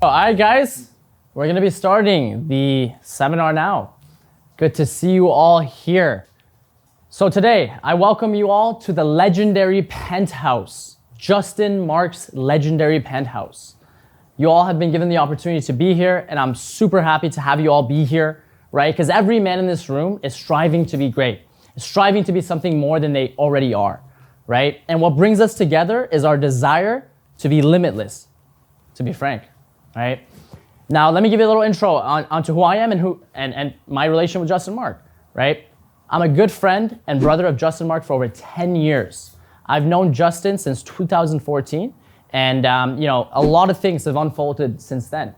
All right, guys, we're gonna be starting the seminar now. Good to see you all here. So today, I welcome you all to the legendary penthouse, Justin Marc's legendary penthouse. You all have been given the opportunity to be here, and I'm super happy to have you all be here, right? Because every man in this room is striving to be great, is striving to be something more than they already are, right? And what brings us together is our desire to be limitless, to be frank, right? Now, let me give you a little intro onto who I am and my relation with Justin Marc, right? I'm a good friend and brother of Justin Marc for over 10 years. I've known Justin since 2014, and a lot of things have unfolded since then.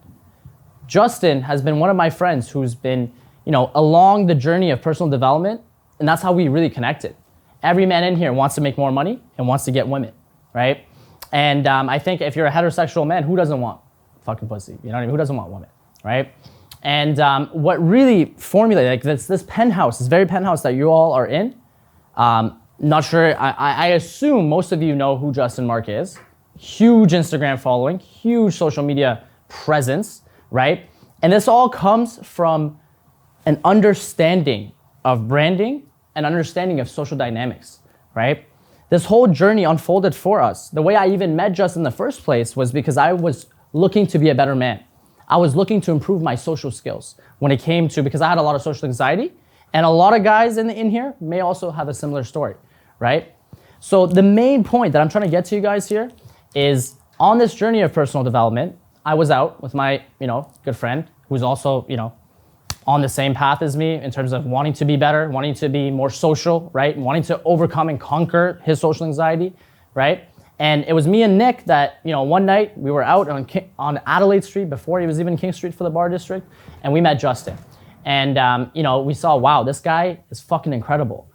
Justin has been one of my friends who's been, along the journey of personal development, and that's how we really connected. Every man in here wants to make more money and wants to get women, right? And I think if you're a heterosexual man, who doesn't want fucking pussy? You know what I mean? Who doesn't want women, right? And what really formulated, like this penthouse, this very penthouse that you all are in, not sure, I assume most of you know who Justin Marc is. Huge Instagram following, huge social media presence, right? And this all comes from an understanding of branding and understanding of social dynamics, right? This whole journey unfolded for us. The way I even met Justin in the first place was because I was looking to be a better man. I was looking to improve my social skills when it came to, because I had a lot of social anxiety, and a lot of guys in here may also have a similar story, right? So the main point that I'm trying to get to you guys here is on this journey of personal development, I was out with my, good friend who's also, on the same path as me in terms of wanting to be better, wanting to be more social, right? Wanting to overcome and conquer his social anxiety, right? And it was me and Nick that, one night we were out on Adelaide Street before he was even King Street for the bar district, and we met Justin. And, we saw, wow, this guy is fucking incredible.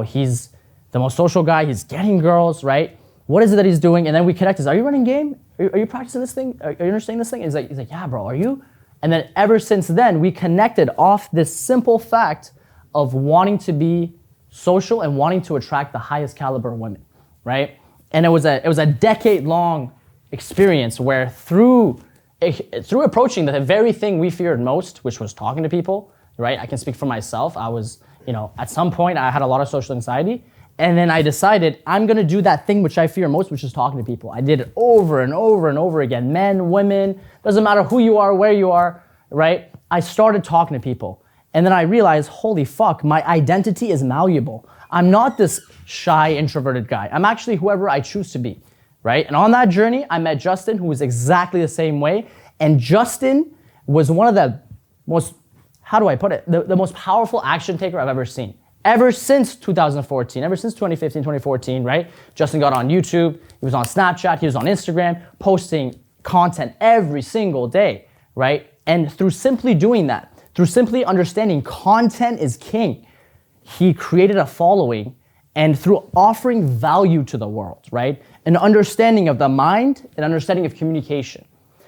He's the most social guy, he's getting girls, right? What is it that he's doing? And then we connected. Are you running game? Are you practicing this thing? Are you understanding this thing? He's like, yeah, bro, are you? And then ever since then, we connected off this simple fact of wanting to be social and wanting to attract the highest caliber of women, right? And it was a decade-long experience where through approaching the very thing we feared most, which was talking to people, right? I can speak for myself. I was, at some point I had a lot of social anxiety, and then I decided I'm gonna do that thing which I fear most, which is talking to people. I did it over and over and over again. Men, women, doesn't matter who you are, where you are, right? I started talking to people. And then I realized, holy fuck, my identity is malleable. I'm not this shy, introverted guy. I'm actually whoever I choose to be, right? And on that journey, I met Justin, who was exactly the same way. And Justin was one of the most, how do I put it? The most powerful action taker I've ever seen. Ever since 2014, ever since 2015, 2014, right? Justin got on YouTube, he was on Snapchat, he was on Instagram, posting content every single day, right? And through simply doing that, through simply understanding content is king, he created a following, and through offering value to the world, right? An understanding of the mind, an understanding of communication.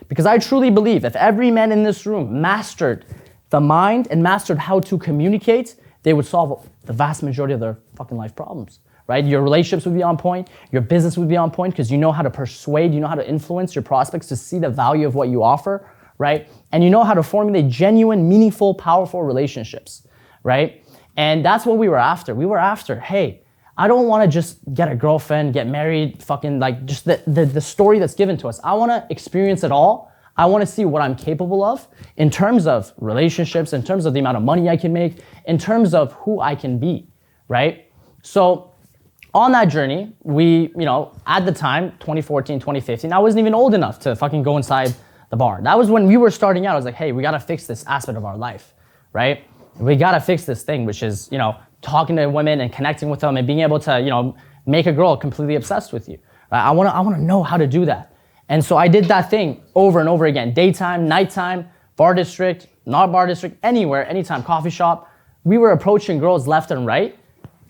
Because I truly believe if every man in this room mastered the mind and mastered how to communicate, they would solve the vast majority of their fucking life problems, right? Your relationships would be on point, your business would be on point because you know how to persuade, you know how to influence your prospects to see the value of what you offer, right? And you know how to formulate genuine, meaningful, powerful relationships, right? And that's what we were after. We were after, hey, I don't want to just get a girlfriend, get married, fucking like just the story that's given to us. I want to experience it all. I want to see what I'm capable of in terms of relationships, in terms of the amount of money I can make, in terms of who I can be, right? So on that journey, we, at the time, 2014, 2015, I wasn't even old enough to fucking go inside the bar. That was when we were starting out. I was like, hey, we got to fix this aspect of our life, right? We got to fix this thing, which is, talking to women and connecting with them and being able to, make a girl completely obsessed with you. Right? I want to know how to do that. And so I did that thing over and over again. Daytime, nighttime, bar district, not bar district, anywhere, anytime, coffee shop. We were approaching girls left and right.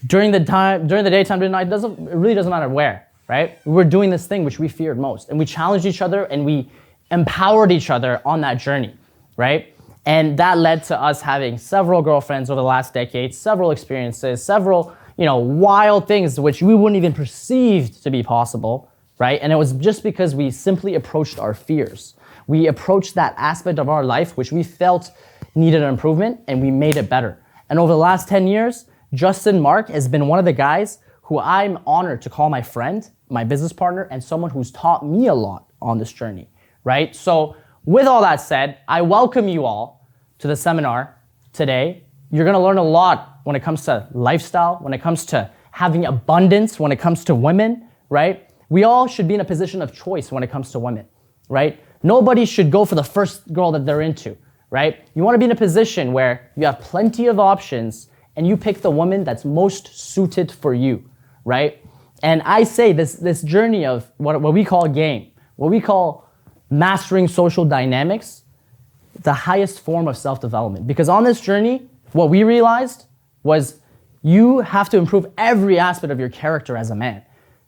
During the daytime, during the night, it really doesn't matter where, right? We were doing this thing which we feared most. And we challenged each other and we empowered each other on that journey, right? And that led to us having several girlfriends over the last decade, several experiences, several, wild things which we wouldn't even perceive to be possible right? And it was just because we simply approached our fears. We approached that aspect of our life which we felt needed an improvement, and we made it better. And over the last 10 years, Justin Marc has been one of the guys who I'm honored to call my friend, my business partner, and someone who's taught me a lot on this journey, right? So with all that said, I welcome you all to the seminar today. You're gonna learn a lot when it comes to lifestyle, when it comes to having abundance, when it comes to women, right? We all should be in a position of choice when it comes to women, right? Nobody should go for the first girl that they're into, right? You wanna be in a position where you have plenty of options and you pick the woman that's most suited for you, right? And I say this journey of what we call game, what we call mastering social dynamics, the highest form of self-development. Because on this journey, what we realized was you have to improve every aspect of your character as a man,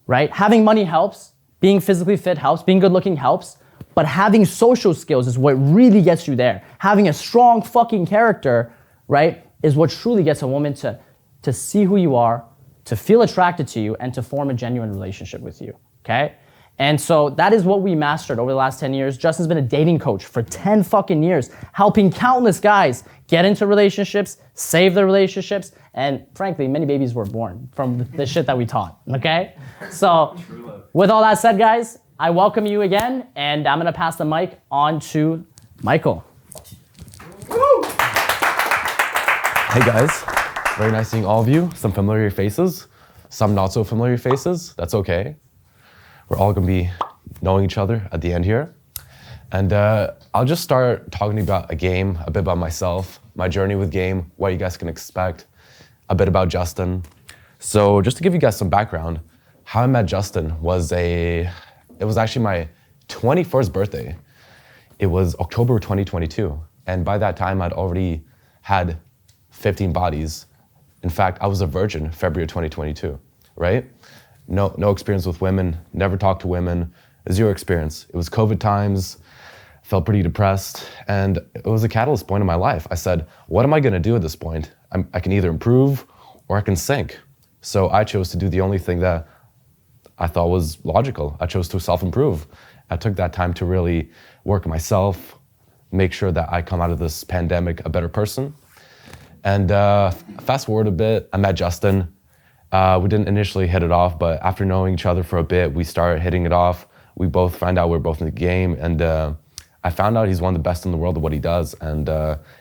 right? Having money helps, being physically fit helps, being good looking helps, but having social skills is what really gets you there. Having a strong fucking character, right, is what truly gets a woman to see who you are, to feel attracted to you, and to form a genuine relationship with you, okay? And so that is what we mastered over the last 10 years. Justin's been a dating coach for 10 fucking years, helping countless guys get into relationships, save their relationships, and frankly, many babies were born from the shit that we taught, okay? So with all that said, guys, I welcome you again, and I'm gonna pass the mic on to Michael. Hey guys, very nice seeing all of you. Some familiar faces, some not so familiar faces. That's okay. We're all gonna be knowing each other at the end here. And I'll just start talking about a game, a bit about myself, my journey with game, what you guys can expect, a bit about Justin. So just to give you guys some background, how I met Justin was it was actually my 21st birthday. It was October 2022. And by that time, I'd already had 15 bodies. In fact, I was a virgin February 2022, right? No experience with women, never talked to women, zero experience. It was COVID times, felt pretty depressed, and it was a catalyst point in my life. I said, what am I gonna do at this point? I can either improve or I can sink. So I chose to do the only thing that I thought was logical. I chose to self-improve. I took that time to really work on myself, make sure that I come out of this pandemic a better person. And fast forward a bit, I met Justin. We didn't initially hit it off, but after knowing each other for a bit, we started hitting it off. We both found out we're both in the game, and I found out he's one of the best in the world at what he does. And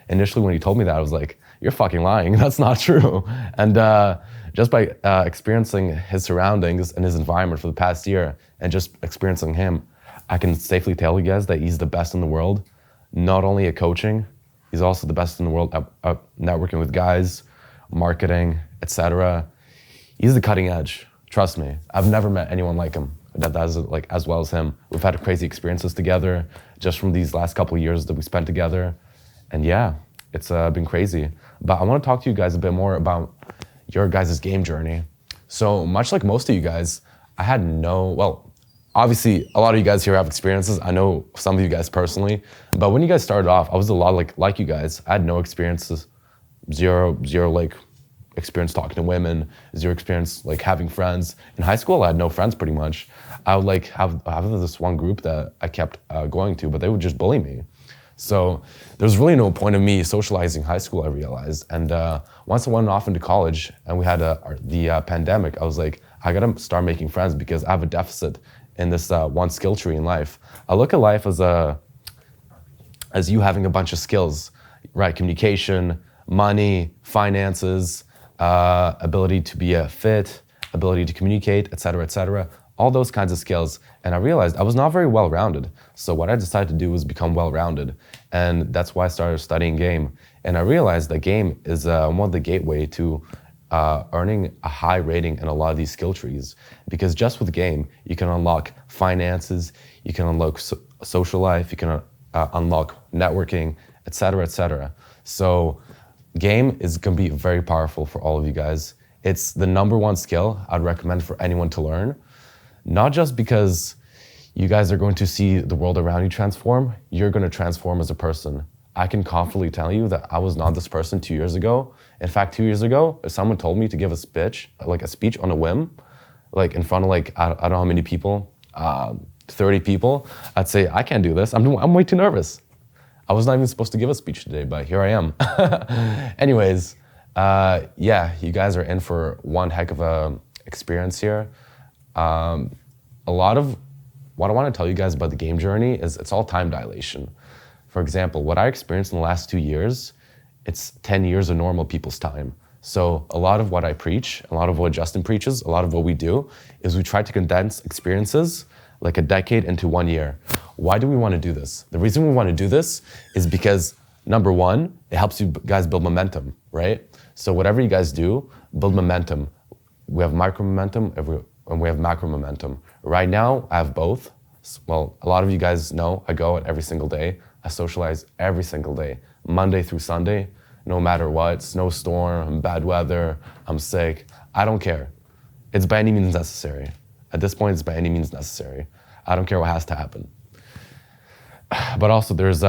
initially when he told me that, I was like, you're fucking lying, that's not true. And just by experiencing his surroundings and his environment for the past year, and just experiencing him, I can safely tell you guys that he's the best in the world, not only at coaching, he's also the best in the world at networking with guys, marketing, etc. He's the cutting edge, trust me. I've never met anyone like him, that does it like as well as him. We've had crazy experiences together just from these last couple of years that we spent together. And yeah, it's been crazy. But I wanna talk to you guys a bit more about your guys' game journey. So much like most of you guys, I had obviously a lot of you guys here have experiences. I know some of you guys personally, but when you guys started off, I was a lot like you guys. I had no experiences, zero like experience talking to women, zero experience like having friends. In high school, I had no friends pretty much. I would like have this one group that I kept going to, but they would just bully me. So there was really no point of me socializing in high school, I realized. And once I went off into college and we had the pandemic, I was like, I gotta start making friends because I have a deficit in this one skill tree in life. I look at life as you having a bunch of skills, right? Communication, money, finances, ability to be fit, ability to communicate, etc., all those kinds of skills. And I realized I was not very well-rounded. So what I decided to do was become well-rounded. And that's why I started studying game. And I realized that game is one of the gateway to earning a high rating in a lot of these skill trees. Because just with game, you can unlock finances, you can unlock social life, you can unlock networking, etc. So game is gonna be very powerful for all of you guys. It's the #1 skill I'd recommend for anyone to learn. Not just because you guys are going to see the world around you transform, you're gonna transform as a person. I can confidently tell you that I was not this person 2 years ago. In fact, 2 years ago, if someone told me to give a speech on a whim, like in front of I don't know how many people, 30 people, I'd say, I can't do this. I'm way too nervous. I was not even supposed to give a speech today, but here I am. Anyways, yeah, you guys are in for one heck of a experience here. A lot of what I want to tell you guys about the game journey is it's all time dilation. For example, what I experienced in the last 2 years, it's 10 years of normal people's time. So a lot of what I preach, a lot of what Justin preaches, a lot of what we do is we try to condense experiences like a decade into 1 year. Why do we want to do this? The reason we want to do this is because, number one, it helps you guys build momentum, right? So whatever you guys do, build momentum. We have micro momentum and we have macro momentum. Right now, I have both. Well, a lot of you guys know I go out every single day. I socialize every single day, Monday through Sunday, no matter what, snowstorm, bad weather, I'm sick, I don't care. It's by any means necessary. At this point, it's by any means necessary. I don't care what has to happen. But also there's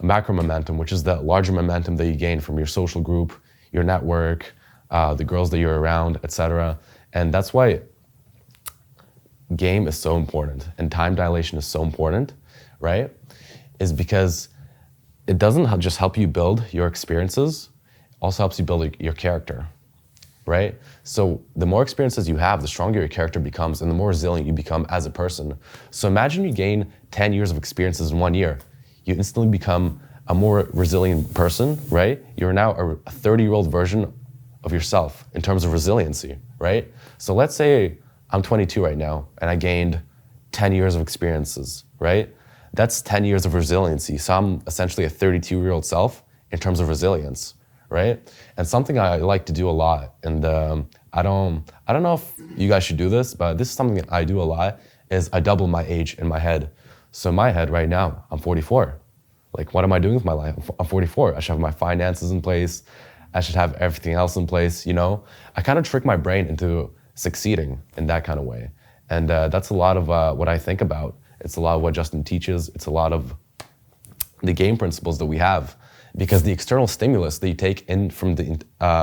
macro momentum, which is the larger momentum that you gain from your social group, your network, the girls that you're around, etc. And that's why game is so important and time dilation is so important, right? Is because it doesn't just help you build your experiences, it also helps you build your character, right? So the more experiences you have, the stronger your character becomes and the more resilient you become as a person. So imagine you gain 10 years of experiences in 1 year. You instantly become a more resilient person, right? You're now a 30-year-old version of yourself in terms of resiliency, right? So let's say I'm 22 right now and I gained 10 years of experiences, right? That's 10 years of resiliency. So I'm essentially a 32-year-old self in terms of resilience, right? And something I like to do a lot, and I don't know if you guys should do this, but this is something that I do a lot, is I double my age in my head. So in my head right now, I'm 44. Like, what am I doing with my life? I'm 44. I should have my finances in place. I should have everything else in place, you know? I kind of trick my brain into succeeding in that kind of way. And that's a lot of what I think about. It's a lot of what Justin teaches. It's a lot of the game principles that we have, because the external stimulus that you take in from the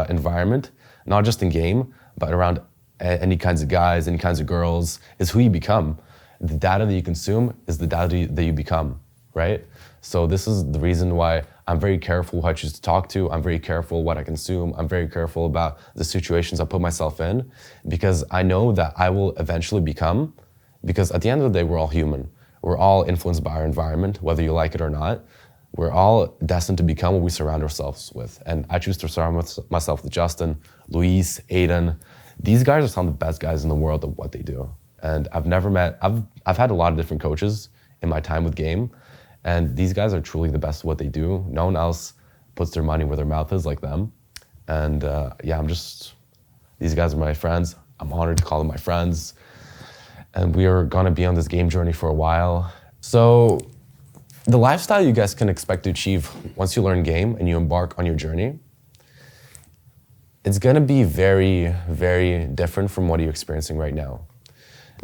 environment, not just in game, but around any kinds of guys, any kinds of girls, is who you become. The data that you consume is the data that you become, right? So this is the reason why I'm very careful who I choose to talk to. I'm very careful what I consume. I'm very careful about the situations I put myself in, because I know that I will eventually become. Because at the end of the day, we're all human. We're all influenced by our environment, whether you like it or not. We're all destined to become what we surround ourselves with. And I choose to surround myself with Justin, Luis, Aiden. These guys are some of the best guys in the world at what they do. And I've had a lot of different coaches in my time with game. And these guys are truly the best at what they do. No one else puts their money where their mouth is like them. And yeah, these guys are my friends. I'm honored to call them my friends. And we are gonna be on this game journey for a while. So the lifestyle you guys can expect to achieve once you learn game and you embark on your journey, it's gonna be very, very different from what you're experiencing right now.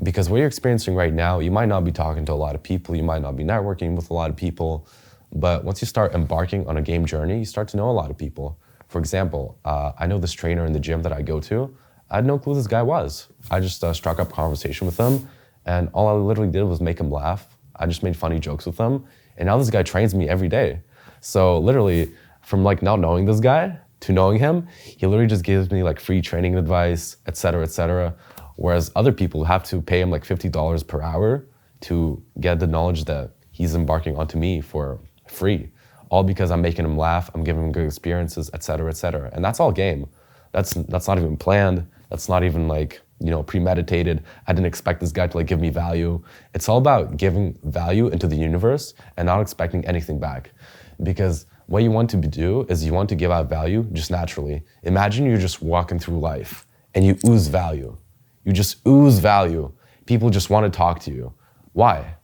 Because what you're experiencing right now, you might not be talking to a lot of people, you might not be networking with a lot of people, but once you start embarking on a game journey, you start to know a lot of people. For example, I know this trainer in the gym that I go to. I had no clue who this guy was. I just struck up a conversation with him, and all I literally did was make him laugh. I just made funny jokes with him, and now this guy trains me every day. So literally, from like not knowing this guy to knowing him, he literally just gives me like free training advice, et cetera, et cetera. Whereas other people have to pay him like $50 per hour to get the knowledge that he's embarking onto me for free. All because I'm making him laugh, I'm giving him good experiences, et cetera, et cetera. And that's all game. That's not even planned. That's not even like, you know, premeditated. I didn't expect this guy to like give me value. It's all about giving value into the universe and not expecting anything back. Because what you want to do is you want to give out value just naturally. Imagine you're just walking through life and you ooze value. You just ooze value. People just want to talk to you. Why?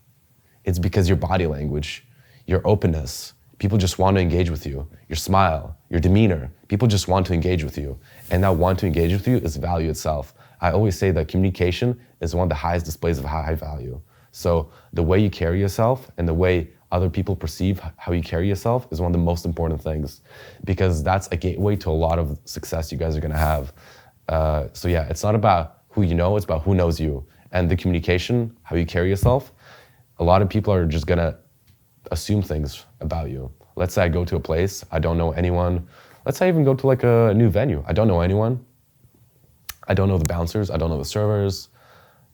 It's because your body language, your openness, people just want to engage with you. Your smile, your demeanor, people just want to engage with you. And that want to engage with you is value itself. I always say that communication is one of the highest displays of high value. So the way you carry yourself and the way other people perceive how you carry yourself is one of the most important things, because that's a gateway to a lot of success you guys are gonna have. So yeah, it's not about who you know, it's about who knows you. and the communication, how you carry yourself, a lot of people are just gonna assume things about you. Let's say I go to a place, I don't know anyone. Let's say I even go to like a new venue. I don't know anyone. I don't know the bouncers, I don't know the servers.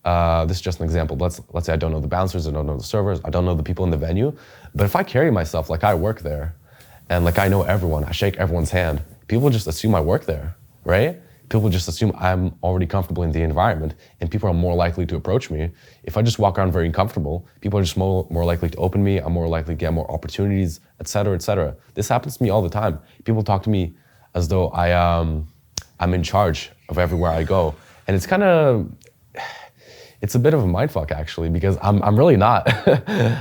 This is just an example. Let's say I don't know the bouncers, I don't know the servers, I don't know the people in the venue. But if I carry myself like I work there, and like I know everyone, I shake everyone's hand, people just assume I work there, right? People just assume I'm already comfortable in the environment, and people are more likely to approach me. If I just walk around very comfortable, people are just more likely to open me, I'm more likely to get more opportunities, et cetera, et cetera. This happens to me all the time. People talk to me as though I'm in charge of everywhere I go. And it's a bit of a mindfuck actually, because I'm really not.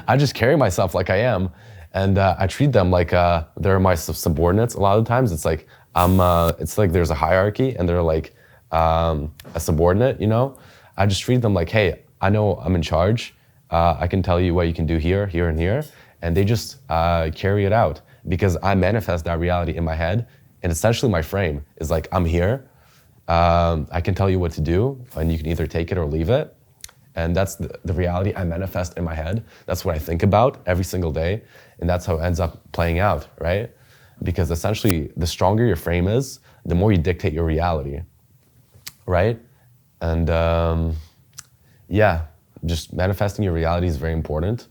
I just carry myself like I am, and I treat them like they're my subordinates. A lot of the times it's like it's like there's a hierarchy and they're like a subordinate, you know? I just treat them like, hey, I know I'm in charge. I can tell you what you can do here, here, and here. And they just carry it out because I manifest that reality in my head. And essentially my frame is like, I'm here. I can tell you what to do and you can either take it or leave it. And that's the reality I manifest in my head. That's what I think about every single day. And that's how it ends up playing out, right? Because essentially, the stronger your frame is, the more you dictate your reality, right? And yeah, just manifesting your reality is very important.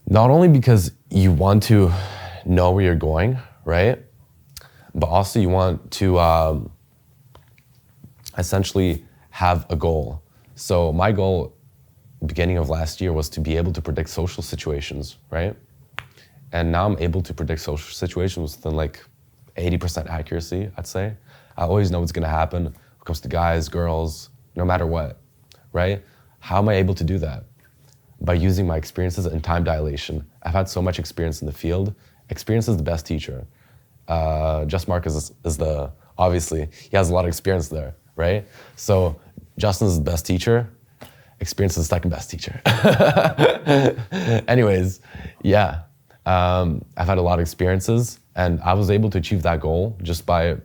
Not only because you want to know where you're going, right? But also you want to essentially have a goal. So my goal, beginning of last year, was to be able to predict social situations, right? And now I'm able to predict social situations within like 80% accuracy, I'd say. I always know what's gonna happen when it comes to guys, girls, no matter what, right? How am I able to do that? By using my experiences and time dilation. I've had so much experience in the field. Experience is the best teacher. Marc is obviously, he has a lot of experience there, right? So Justin is the best teacher. Experience is the second best teacher. Anyways, yeah. I've had a lot of experiences and I was able to achieve that goal just by,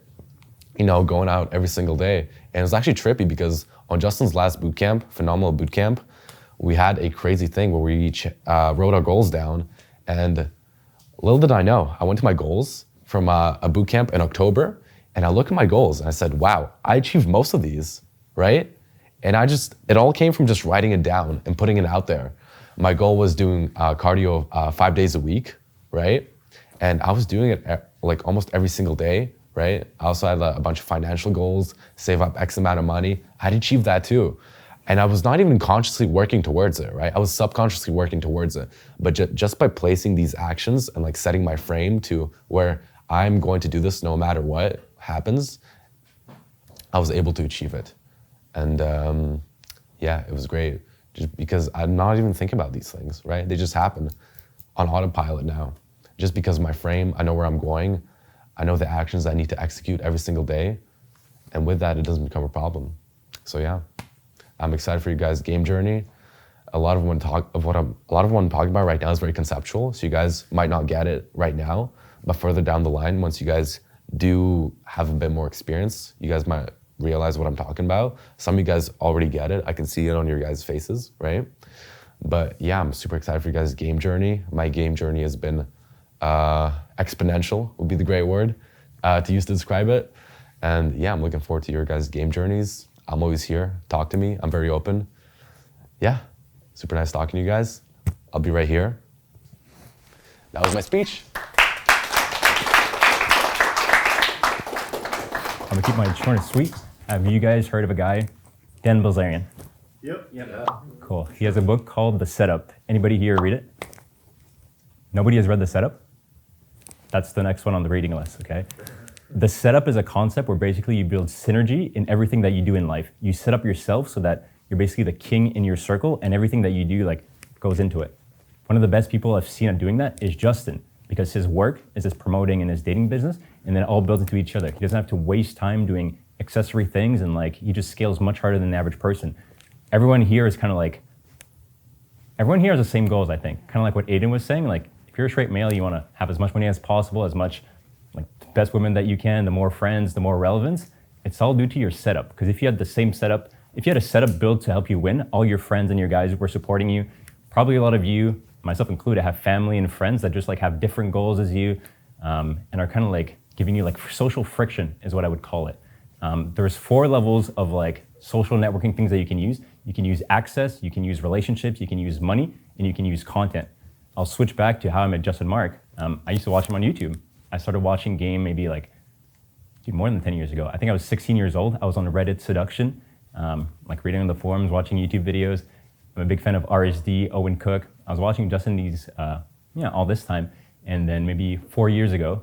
going out every single day. And it was actually trippy because on Justin's last boot camp, phenomenal boot camp, we had a crazy thing where we each wrote our goals down. And little did I know, I went to my goals from a boot camp in October and I looked at my goals and I said, wow, I achieved most of these, right? And it all came from just writing it down and putting it out there. My goal was doing cardio 5 days a week, right? And I was doing it like almost every single day, right? I also had a bunch of financial goals, save up X amount of money. I'd achieved that too. And I was not even consciously working towards it, right? I was subconsciously working towards it. But just by placing these actions and like setting my frame to where I'm going to do this no matter what happens, I was able to achieve it. And yeah, it was great. Just because I'm not even thinking about these things, right? They just happen on autopilot now. Just because of my frame, I know where I'm going. I know the actions I need to execute every single day. And with that, it doesn't become a problem. So yeah, I'm excited for you guys' game journey. A lot of what I'm talking about right now is very conceptual. So you guys might not get it right now, but further down the line, once you guys do have a bit more experience, you guys might realize what I'm talking about. Some of you guys already get it. I can see it on your guys' faces, right? But yeah, I'm super excited for you guys' game journey. My game journey has been exponential, would be the great word to use to describe it. And yeah, I'm looking forward to your guys' game journeys. I'm always here. Talk to me. I'm very open. Yeah, super nice talking to you guys. I'll be right here. That was my speech. I'm gonna keep mine short and sweet. Have you guys heard of a guy, Dan Bilzerian? Yep. Cool. He has a book called The Setup. Anybody here read it? Nobody has read The Setup? That's the next one on the reading list, okay? The setup is a concept where basically you build synergy in everything that you do in life. You set up yourself so that you're basically the king in your circle and everything that you do like goes into it. One of the best people I've seen at doing that is Justin, because his work is his promoting in his dating business and then it all builds into each other. He doesn't have to waste time doing accessory things and like he just scales much harder than the average person. Everyone here has the same goals, I think. Kind of like what Aiden was saying, like if you're a straight male, you want to have as much money as possible, as much like the best women that you can, the more friends, the more relevance. It's all due to your setup. Because if you had the same setup if you had a setup built to help you win, all your friends and your guys were supporting you. Probably a lot of you, myself included, have family and friends that just like have different goals as you, and are kind of like giving you like social friction is what I would call it. There's 4 levels of like social networking things that you can use. You can use access, you can use relationships, you can use money, and you can use content. I'll switch back to how I met Justin Marc. I used to watch him on YouTube. I started watching Game maybe like more than 10 years ago. I think I was 16 years old. I was on Reddit seduction, like reading on the forums, watching YouTube videos. I'm a big fan of RSD, Owen Cook. I was watching Justin these, all this time. And then maybe 4 years ago,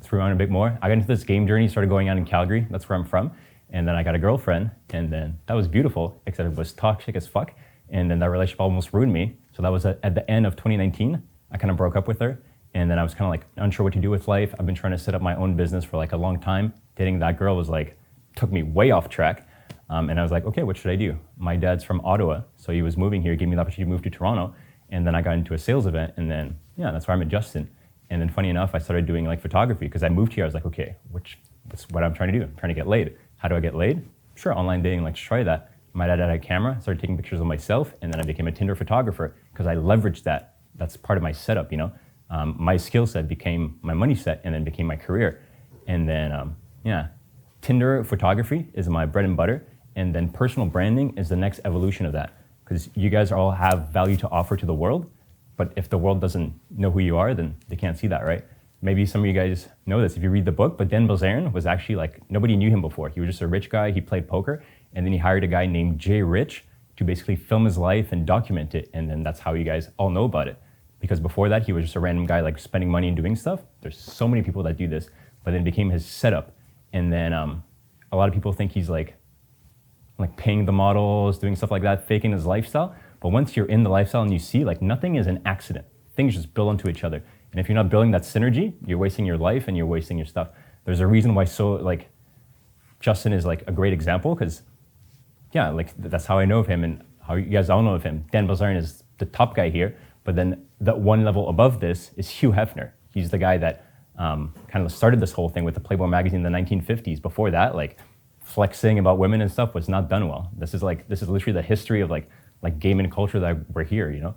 threw on a bit more. I got into this game journey, started going out in Calgary. That's where I'm from. And then I got a girlfriend, and then that was beautiful, except it was toxic as fuck. And then that relationship almost ruined me. So that was at the end of 2019. I kind of broke up with her. And then I was kind of like unsure what to do with life. I've been trying to set up my own business for like a long time. Dating that girl was like, took me way off track. And I was like, okay, what should I do? My dad's from Ottawa, so he was moving here, gave me the opportunity to move to Toronto. And then I got into a sales event, and then, that's where I met Justin. And then funny enough, I started doing like photography because I moved here. I was like, okay, what's what I'm trying to do? I'm trying to get laid. How do I get laid? Sure, online dating, let's try that. My dad had a camera, started taking pictures of myself, and then I became a Tinder photographer because I leveraged that. That's part of my setup, My skill set became my money set and then became my career. And then, Tinder photography is my bread and butter. And then personal branding is the next evolution of that. Because you guys all have value to offer to the world. But if the world doesn't know who you are, then they can't see that, right? Maybe some of you guys know this if you read the book, but Dan Bilzerian was actually like, nobody knew him before. He was just a rich guy, he played poker, and then he hired a guy named Jay Rich to basically film his life and document it, and then that's how you guys all know about it. Because before that, he was just a random guy like spending money and doing stuff. There's so many people that do this, but then it became his setup. And then a lot of people think he's like paying the models, doing stuff like that, faking his lifestyle. But once you're in the lifestyle and you see like nothing is an accident, things just build onto each other. And if you're not building that synergy, you're wasting your life and you're wasting your stuff. There's a reason why Justin is like a great example because that's how I know of him and how you guys all know of him. Dan Bilzerian is the top guy here, but then the one level above this is Hugh Hefner. He's the guy that kind of started this whole thing with the Playboy magazine in the 1950s. Before that, like flexing about women and stuff was not done well. This is literally the history of like game and culture that we're here,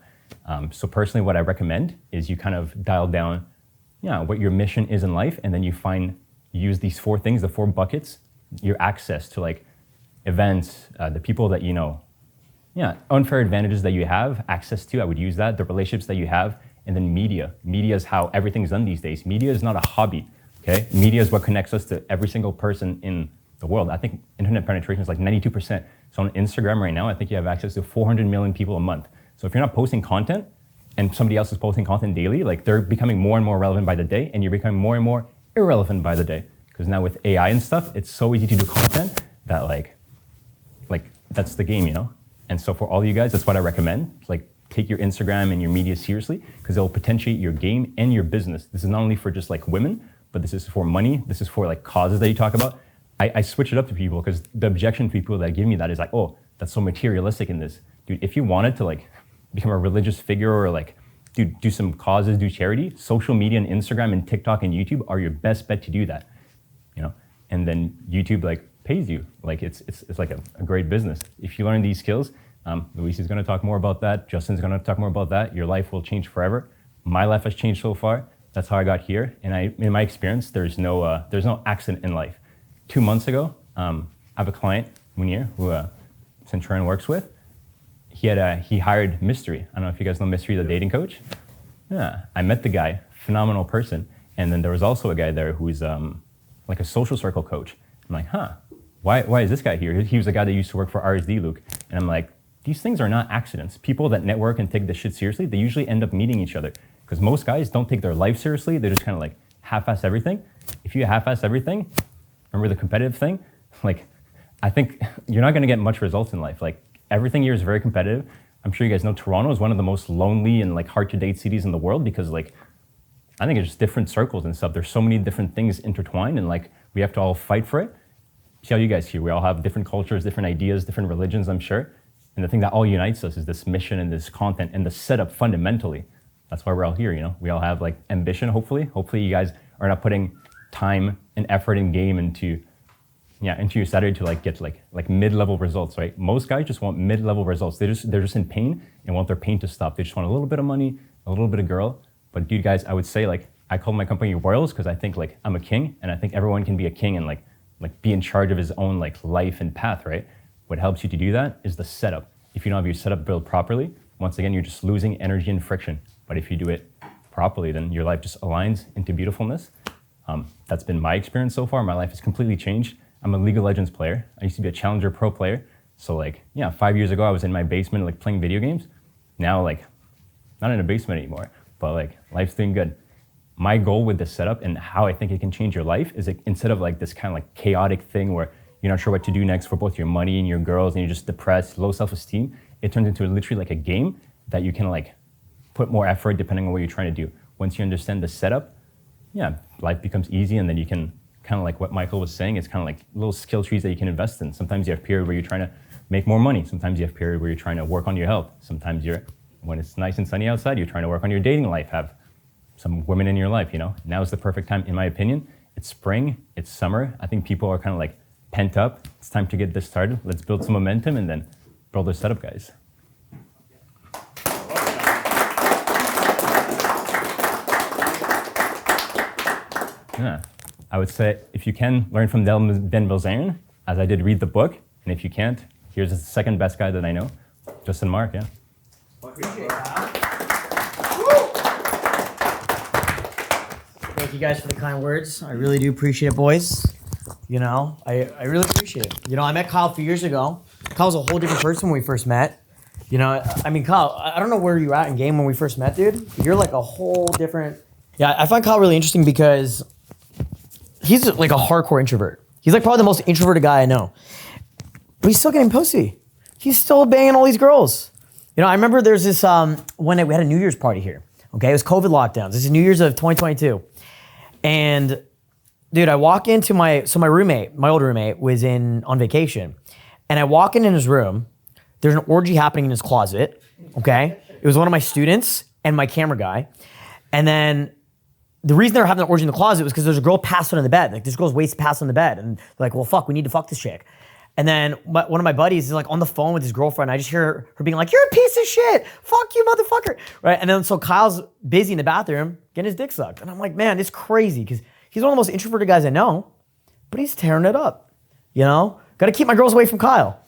So personally, what I recommend is you kind of dial down, what your mission is in life, and then you use these 4 things, the 4 buckets, your access to like events, the people that you know, unfair advantages that you have access to, I would use that, the relationships that you have, and then media. Media is how everything's done these days. Media is not a hobby, okay? Media is what connects us to every single person in the world. I think internet penetration is like 92%. So on Instagram right now, I think you have access to 400 million people a month. So if you're not posting content and somebody else is posting content daily, like they're becoming more and more relevant by the day, and you're becoming more and more irrelevant by the day. Because now with AI and stuff, it's so easy to do content that like that's the game, And so for all you guys, that's what I recommend. Like take your Instagram and your media seriously because it'll potentiate your game and your business. This is not only for just like women, but this is for money. This is for like causes that you talk about. I switch it up to people because the objection to people that give me that is like, oh, that's so materialistic in this. Dude, if you wanted to like become a religious figure or like do some causes, do charity, social media and Instagram and TikTok and YouTube are your best bet to do that, And then YouTube like pays you. Like it's like a great business. If you learn these skills, Luis is gonna talk more about that. Justin's gonna talk more about that. Your life will change forever. My life has changed so far. That's how I got here. And in my experience, there's no accident in life. 2 months ago, I have a client, Munir, who Centurion works with. He hired Mystery. I don't know if you guys know Mystery, the dating coach. Yeah, I met the guy, phenomenal person. And then there was also a guy there who's like a social circle coach. I'm like, why is this guy here? He was a guy that used to work for RSD, Luke. And I'm like, these things are not accidents. People that network and take this shit seriously, they usually end up meeting each other. Because most guys don't take their life seriously. They just kind of like half-ass everything. If you half-ass everything, remember the competitive thing? Like, I think you're not going to get much results in life. Like, everything here is very competitive. I'm sure you guys know Toronto is one of the most lonely and like hard-to-date cities in the world because like, I think it's just different circles and stuff. There's so many different things intertwined and like, we have to all fight for it. See how you guys here, we all have different cultures, different ideas, different religions, I'm sure. And the thing that all unites us is this mission and this content and the setup fundamentally. That's why we're all here, We all have like ambition, hopefully. Hopefully you guys are not putting time and effort and game into into your Saturday to like get like mid-level results, right? Most guys just want mid-level results. They're just in pain and want their pain to stop. They just want a little bit of money, a little bit of girl. But dude, guys, I would say like I call my company Royals because I think like I'm a king, and I think everyone can be a king and like be in charge of his own like life and path, right? What helps you to do that is the setup. If you don't have your setup built properly, once again, you're just losing energy and friction. But if you do it properly, then your life just aligns into beautifulness. That's been my experience so far. My life has completely changed. I'm a League of Legends player. I used to be a Challenger Pro player. So like, 5 years ago, I was in my basement like playing video games. Now like, not in a basement anymore, but like life's doing good. My goal with this setup and how I think it can change your life is like, instead of like this kind of like chaotic thing where you're not sure what to do next for both your money and your girls and you're just depressed, low self-esteem, it turns into literally like a game that you can like put more effort depending on what you're trying to do. Once you understand the setup, life becomes easy, and then you can kind of like what Michael was saying, it's kind of like little skill trees that you can invest in. Sometimes you have a period where you're trying to make more money. Sometimes you have a period where you're trying to work on your health. Sometimes when it's nice and sunny outside, you're trying to work on your dating life, have some women in your life, Now is the perfect time, in my opinion. It's spring, it's summer. I think people are kind of like pent up. It's time to get this started. Let's build some momentum and then build our setup, guys. Yeah, I would say if you can, learn from Ben Bilzerian, as I did read the book, and if you can't, here's the second best guy that I know, Justin Marc, yeah. Thank you guys for the kind words. I really do appreciate it, boys. I really appreciate it. I met Kyle a few years ago. Kyle was a whole different person when we first met. Kyle, I don't know where you were at in game when we first met, dude. But you're like a whole different... Yeah, I find Kyle really interesting because he's like a hardcore introvert. He's like probably the most introverted guy I know. But he's still getting pussy. He's still banging all these girls. I remember there's this, when we had a New Year's party here. Okay, it was COVID lockdowns. This is New Year's of 2022. And dude, I walk into my roommate, my old roommate, was on vacation. And I walk in his room. There's an orgy happening in his closet, okay? It was one of my students and my camera guy. And then the reason they were having an orgy in the closet was because there's a girl passed out in the bed. Like this girl's waist passed on the bed. And they're like, well, fuck, we need to fuck this chick. And then one of my buddies is like on the phone with his girlfriend. I just hear her being like, you're a piece of shit. Fuck you, motherfucker. Right? And then so Kyle's busy in the bathroom getting his dick sucked. And I'm like, man, it's crazy because he's one of the most introverted guys I know, but he's tearing it up. Got to keep my girls away from Kyle,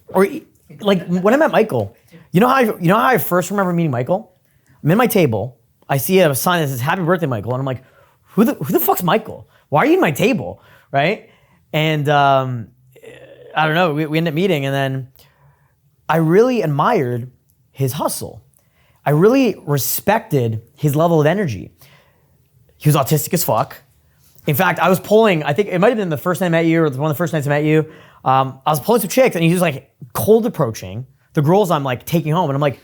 Or like when I met Michael, you know how I first remember meeting Michael? I'm in my table. I see a sign that says happy birthday, Michael. And I'm like, who the fuck's Michael? Why are you in my table? Right? And I don't know, we ended up meeting, and then I really admired his hustle. I really respected his level of energy. He was autistic as fuck. In fact, I was pulling, I think it might have been the first night I met you, or one of the first nights I met you. I was pulling some chicks, and he was like cold approaching the girls I'm like taking home, and I'm like,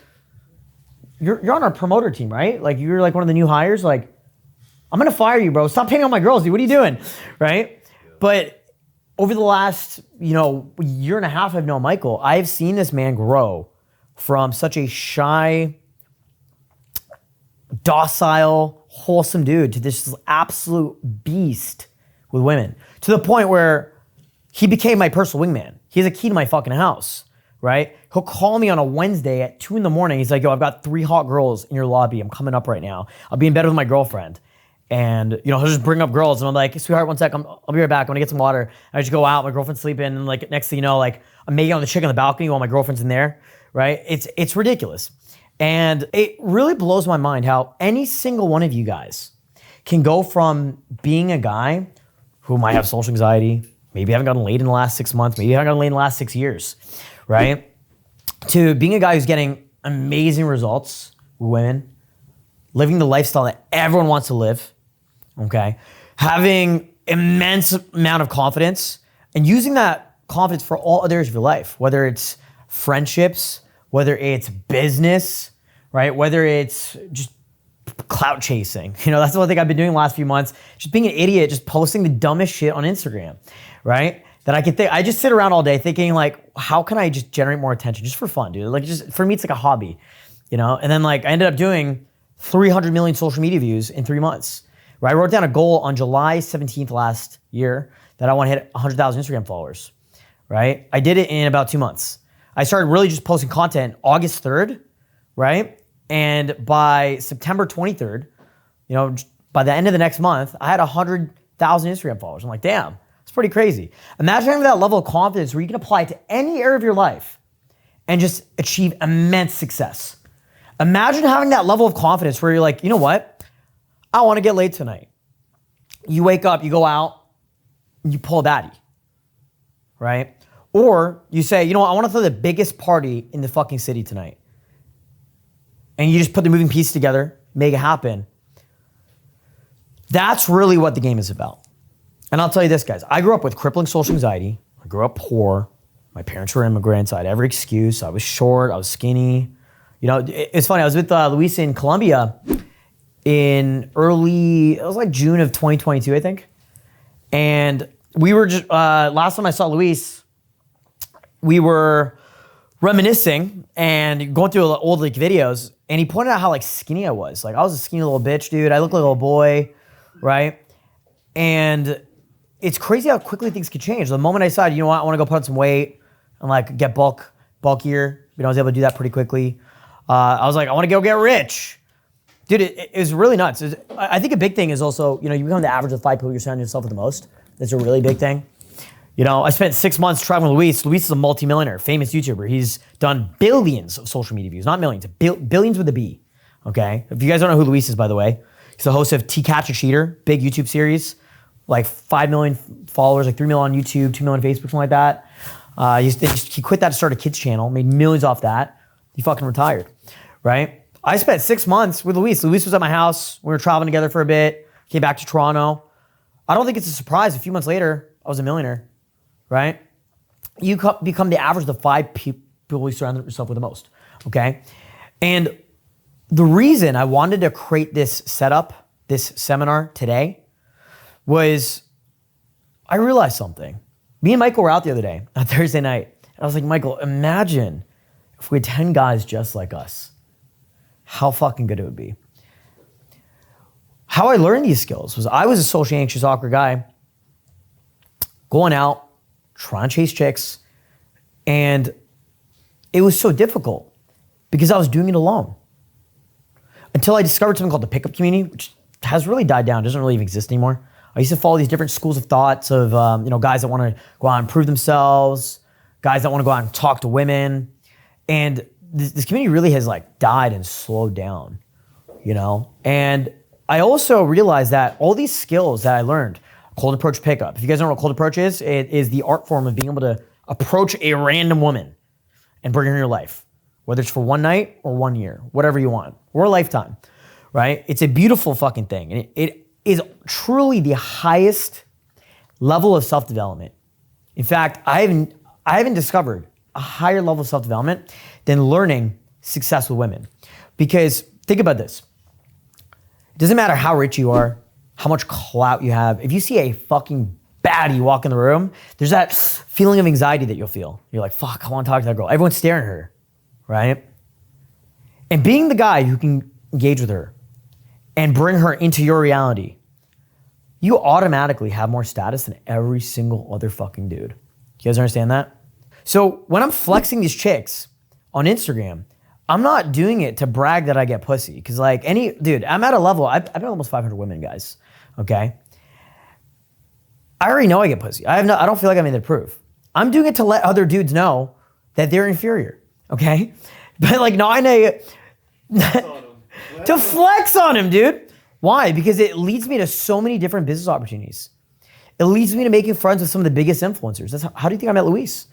you're on our promoter team, right? Like you're like one of the new hires. Like, I'm gonna fire you, bro. Stop hitting on my girls, dude. What are you doing, right? But over the last, year and a half I've known Michael, I've seen this man grow from such a shy, docile, wholesome dude to this absolute beast with women. To the point where he became my personal wingman. He has a key to my fucking house, right? He'll call me on a Wednesday at 2 a.m. He's like, yo, I've got 3 hot girls in your lobby. I'm coming up right now. I'll be in bed with my girlfriend. And he'll just bring up girls, and I'm like, sweetheart, one sec, I'll be right back. I'm gonna get some water. And I just go out, my girlfriend's sleeping, and like next thing you know, like I'm making out with the chick on the balcony while my girlfriend's in there, right? It's ridiculous. And it really blows my mind how any single one of you guys can go from being a guy who might have social anxiety, maybe haven't gotten laid in the last 6 months, maybe haven't gotten laid in the last 6 years, right? To being a guy who's getting amazing results with women, living the lifestyle that everyone wants to live, okay? Having immense amount of confidence and using that confidence for all other areas of your life, whether it's friendships, whether it's business, right? Whether it's just clout chasing. That's the one thing I've been doing the last few months, just being an idiot, just posting the dumbest shit on Instagram, right? That I can think, I just sit around all day thinking like, how can I just generate more attention just for fun, dude? Like just, for me, it's like a hobby, And then like I ended up doing 300 million social media views in 3 months. Right? I wrote down a goal on July 17th last year that I want to hit 100,000 Instagram followers, right? I did it in about 2 months. I started really just posting content August 3rd, right? And by September 23rd, by the end of the next month, I had 100,000 Instagram followers. I'm like, damn, it's pretty crazy. Imagine having that level of confidence where you can apply it to any area of your life and just achieve immense success. Imagine having that level of confidence where you're like, you know what? I want to get laid tonight. You wake up, you go out, you pull a baddie, right? Or you say, you know what? I want to throw the biggest party in the fucking city tonight. And you just put the moving pieces together, make it happen. That's really what the game is about. And I'll tell you this, guys. I grew up with crippling social anxiety. I grew up poor. My parents were immigrants. I had every excuse. I was short. I was skinny. It's funny. I was with Luis in Colombia it was like June of 2022, I think. And we were just, last time I saw Luis, we were reminiscing and going through old videos. And he pointed out how skinny I was. I was a skinny little bitch, dude. I looked like a little boy, right? And it's crazy how quickly things could change. The moment I decided, you know what, I want to go put on some weight and get bulkier. I was able to do that pretty quickly. I was like, I want to go get rich. Dude, it was really nuts. I think a big thing is also, you become the average of 5 people you're surrounding yourself with the most. That's a really big thing. I spent 6 months traveling with Luis. Luis is a multimillionaire, famous YouTuber. He's done billions of social media views, not millions, billions with a B, okay? If you guys don't know who Luis is, by the way, he's the host of Catch a Cheater, big YouTube series, 5 million followers, 3 million on YouTube, 2 million on Facebook, something like that. He quit that to start a kids channel, made millions off that. He fucking retired, right? I spent 6 months with Luis. Luis was at my house. We were traveling together for a bit, came back to Toronto. I don't think it's a surprise. A few months later, I was a millionaire, right? You become the average of the 5 people you surround yourself with the most, okay? And the reason I wanted to create this setup, this seminar today, was I realized something. Me and Michael were out the other day on Thursday night. And I was like, Michael, imagine if we had 10 guys just like us. How fucking good it would be. How I learned these skills was I was a socially anxious, awkward guy going out, trying to chase chicks, and it was so difficult because I was doing it alone. Until I discovered something called the pickup community, which has really died down, doesn't really even exist anymore. I used to follow these different schools of thoughts of guys that want to go out and prove themselves, guys that want to go out and talk to women, and this community really has died and slowed down, And I also realized that all these skills that I learned, cold approach pickup. If you guys don't know what cold approach is, it is the art form of being able to approach a random woman and bring her in your life, whether it's for one night or 1 year, whatever you want, or a lifetime, right? It's a beautiful fucking thing. And it is truly the highest level of self-development. In fact, I haven't discovered a higher level of self-development than learning success with women. Because think about this. It doesn't matter how rich you are, how much clout you have. If you see a fucking baddie walk in the room, there's that feeling of anxiety that you'll feel. You're like, fuck, I want to talk to that girl. Everyone's staring at her, right? And being the guy who can engage with her and bring her into your reality, you automatically have more status than every single other fucking dude. You guys understand that? So when I'm flexing these chicks on Instagram, I'm not doing it to brag that I get pussy. Because dude, I'm at a level, I've been almost 500 women, guys, okay? I already know I get pussy. I don't feel like I'm in the proof. I'm doing it to let other dudes know that they're inferior, okay? But no, I know to flex on him, dude. Why? Because it leads me to so many different business opportunities. It leads me to making friends with some of the biggest influencers. How do you think I met Luis?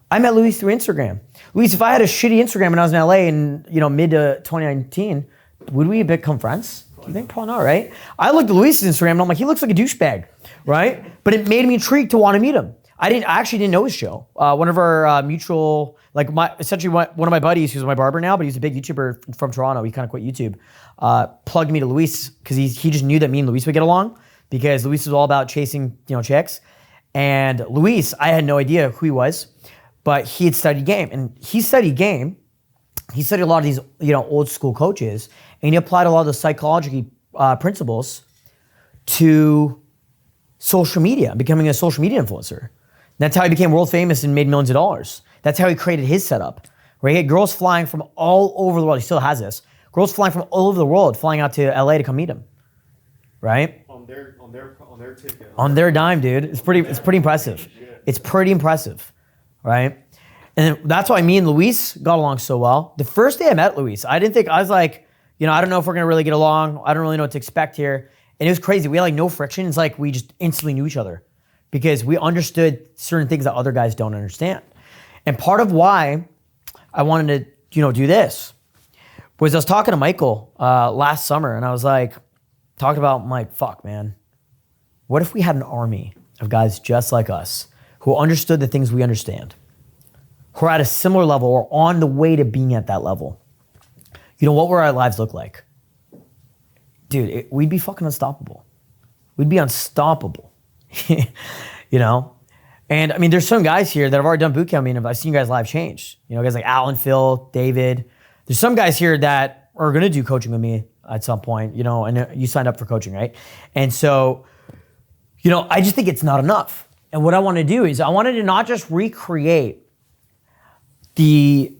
I met Luis through Instagram. Luis, if I had a shitty Instagram when I was in LA in mid to 2019, would we become friends? Do you think? Probably not, right? I looked at Luis's Instagram and I'm like, he looks like a douchebag, right? But it made me intrigued to want to meet him. I actually didn't know his show. One of our mutual, essentially one of my buddies who's my barber now, but he's a big YouTuber from Toronto. He kind of quit YouTube. Plugged me to Luis because he just knew that me and Luis would get along because Luis was all about chasing chicks. And Luis, I had no idea who he was, but he had studied game. And he studied game. He studied a lot of these old school coaches, and he applied a lot of the psychology principles to social media, becoming a social media influencer. That's how he became world famous and made millions of dollars. That's how he created his setup. Where he had girls flying from all over the world. He still has this. Girls flying from all over the world, flying out to LA to come meet him. Right? On their ticket. On their dime, dude. It's pretty impressive. It's pretty impressive. Right? And that's why me and Luis got along so well. The first day I met Luis, I was like, I don't know if we're gonna really get along. I don't really know what to expect here. And it was crazy. We had like no friction. It's like we just instantly knew each other because we understood certain things that other guys don't understand. And part of why I wanted to, do this was I was talking to Michael last summer, and I was like, talking about, I'm like, fuck, man. What if we had an army of guys just like us who understood the things we understand, who are at a similar level or on the way to being at that level? What would our lives look like? Dude, we'd be fucking unstoppable. We'd be unstoppable, And I mean, there's some guys here that have already done boot camp. I mean, I've seen you guys live change. Guys like Alan, Phil, David. There's some guys here that are gonna do coaching with me at some point, and you signed up for coaching, right? And so, I just think it's not enough. And what I want to do is I wanted to not just recreate the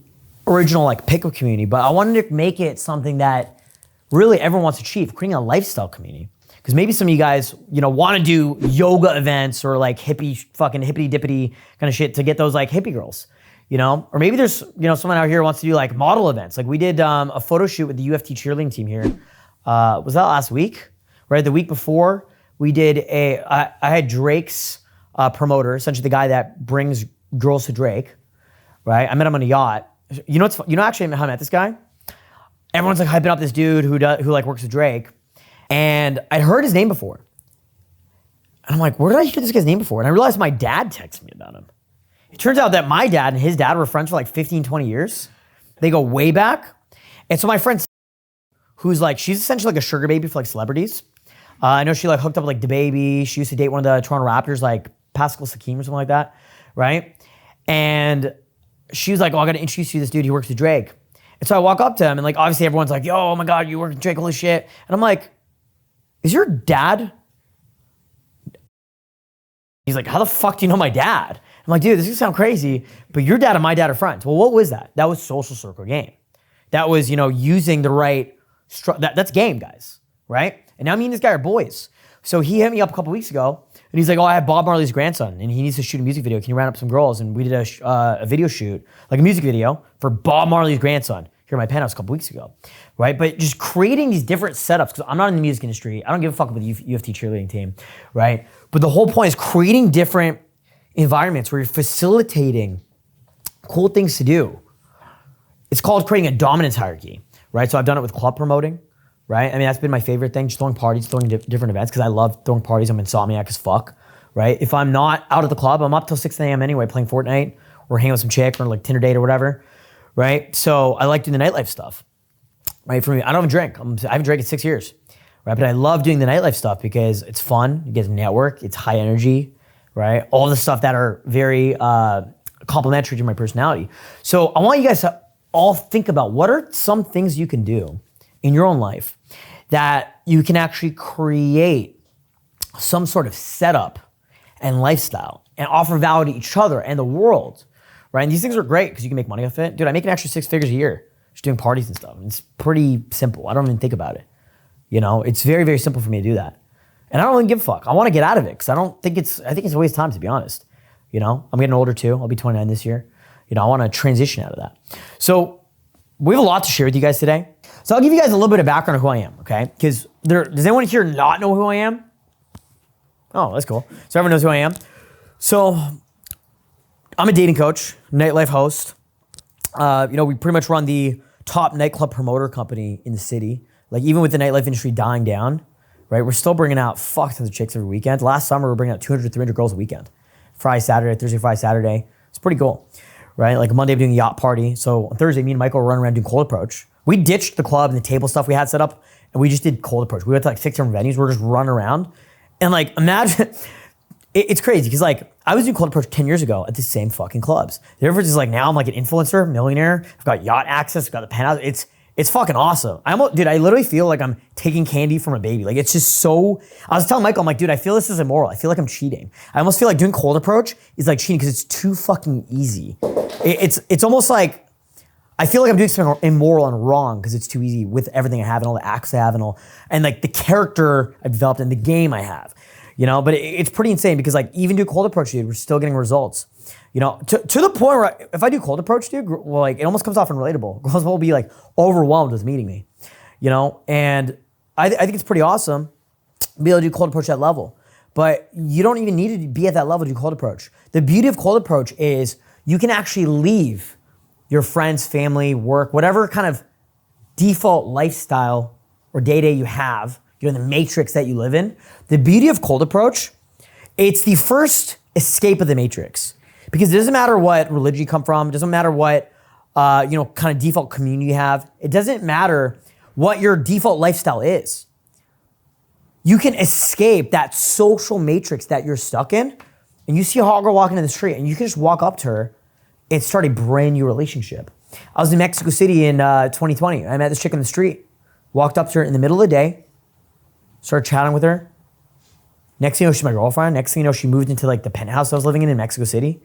original like pickup community, but I wanted to make it something that really everyone wants to achieve, creating a lifestyle community. Because maybe some of you guys, want to do yoga events or like fucking hippity dippity kind of shit to get those like hippie girls, Or maybe there's, someone out here who wants to do like model events. Like we did a photo shoot with the UFT cheerleading team here. Was that last week? Right, the week before we did I had Drake's promoter, essentially the guy that brings girls to Drake, right? I met him on a yacht. Actually how I met this guy? Everyone's like hyping up this dude who like works with Drake. And I'd heard his name before. And I'm like, where did I hear this guy's name before? And I realized my dad texted me about him. It turns out that my dad and his dad were friends for like 15, 20 years. They go way back. And so my friend, who's like, she's essentially like a sugar baby for like celebrities. I know she like hooked up with like DaBaby. She used to date one of the Toronto Raptors, like Pascal Siakam or something like that, right? And she was like, I gotta introduce you to this dude. He works with Drake. And so I walk up to him and like, obviously everyone's like, yo, oh my God, you work with Drake, holy shit. And I'm like, is your dad? He's like, how the fuck do you know my dad? I'm like, dude, this is gonna sound crazy, but your dad and my dad are friends. Well, what was that? That was social circle game. That was, using the right, that's game, guys, right? And now me and this guy are boys. So he hit me up a couple weeks ago and he's like, I have Bob Marley's grandson and he needs to shoot a music video. Can you round up some girls? And we did a video shoot, like a music video for Bob Marley's grandson here at my penthouse a couple weeks ago, right? But just creating these different setups, because I'm not in the music industry. I don't give a fuck about the UFT cheerleading team, right? But the whole point is creating different environments where you're facilitating cool things to do. It's called creating a dominance hierarchy, right? So I've done it with club promoting, right? I mean, that's been my favorite thing, just throwing parties, throwing different events, because I love throwing parties. I'm insomniac as fuck, right? If I'm not out at the club, I'm up till 6 a.m. anyway, playing Fortnite or hanging with some chick or like Tinder date or whatever, right? So I like doing the nightlife stuff, right? For me, I don't even drink. I haven't drank in 6 years, right? But I love doing the nightlife stuff because it's fun, you get to network, it's high energy, right? All the stuff that are very complementary to my personality. So I want you guys to all think about what are some things you can do in your own life that you can actually create some sort of setup and lifestyle and offer value to each other and the world, right? And these things are great because you can make money off it. Dude, I make an extra 6 figures a year just doing parties and stuff. It's pretty simple. I don't even think about it. It's very, very simple for me to do that. And I don't really give a fuck. I want to get out of it because I think it's a waste of time, to be honest. I'm getting older too. I'll be 29 this year. I want to transition out of that. So we have a lot to share with you guys today. So I'll give you guys a little bit of background of who I am, okay? Because does anyone here not know who I am? Oh, that's cool. So everyone knows who I am. So I'm a dating coach, nightlife host. We pretty much run the top nightclub promoter company in the city. Like even with the nightlife industry dying down, right? We're still bringing out fuck tons of chicks every weekend. Last summer, we were bringing out 200, 300 girls a weekend. Friday, Saturday, Thursday, Friday, Saturday. It's pretty cool, right? Like Monday, we're doing a yacht party. So on Thursday, me and Michael were running around doing cold approach. We ditched the club and the table stuff we had set up, and we just did cold approach. We went to like 6 different venues. We're just running around. And like, imagine, it's crazy because like, I was doing cold approach 10 years ago at the same fucking clubs. The difference is like now I'm like an influencer, millionaire. I've got yacht access, I've got the penthouse. It's fucking awesome. Dude, I literally feel like I'm taking candy from a baby. Like it's just so, I was telling Michael, I'm like, dude, I feel this is immoral. I feel like I'm cheating. I almost feel like doing cold approach is like cheating because it's too fucking easy. It's almost like, I feel like I'm doing something immoral and wrong because it's too easy with everything I have and all the acts I have and like the character I've developed in the game I have, but it's pretty insane because like even do cold approach, dude, we're still getting results. To the point where if I do cold approach, dude, well, like it almost comes off unrelatable. Girls will be like overwhelmed with meeting me, and I think it's pretty awesome to be able to do cold approach at that level. But you don't even need to be at that level to do cold approach. The beauty of cold approach is you can actually leave your friends, family, work, whatever kind of default lifestyle or day-to-day you have, the matrix that you live in. The beauty of cold approach, it's the first escape of the matrix. Because it doesn't matter what religion you come from, it doesn't matter what kind of default community you have, it doesn't matter what your default lifestyle is. You can escape that social matrix that you're stuck in, and you see a hot girl walking in the street, and you can just walk up to her and start a brand new relationship. I was in Mexico City in 2020. I met this chick in the street, walked up to her in the middle of the day, started chatting with her. Next thing you know, she's my girlfriend. Next thing you know, she moved into like the penthouse I was living in Mexico City.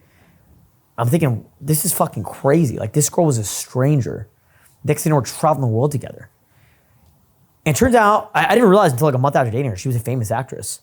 I'm thinking, this is fucking crazy. Like this girl was a stranger. Next thing you know, we're traveling the world together. And it turns out, I didn't realize until like a month after dating her, she was a famous actress,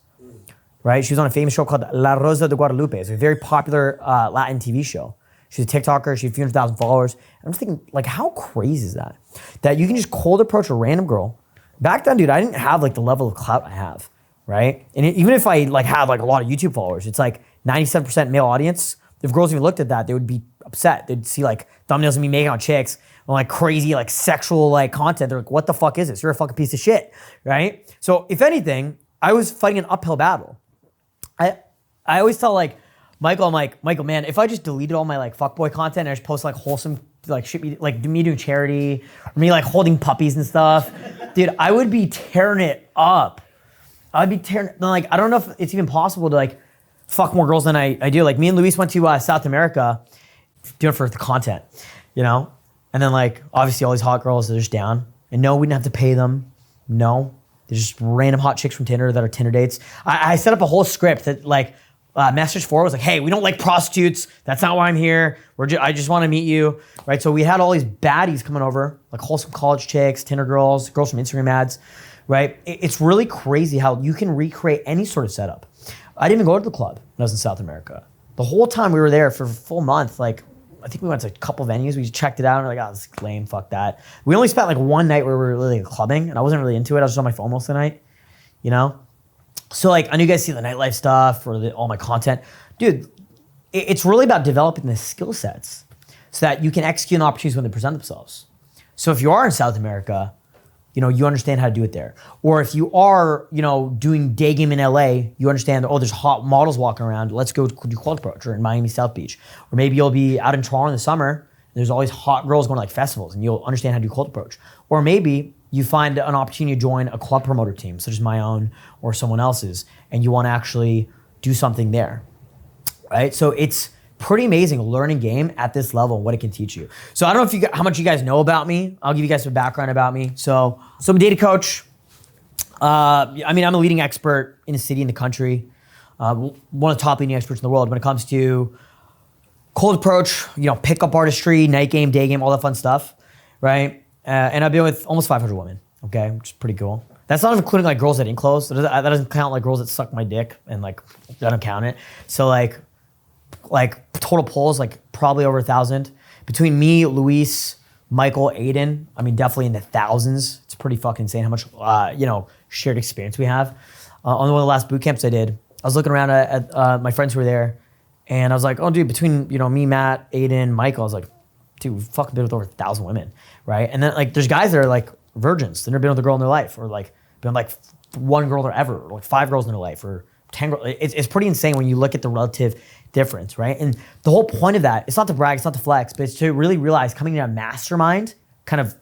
right? She was on a famous show called La Rosa de Guadalupe. It's a very popular Latin TV show. She's a TikToker, she has a few 100,000 followers. I'm just thinking, like, how crazy is that? That you can just cold approach a random girl. Back then, dude, I didn't have like the level of clout I have, right? And even if I like had like a lot of YouTube followers, it's like 97% male audience. If girls even looked at that, they would be upset. They'd see like thumbnails of me making out chicks or like crazy like sexual like content. They're like, what the fuck is this? You're a fucking piece of shit, right? So if anything, I was fighting an uphill battle. I always tell like Michael, I'm like, Michael, man, if I just deleted all my like fuckboy content and I just post like wholesome like shit, like me doing charity or me like holding puppies and stuff, dude, I would be tearing it up. I'd be tearing, like, I don't know if it's even possible to like fuck more girls than I do. Like me and Luis went to South America doing it for the content, And then like, obviously all these hot girls, they're just down. And no, we didn't have to pay them. No, they're just random hot chicks from Tinder that are Tinder dates. I set up a whole script that like, message 4 was like, hey, we don't like prostitutes. That's not why I'm here. I just want to meet you, right? So we had all these baddies coming over, like wholesome college chicks, Tinder girls, girls from Instagram ads, right? It's really crazy how you can recreate any sort of setup. I didn't even go to the club when I was in South America. The whole time we were there for a full month, like, I think we went to a couple venues. We checked it out and we're like, oh, this is lame, fuck that. We only spent like one night where we were really clubbing and I wasn't really into it. I was just on my phone most of the night, So like, I know you guys see the nightlife stuff or all my content. Dude, it's really about developing the skill sets so that you can execute on opportunities when they present themselves. So if you are in South America, you understand how to do it there. Or if you are, doing Daygame in LA, you understand, there's hot models walking around. Let's go do cold approach or in Miami, South Beach. Or maybe you'll be out in Toronto in the summer. And there's always hot girls going to like festivals and you'll understand how to do cold approach. Or maybe you find an opportunity to join a club promoter team, such as my own or someone else's, and you want to actually do something there, right? So it's pretty amazing learning game at this level and what it can teach you. So I don't know how much you guys know about me. I'll give you guys some background about me. So I'm a data coach. I'm a leading expert in the city, in the country. One of the top leading experts in the world when it comes to cold approach, pickup artistry, night game, day game, all that fun stuff, right? And I've been with almost 500 women, okay, which is pretty cool. That's not including like girls that didn't close. That doesn't count like girls that suck my dick and like, I don't count it. So like total polls, like probably over 1,000. Between me, Luis, Michael, Aiden, definitely in the thousands. It's pretty fucking insane how much, shared experience we have. On one of the last boot camps I did, I was looking around at my friends who were there and I was like, oh dude, between, me, Matt, Aiden, Michael, I was like, dude, we've fucking been with over 1,000 women, right? And then like, there's guys that are like virgins. They've never been with a girl in their life or like been like one girl ever, or like 5 girls in their life or 10 girls. It's pretty insane when you look at the relative difference, right? And the whole point of that, it's not to brag, it's not to flex, but it's to really realize coming in a mastermind kind of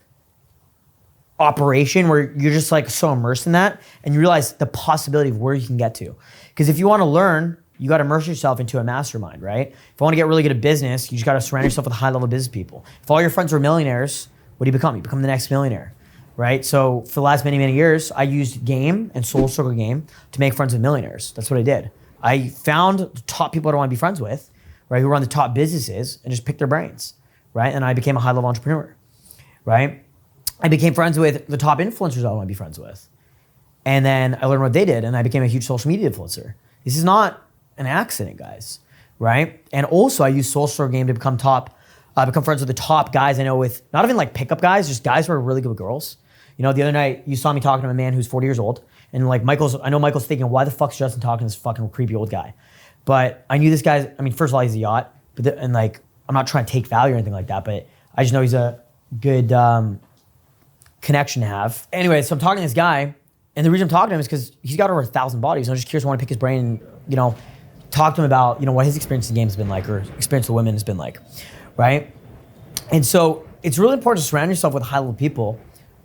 operation where you're just like so immersed in that and you realize the possibility of where you can get to. Because if you want to learn, you got to immerse yourself into a mastermind, right? If you want to get really good at business, you just got to surround yourself with high-level business people. If all your friends are millionaires, what do you become? You become the next millionaire, right? So for the last many, many years, I used game and Soul Circle game to make friends with millionaires. That's what I did. I found the top people I want to be friends with, right, who run the top businesses and just pick their brains, right? And I became a high-level entrepreneur, right? I became friends with the top influencers I want to be friends with. And then I learned what they did, and I became a huge social media influencer. This is not an accident, guys, right? And also I used Soul Circle game to become friends with the top guys I know, with not even like pickup guys, just guys who are really good with girls. You know, the other night you saw me talking to a man who's 40 years old, and like I know Michael's thinking, why the fuck's Justin talking to this fucking creepy old guy? But I knew this guy's, I mean, first of all, he's a yacht, and like, I'm not trying to take value or anything like that, but I just know he's a good connection to have. Anyway, so I'm talking to this guy, and the reason I'm talking to him is because he's got over 1,000 bodies. I'm just curious, I want to pick his brain and, you know, talk to him about, you know, what his experience in games has been like, or experience with women has been like, right? And so it's really important to surround yourself with high-level people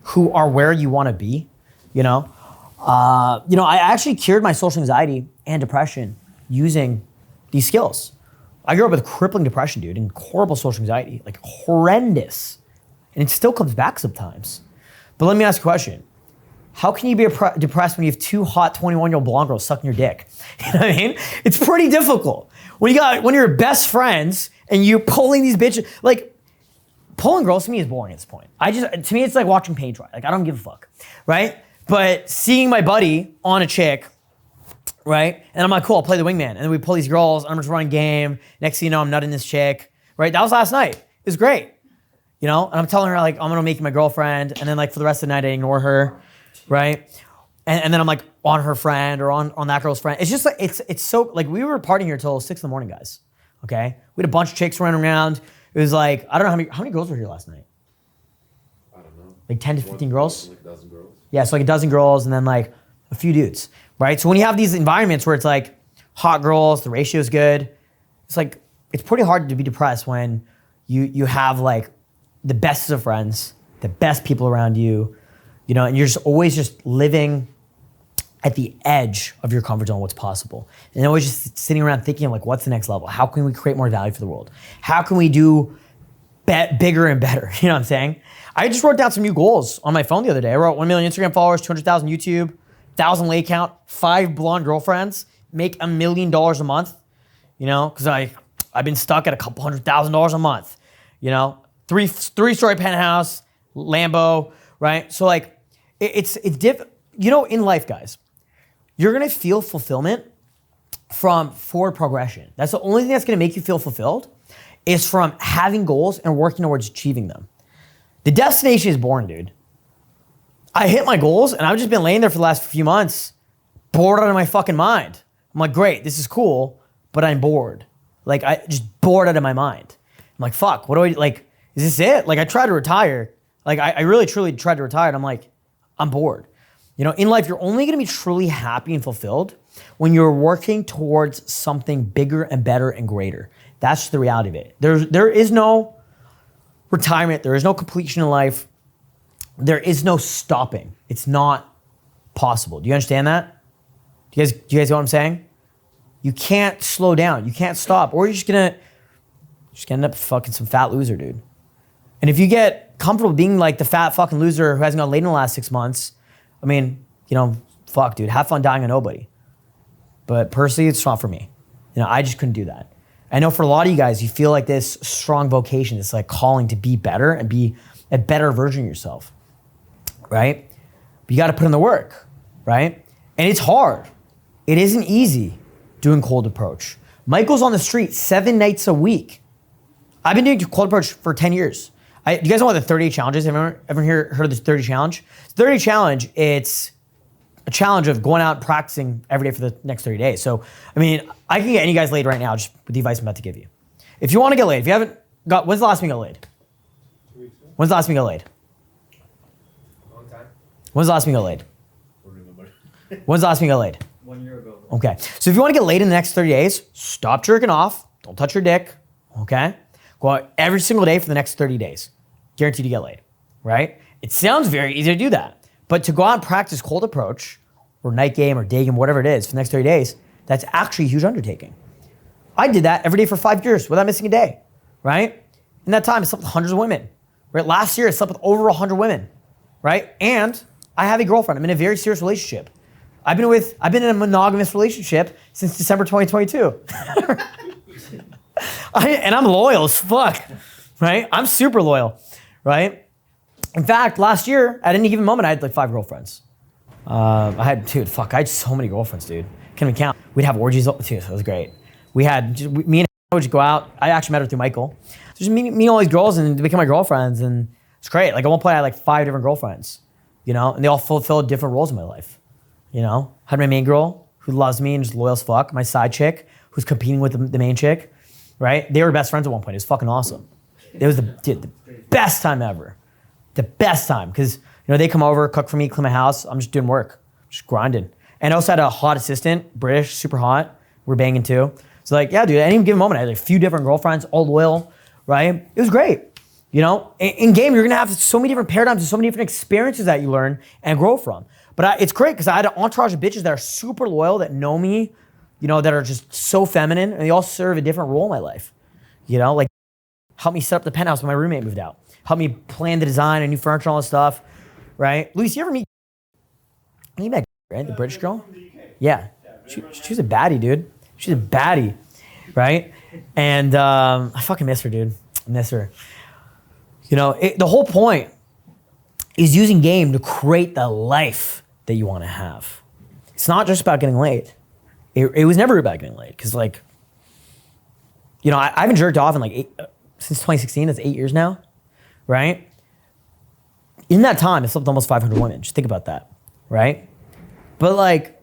who are where you want to be, you know? I actually cured my social anxiety and depression using these skills. I grew up with crippling depression, dude, and horrible social anxiety, like horrendous. And it still comes back sometimes. But let me ask you a question. How can you be depressed when you have two hot 21-year-old blonde girls sucking your dick? You know what I mean? It's pretty difficult. When you're best friends and you're pulling these bitches, like, pulling girls to me is boring at this point. To me, it's like watching paint dry. Like, I don't give a fuck, right? But seeing my buddy on a chick, right? And I'm like, cool, I'll play the wingman. And then we pull these girls, I'm just running game. Next thing you know, I'm nutting this chick, right? That was last night. It was great, you know? And I'm telling her, like, I'm gonna make you my girlfriend. And then, like, for the rest of the night, I ignore her, right? And then I'm, like, on her friend or on that girl's friend. It's just like, it's so, like, we were partying here till 6 in the morning, guys, okay? We had a bunch of chicks running around. It was like, I don't know how many girls were here last night? I don't know. Like 10 to 15 girls? Like a dozen girls. Yeah, so like a dozen girls and then like a few dudes, right? So when you have these environments where it's like hot girls, the ratio's good, it's like, it's pretty hard to be depressed when you have like the best of friends, the best people around you, you know, and you're just always just living at the edge of your comfort zone, what's possible. And always just sitting around thinking like, what's the next level? How can we create more value for the world? How can we do bigger and better? You know what I'm saying? I just wrote down some new goals on my phone the other day. I wrote 1 million Instagram followers, 200,000 YouTube, 1,000 lay count, 5 blonde girlfriends, make $1 million a month, you know, because I've been stuck at a couple $100,000 a month, you know, three-story penthouse, Lambo, right? So like, it's you know, in life, guys, you're gonna feel fulfillment from forward progression. That's the only thing that's gonna make you feel fulfilled, is from having goals and working towards achieving them. The destination is boring, dude. I hit my goals and I've just been laying there for the last few months, bored out of my fucking mind. I'm like, great, this is cool, but I'm bored. Like, I just bored out of my mind. I'm like, fuck, what do I, like, is this it? Like, I tried to retire. Like, I really, truly tried to retire and I'm like, I'm bored. You know, in life, you're only gonna be truly happy and fulfilled when you're working towards something bigger and better and greater. That's the reality of it. There is no retirement. There is no completion in life. There is no stopping. It's not possible. Do you understand that? Do you guys know what I'm saying? You can't slow down. You can't stop. Or you're just gonna end up fucking some fat loser, dude. And if you get comfortable being like the fat fucking loser who hasn't gone late in the last 6 months, I mean, you know, fuck, dude. Have fun dying on nobody. But personally, it's not for me. You know, I just couldn't do that. I know for a lot of you guys, you feel like this strong vocation, this like calling to be better and be a better version of yourself, right? But you got to put in the work, right? And it's hard. It isn't easy doing cold approach. Michael's on the street 7 nights a week. I've been doing cold approach for 10 years. Do you guys know what the 30-day challenge is? Ever heard of this 30-day challenge? The 30-day challenge, it's a challenge of going out and practicing every day for the next 30 days. So, I mean, I can get any guys laid right now just with the advice I'm about to give you. If you want to get laid, if you haven't got, when's the last time you got laid? 2 weeks ago. When's the last time you got laid? Long time. When's the last time you got laid? Don't remember. When's the last time you got laid? 1 year ago. Okay. So if you want to get laid in the next 30 days, stop jerking off. Don't touch your dick. Okay? Go out every single day for the next 30 days. Guaranteed to get laid. Right? It sounds very easy to do that. But to go out and practice cold approach or night game or day game, whatever it is, for the next 30 days, that's actually a huge undertaking. I did that every day for 5 years without missing a day. Right? In that time, I slept with hundreds of women. right? Last year I slept with over 100 women, right? And I have a girlfriend. I'm in a very serious relationship. I've been in a monogamous relationship since December 2022. And I'm loyal as fuck, right? I'm super loyal, right? In fact, last year, at any given moment, I had like 5 girlfriends. I had so many girlfriends, dude. Can't even count. We'd have orgies, dude, it was great. Me and her would just go out. I actually met her through Michael. So just meet all these girls and they became my girlfriends, and it's great. Like at one point, I had like 5 different girlfriends, you know, and they all fulfilled different roles in my life. You know, had my main girl who loves me and is loyal as fuck. My side chick who's competing with the main chick, right? They were best friends at one point. It was fucking awesome. It was the best time ever. The best time, because you know they come over, cook for me, clean my house. I'm just doing work, just grinding. And I also had a hot assistant, British, super hot. We're banging too. So like, yeah, dude, at any given moment, I had like a few different girlfriends, all loyal, right? It was great. You know, in game, you're gonna have so many different paradigms and so many different experiences that you learn and grow from. But it's great because I had an entourage of bitches that are super loyal, that know me, you know, that are just so feminine, and they all serve a different role in my life. You know, like help me set up the penthouse when my roommate moved out. Help me plan the design and new furniture and all this stuff, right? Luis, you ever meet? You met, right? The British girl? Yeah. She's a baddie, dude. She's a baddie, right? And I fucking miss her, dude. I miss her. You know, the whole point is using game to create the life that you want to have. It's not just about getting laid. It was never about getting laid, because like, you know, I haven't jerked off in like since 2016. That's 8 years now, right? In that time, I slept with almost 500 women. Just think about that, right? But like,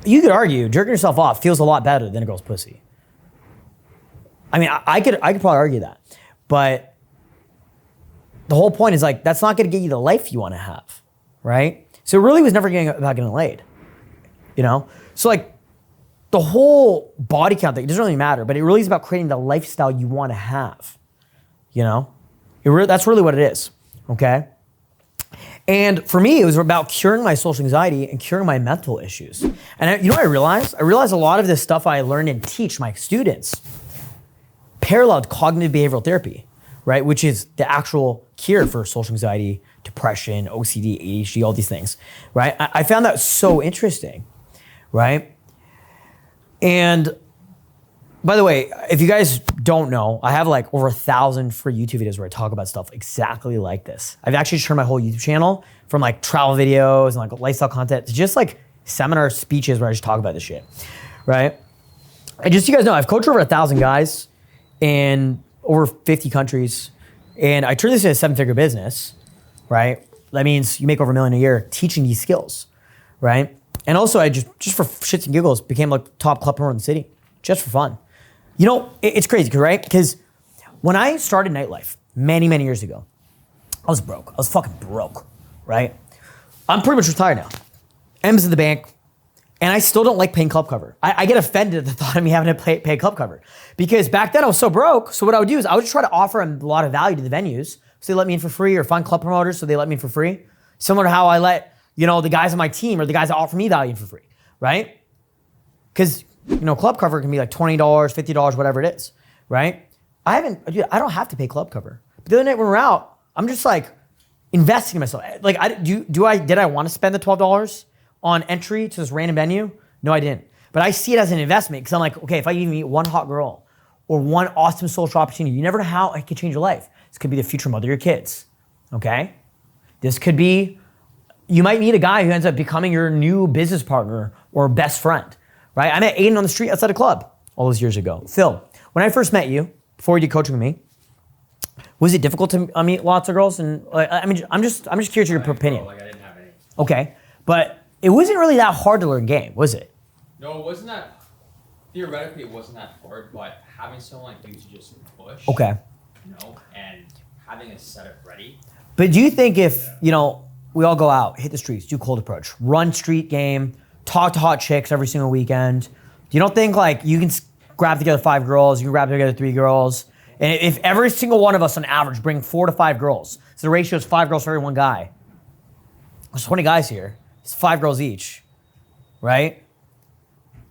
you could argue jerking yourself off feels a lot better than a girl's pussy. I mean, I could probably argue that, but the whole point is like, that's not going to get you the life you want to have, right? So it really was never about getting laid, you know? So like, the whole body count thing, it doesn't really matter, but it really is about creating the lifestyle you want to have, you know? That's really what it is, okay? And for me, it was about curing my social anxiety and curing my mental issues. And you know what I realized? I realized a lot of this stuff I learned and teach my students paralleled cognitive behavioral therapy, right? Which is the actual cure for social anxiety, depression, OCD, ADHD, all these things, right? I found that so interesting, right? And by the way, if you guys don't know, I have like over 1,000 free YouTube videos where I talk about stuff exactly like this. I've actually turned my whole YouTube channel from like travel videos and like lifestyle content to just like seminar speeches where I just talk about this shit, right? And just so you guys know, I've coached over 1,000 guys in over 50 countries, and I turned this into a 7-figure business, right? That means you make over $1 million a year teaching these skills, right? And also I just for shits and giggles became like top club promoter in the city, just for fun. You know, it's crazy, right? Because when I started nightlife many, many years ago, I was broke. I was fucking broke, right? I'm pretty much retired now. M's in the bank, and I still don't like paying club cover. I get offended at the thought of me having to pay club cover, because back then I was so broke. So what I would do is I would just try to offer a lot of value to the venues, so they let me in for free, or find club promoters so they let me in for free. Similar to how I let, you know, the guys on my team or the guys that offer me value in for free, right? Because, you know, club cover can be like $20, $50, whatever it is, right? I don't have to pay club cover. But the other night when we're out, I'm just like investing in myself. Like, did I want to spend the $12 on entry to this random venue? No, I didn't. But I see it as an investment, because I'm like, okay, if I even meet one hot girl or one awesome social opportunity, you never know how it could change your life. This could be the future mother of your kids, okay? This could be, you might meet a guy who ends up becoming your new business partner or best friend, right? I met Aiden on the street outside a club all those years ago. Phil, when I first met you, before you did coaching with me, was it difficult to meet lots of girls? And I mean, I'm just curious your opinion. Like I didn't have any. Okay, but it wasn't really that hard to learn game, was it? No, it wasn't that. Theoretically, it wasn't that hard, but having someone like you to just push. Okay. You know, and having a setup ready. But do you think if, you know, we all go out, hit the streets, do cold approach, run street game, talk to hot chicks every single weekend, you don't think like you can grab together 5 girls, you can grab together 3 girls, and if every single one of us on average bring 4 to 5 girls, so the ratio is 5 girls for every 1 guy. There's 20 guys here. It's 5 girls each, right?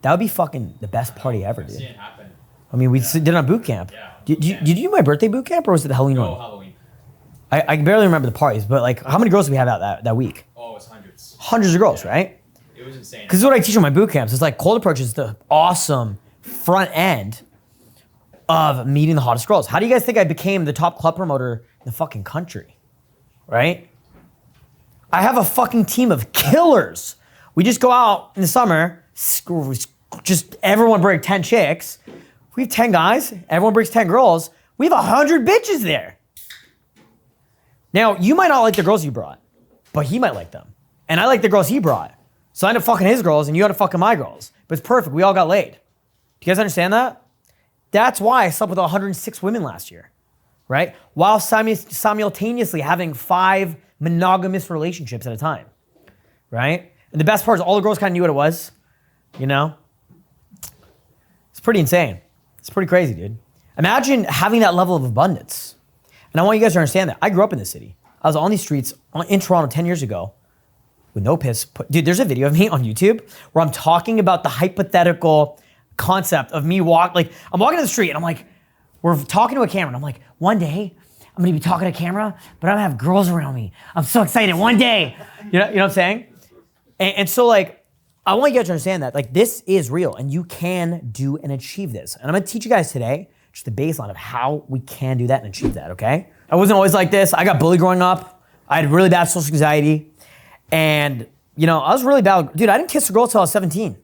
That would be fucking the best party ever, I've dude. seen it happen. I mean, we did it on boot camp. Yeah. Did you do my birthday boot camp, or was it the Halloween No, one? Halloween. I can barely remember the parties, but like, how many girls did we have out that week? Oh, it's hundreds. Hundreds of girls, right? It was insane. Because this is what I teach in my boot camps. It's like cold approach is the awesome front end of meeting the hottest girls. How do you guys think I became the top club promoter in the fucking country? Right? I have a fucking team of killers. We just go out in the summer, just everyone bring 10 chicks. We have 10 guys, everyone brings 10 girls. We have 100 bitches there. Now, you might not like the girls you brought, but he might like them. And I like the girls he brought. So I end up fucking his girls and you end up fucking my girls. But it's perfect, we all got laid. Do you guys understand that? That's why I slept with 106 women last year, right? While simultaneously having 5 monogamous relationships at a time, right? And the best part is all the girls kind of knew what it was, you know? It's pretty insane. It's pretty crazy, dude. Imagine having that level of abundance. And I want you guys to understand that. I grew up in this city. I was on these streets in Toronto 10 years ago with no piss. Dude, there's a video of me on YouTube where I'm talking about the hypothetical concept of me I'm walking down the street and I'm like, we're talking to a camera and I'm like, one day I'm gonna be talking to a camera, but I'm gonna have girls around me. I'm so excited, one day. You know what I'm saying? And so like, I want you guys to understand that like this is real and you can do and achieve this. And I'm gonna teach you guys today just the baseline of how we can do that and achieve that, okay? I wasn't always like this. I got bullied growing up. I had really bad social anxiety. And, you know, I was really bad. Dude, I didn't kiss a girl till I was 17.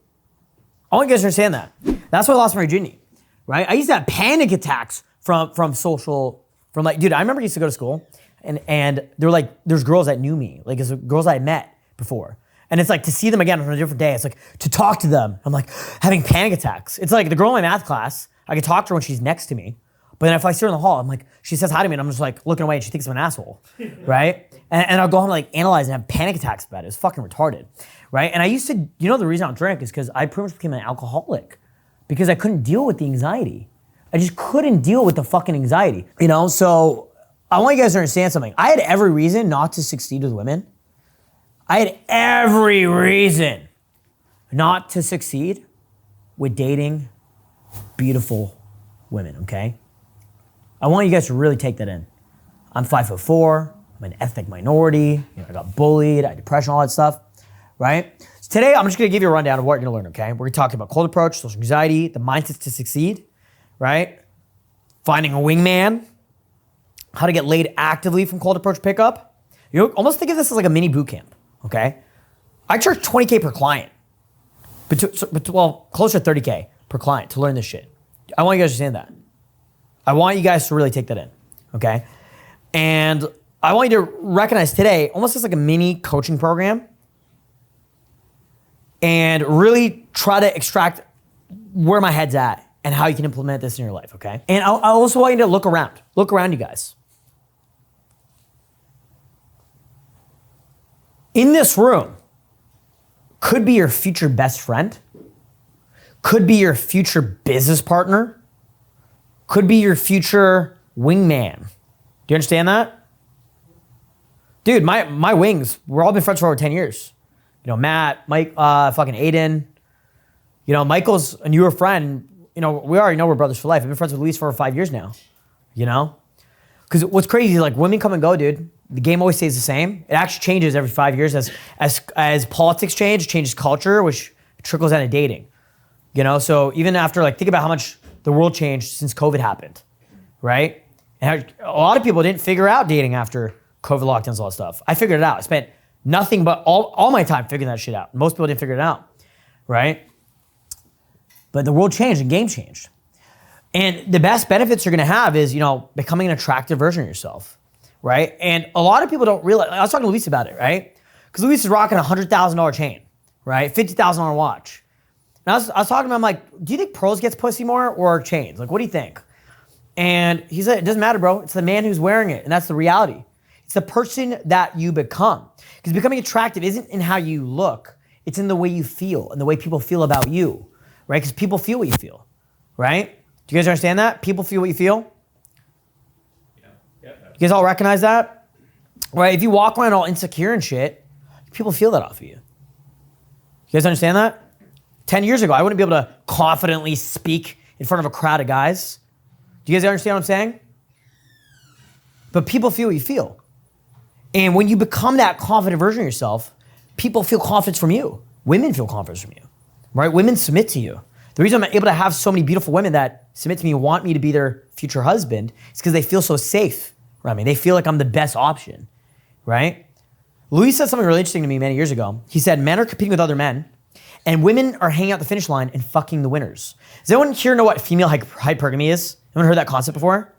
I want you guys to understand that. That's why I lost my virginity, right? I used to have panic attacks from dude, I remember I used to go to school and there were like, there's girls that knew me, like it's girls I had met before. And it's like to see them again on a different day. It's like to talk to them. I'm like having panic attacks. It's like the girl in my math class, I could talk to her when she's next to me. But then if I see her in the hall, I'm like, she says hi to me and I'm just like looking away and she thinks I'm an asshole, right? And I'll go home and like analyze and have panic attacks about it. It's fucking retarded, right? And I used to, you know the reason I don't drink is because I pretty much became an alcoholic because I couldn't deal with the anxiety. I just couldn't deal with the fucking anxiety, you know? So I want you guys to understand something. I had every reason not to succeed with women. I had every reason not to succeed with dating beautiful women, okay? I want you guys to really take that in. I'm 5'4", I'm an ethnic minority, you know, I got bullied, I had depression, all that stuff, right? So today, I'm just gonna give you a rundown of what you're gonna learn, okay? We're gonna talk about cold approach, social anxiety, the mindsets to succeed, right? Finding a wingman, how to get laid actively from cold approach pickup. You almost think of this as like a mini boot camp, okay? I charge $20K per client, well, closer to $30K per client to learn this shit. I want you guys to understand that. I want you guys to really take that in, okay? And I want you to recognize today, almost as like a mini coaching program, and really try to extract where my head's at and how you can implement this in your life, okay? And I also want you to look around. Look around, you guys. In this room could be your future best friend, could be your future business partner, could be your future wingman. Do you understand that? Dude, my wings, we've all been friends for over 10 years. You know, Matt, Mike, fucking Aiden. You know, Michael's a newer friend. You know, we already know we're brothers for life. I've been friends with Luis for over 5 years now. You know? Because what's crazy is like women come and go, dude. The game always stays the same. It actually changes every 5 years as politics change, it changes culture, which trickles down to dating. You know, so even after like, think about how much the world changed since COVID happened, right? And a lot of people didn't figure out dating after COVID lockdowns, all that stuff. I figured it out. I spent nothing but all my time figuring that shit out. Most people didn't figure it out, right? But the world changed and game changed. And the best benefits you're gonna have is, you know, becoming an attractive version of yourself, right? And a lot of people don't realize, I was talking to Luis about it, right? Because Luis is rocking a $100,000 chain, right? $50,000 watch. And I was talking to him, I'm like, do you think pros gets pussy more or chains? Like, what do you think? And he said, it doesn't matter, bro. It's the man who's wearing it. And that's the reality. It's the person that you become. Because becoming attractive isn't in how you look. It's in the way you feel and the way people feel about you, right? Because people feel what you feel, right? Do you guys understand that? People feel what you feel? Yeah. You guys all recognize that? Right? If you walk around all insecure and shit, people feel that off of you. You guys understand that? 10 years ago, I wouldn't be able to confidently speak in front of a crowd of guys. Do you guys understand what I'm saying? but people feel what you feel. And when you become that confident version of yourself, people feel confidence from you. Women feel confidence from you, right? Women submit to you. The reason I'm able to have so many beautiful women that submit to me and want me to be their future husband is because they feel so safe around me. They feel like I'm the best option, right? Louis said something really interesting to me many years ago. He said, men are competing with other men and women are hanging out the finish line and fucking the winners. Does anyone here know what female hypergamy is? Anyone heard that concept before?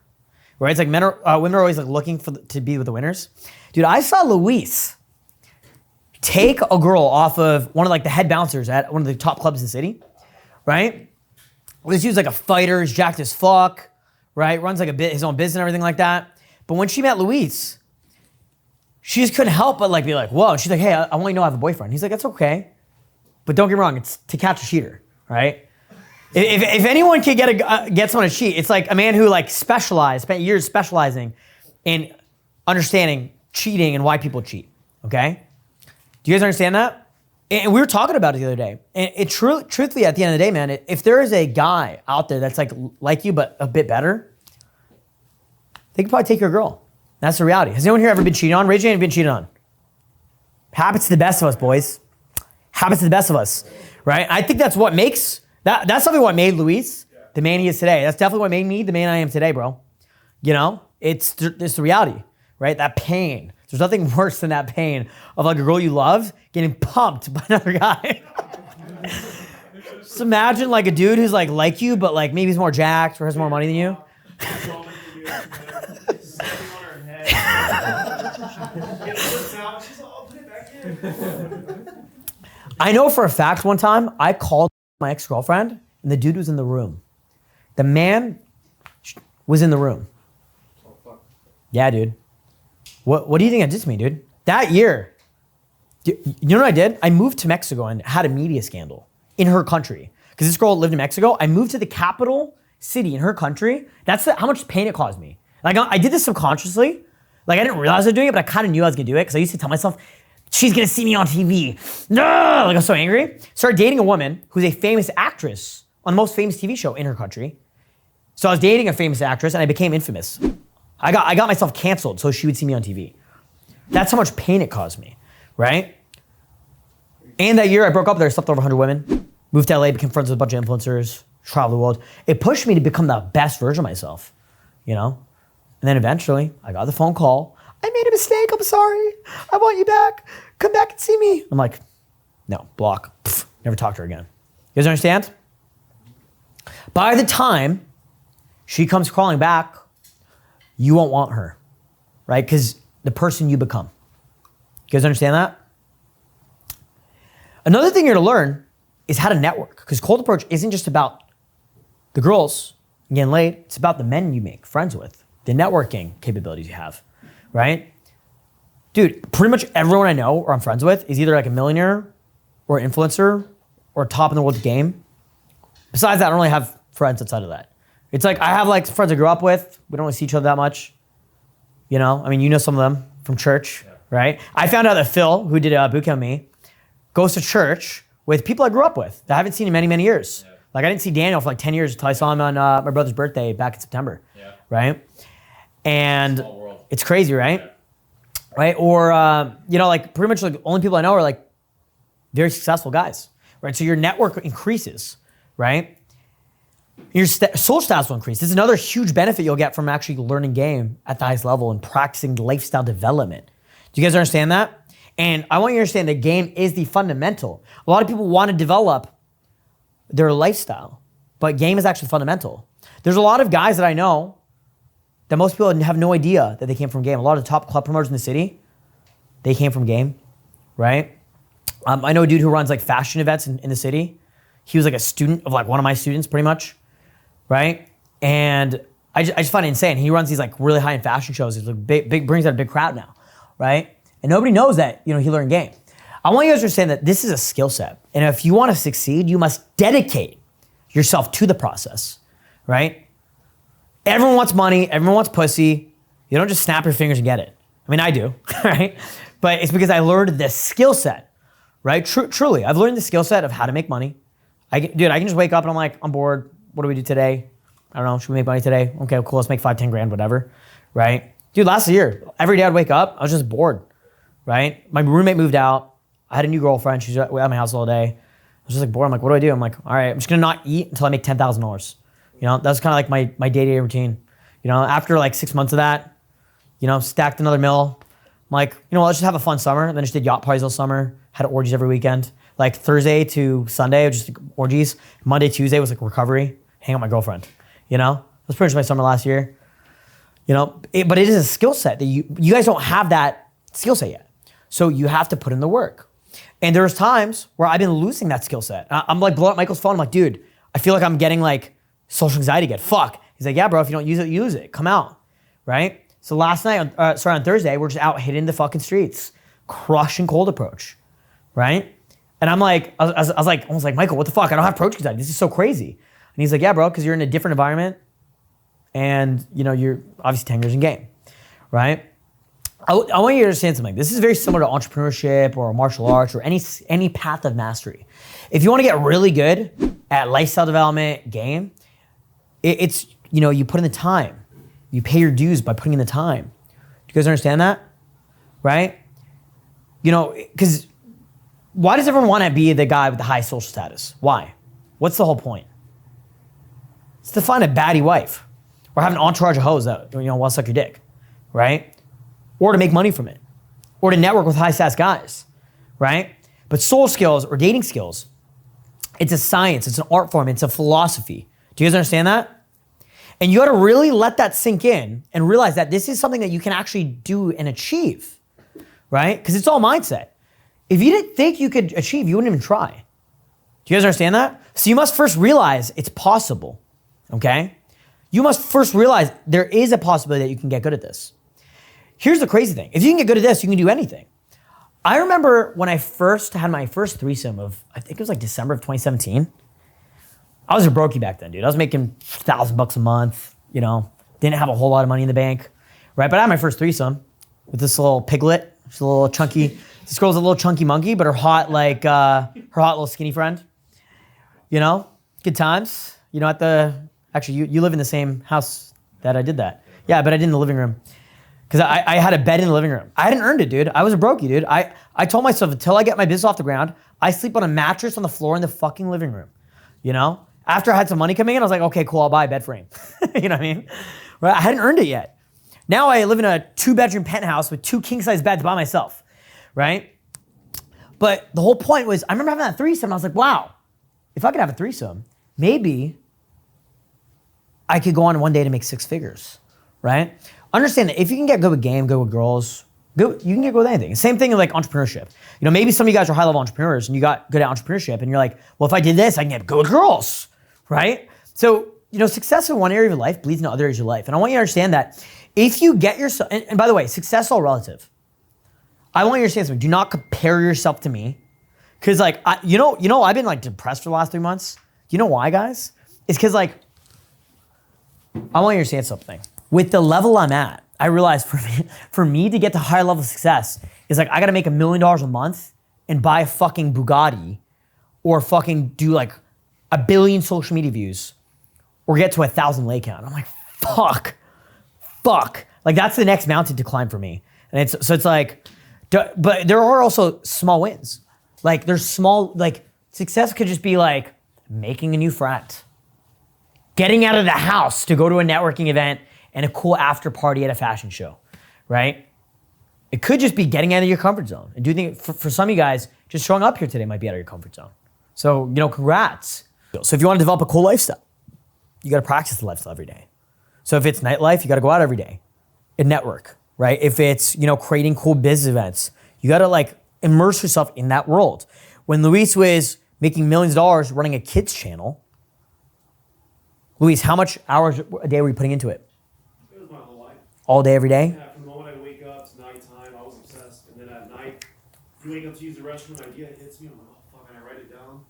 Right? It's like women are always like looking to be with the winners. Dude, I saw Luis take a girl off of one of like the head bouncers at one of the top clubs in the city, right? This dude's like a fighter, he's jacked as fuck, right? Runs like his own business and everything like that. But when she met Luis, she just couldn't help but like be like, whoa. She's like, hey, I want you to know I have a boyfriend. He's like, that's okay. But don't get me wrong, it's to catch a cheater, right? If anyone can get someone to cheat, it's like a man who like spent years specializing in understanding cheating and why people cheat, okay? Do you guys understand that? And we were talking about it the other day. And truthfully, at the end of the day, man, if there is a guy out there that's like you, but a bit better, they could probably take your girl. That's the reality. Has anyone here ever been cheated on? Raise your hand if you've been cheated on. Happens to the best of us, boys. Happens to the best of us, right? I think that's what makes, that's definitely what made Luis the man he is today. That's definitely what made me the man I am today, bro. You know, it's the reality, right? That pain. There's nothing worse than that pain of like a girl you love getting pumped by another guy. Just imagine like a dude who's like you, but like maybe he's more jacked or has more money than you. I know for a fact one time I called my ex-girlfriend and the dude was in the room. The man was in the room. Oh, fuck. Yeah, dude. What do you think I did to me, dude? That year, you know what I did? I moved to Mexico and had a media scandal in her country. Because this girl lived in Mexico. I moved to the capital city in her country. That's how much pain it caused me. Like I did this subconsciously. Like I didn't realize I was doing it, but I kind of knew I was gonna do it because I used to tell myself, she's gonna see me on TV. No! Like I was so angry. Started dating a woman who's a famous actress on the most famous TV show in her country. So I was dating a famous actress and I became infamous. I got myself canceled so she would see me on TV. That's how much pain it caused me, right? And that year I broke up with her, slept with over 100 women, moved to LA, became friends with a bunch of influencers, traveled the world. It pushed me to become the best version of myself, you know? And then eventually I got the phone call. I made a mistake, I'm sorry. I want you back. Come back and see me. I'm like, no, block. Pfft, never talk to her again. You guys understand? By the time she comes crawling back, you won't want her, right? Because the person you become. You guys understand that? Another thing you're to learn is how to network. Because cold approach isn't just about the girls getting laid. It's about the men you make friends with, the networking capabilities you have, right? Dude, pretty much everyone I know or I'm friends with is either like a millionaire or an influencer or top in the world game. Besides that, I don't really have friends outside of that. It's like I have like friends I grew up with. We don't really see each other that much. You know, I mean, you know some of them from church, right? I found out that Phil, who did boot camp with me, goes to church with people I grew up with that I haven't seen in many, many years. Yeah. Like I didn't see Daniel for like 10 years until I saw him on my brother's birthday back in September, right? And it's crazy, right? Yeah. Right? Or, you know, like pretty much like the only people I know are like very successful guys, right? So your network increases, right? Your social status will increase. This is another huge benefit you'll get from actually learning game at the highest level and practicing lifestyle development. Do you guys understand that? And I want you to understand that game is the fundamental. A lot of people want to develop their lifestyle, but game is actually fundamental. There's a lot of guys that I know that most people have no idea that they came from game. A lot of the top club promoters in the city, they came from game, right? I know a dude who runs like fashion events in the city. He was like a student of like one of my students pretty much. Right? And I just find it insane. He runs these like really high-end fashion shows. He's like big, brings out a big crowd now, right? And nobody knows that, you know, he learned game. I want you guys to understand that this is a skill set. And if you want to succeed, you must dedicate yourself to the process, right? Everyone wants money. Everyone wants pussy. You don't just snap your fingers and get it. I mean, I do, right? But it's because I learned this skill set, right? Truly, I've learned the skill set of how to make money. Dude, I can just wake up and I'm like, I'm bored. What do we do today? I don't know. Should we make money today? Okay, cool. Let's make 5-10 grand, whatever. Right? Dude, Dude, last year, every day I'd wake up, I was just bored, right? My roommate moved out. I had a new girlfriend. She's at my house all day. I was just like bored. I'm like, what do I do? I'm like, all right, I'm just gonna not eat until I make $10,000. You know, that's kind of like my day-to-day routine. You know, after like 6 months of that, you know, stacked another mill. I'm like, you know, let's just have a fun summer. And then just did yacht parties all summer, had orgies every weekend. Like Thursday to Sunday, just like orgies. Monday, Tuesday was like recovery, hang out with my girlfriend. You know, that's pretty much my summer last year. You know, but it is a skill set that you guys don't have that skill set yet. So you have to put in the work. And there's times where I've been losing that skill set. I'm like blowing up Michael's phone. I'm like, dude, I feel like I'm getting like social anxiety again. Fuck. He's like, yeah, bro, if you don't use it, use it. Come out, right? So last night, on Thursday, we're just out hitting the fucking streets, crushing cold approach, right? And I'm like, I was like, almost like, Michael, what the fuck? I don't have approach anxiety. This is so crazy. And he's like, yeah, bro, because you're in a different environment and you know, you're obviously 10 years in game, right? I want you to understand something. This is very similar to entrepreneurship or martial arts or any path of mastery. If you want to get really good at lifestyle development game, it's, you know, you put in the time. You pay your dues by putting in the time. Do you guys understand that? Right? You know, because why does everyone want to be the guy with the high social status? Why? What's the whole point? It's to find a baddie wife or have an entourage of hoes that, you know, want to suck your dick, right? Or to make money from it, or to network with high status guys, right? But soul skills or dating skills, it's a science, it's an art form, it's a philosophy. Do you guys understand that? And you gotta really let that sink in and realize that this is something that you can actually do and achieve, right? Because it's all mindset. If you didn't think you could achieve, you wouldn't even try. Do you guys understand that? So you must first realize it's possible, okay? You must first realize there is a possibility that you can get good at this. Here's the crazy thing. If you can get good at this, you can do anything. I remember when I first had my first threesome of, I think it was like December of 2017. I was a brokey back then, dude. I was making $1,000 a month, you know, didn't have a whole lot of money in the bank, right? But I had my first threesome with this little piglet. She's a little chunky, this girl's a little chunky monkey, but her hot little skinny friend, you know, good times. You know, actually you live in the same house that I did that. Yeah, but I did in the living room. Because I had a bed in the living room. I hadn't earned it, dude. I was a brokey, dude. I told myself until I get my business off the ground, I sleep on a mattress on the floor in the fucking living room. You know? After I had some money coming in, I was like, okay, cool, I'll buy a bed frame. You know what I mean? Right? I hadn't earned it yet. Now I live in a 2-bedroom penthouse with 2 king-size beds by myself, right? But the whole point was, I remember having that threesome, and I was like, wow, if I could have a threesome, maybe I could go on one day to make 6 figures, right? Understand that if you can get good with game, good with girls, you can get good with anything. Same thing like entrepreneurship. You know, maybe some of you guys are high-level entrepreneurs and you got good at entrepreneurship and you're like, well, if I did this, I can get good with girls, right? So, you know, success in one area of your life bleeds into other areas of your life. And I want you to understand that if you get yourself, and by the way, success is all relative. I want you to understand something. Do not compare yourself to me. Because like, you know, I've been like depressed for the last 3 months. You know why, guys? It's because like, I want you to understand something. With the level I'm at, I realized for me to get to higher level success is like, I gotta make $1 million a month and buy a fucking Bugatti or fucking do like 1 billion social media views or get to 1,000 lay count. I'm like, fuck. Like that's the next mountain to climb for me. And it's like, but there are also small wins. Like there's small, like success could just be like making a new friend, getting out of the house to go to a networking event and a cool after party at a fashion show, right? It could just be getting out of your comfort zone. And do you think, for some of you guys, just showing up here today might be out of your comfort zone. So, you know, congrats. So if you want to develop a cool lifestyle, you got to practice the lifestyle every day. So if it's nightlife, you got to go out every day and network, right? If it's, you know, creating cool business events, you got to like immerse yourself in that world. When Luis was making millions of dollars running a kids channel, Luis, how much hours a day were you putting into it? It was my whole life. All day, every day? Yeah, from the moment I wake up to nighttime, I was obsessed. And then at night, you wake up to use the restroom, an idea hits me. I'm like, oh fuck, and I write it down.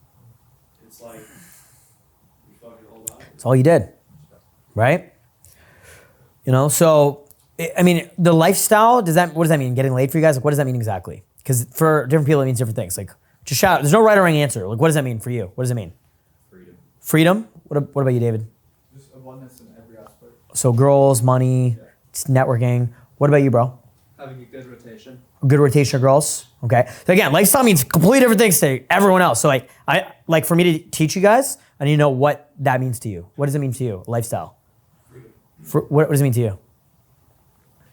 It's like, you fucking all die. That's all you did, right? You know, so, I mean, the lifestyle, what does that mean? Getting laid for you guys? Like, what does that mean exactly? Because for different people, it means different things. Like, just shout out. There's no right or wrong answer. Like, what does that mean for you? What does it mean? Freedom? What about you, David? Just abundance in every aspect. So girls, money, networking. What about you, bro? Having a good rotation. Good rotation of girls. Okay. So again, lifestyle means completely different things to everyone else. So like for me to teach you guys, I need to know what that means to you. What does it mean to you? Lifestyle. What does it mean to you?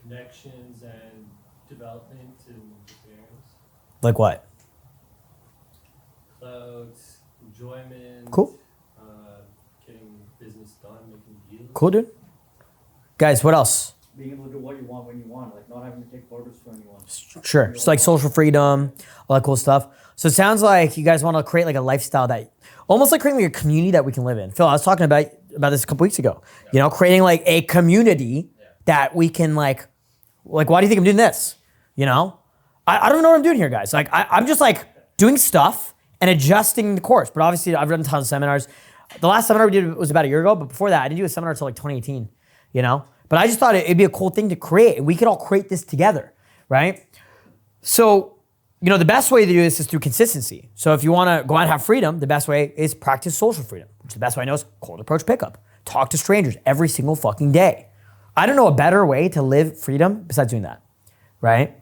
Connections and development and experience. Like what? Clouds, enjoyment. Cool. Getting business done, making deals. Cool, dude. Guys, what else? Being able to do what you want when you want, like not having to take orders from anyone. Sure. Just like social freedom, all that cool stuff. So it sounds like you guys want to create like a lifestyle that, almost like creating like a community that we can live in. Phil, I was talking about this a couple weeks ago. Yeah. You know, creating like a community that we can like, why do you think I'm doing this? You know? I don't know what I'm doing here, guys. Like, I'm just like doing stuff and adjusting the course. But obviously, I've done tons of seminars. The last seminar we did was about a year ago, but before that, I didn't do a seminar until like 2018, you know? But I just thought it'd be a cool thing to create. We could all create this together, right? So, you know, the best way to do this is through consistency. So if you want to go out and have freedom, the best way is practice social freedom, which the best way I know is cold approach pickup. Talk to strangers every single fucking day. I don't know a better way to live freedom besides doing that, right?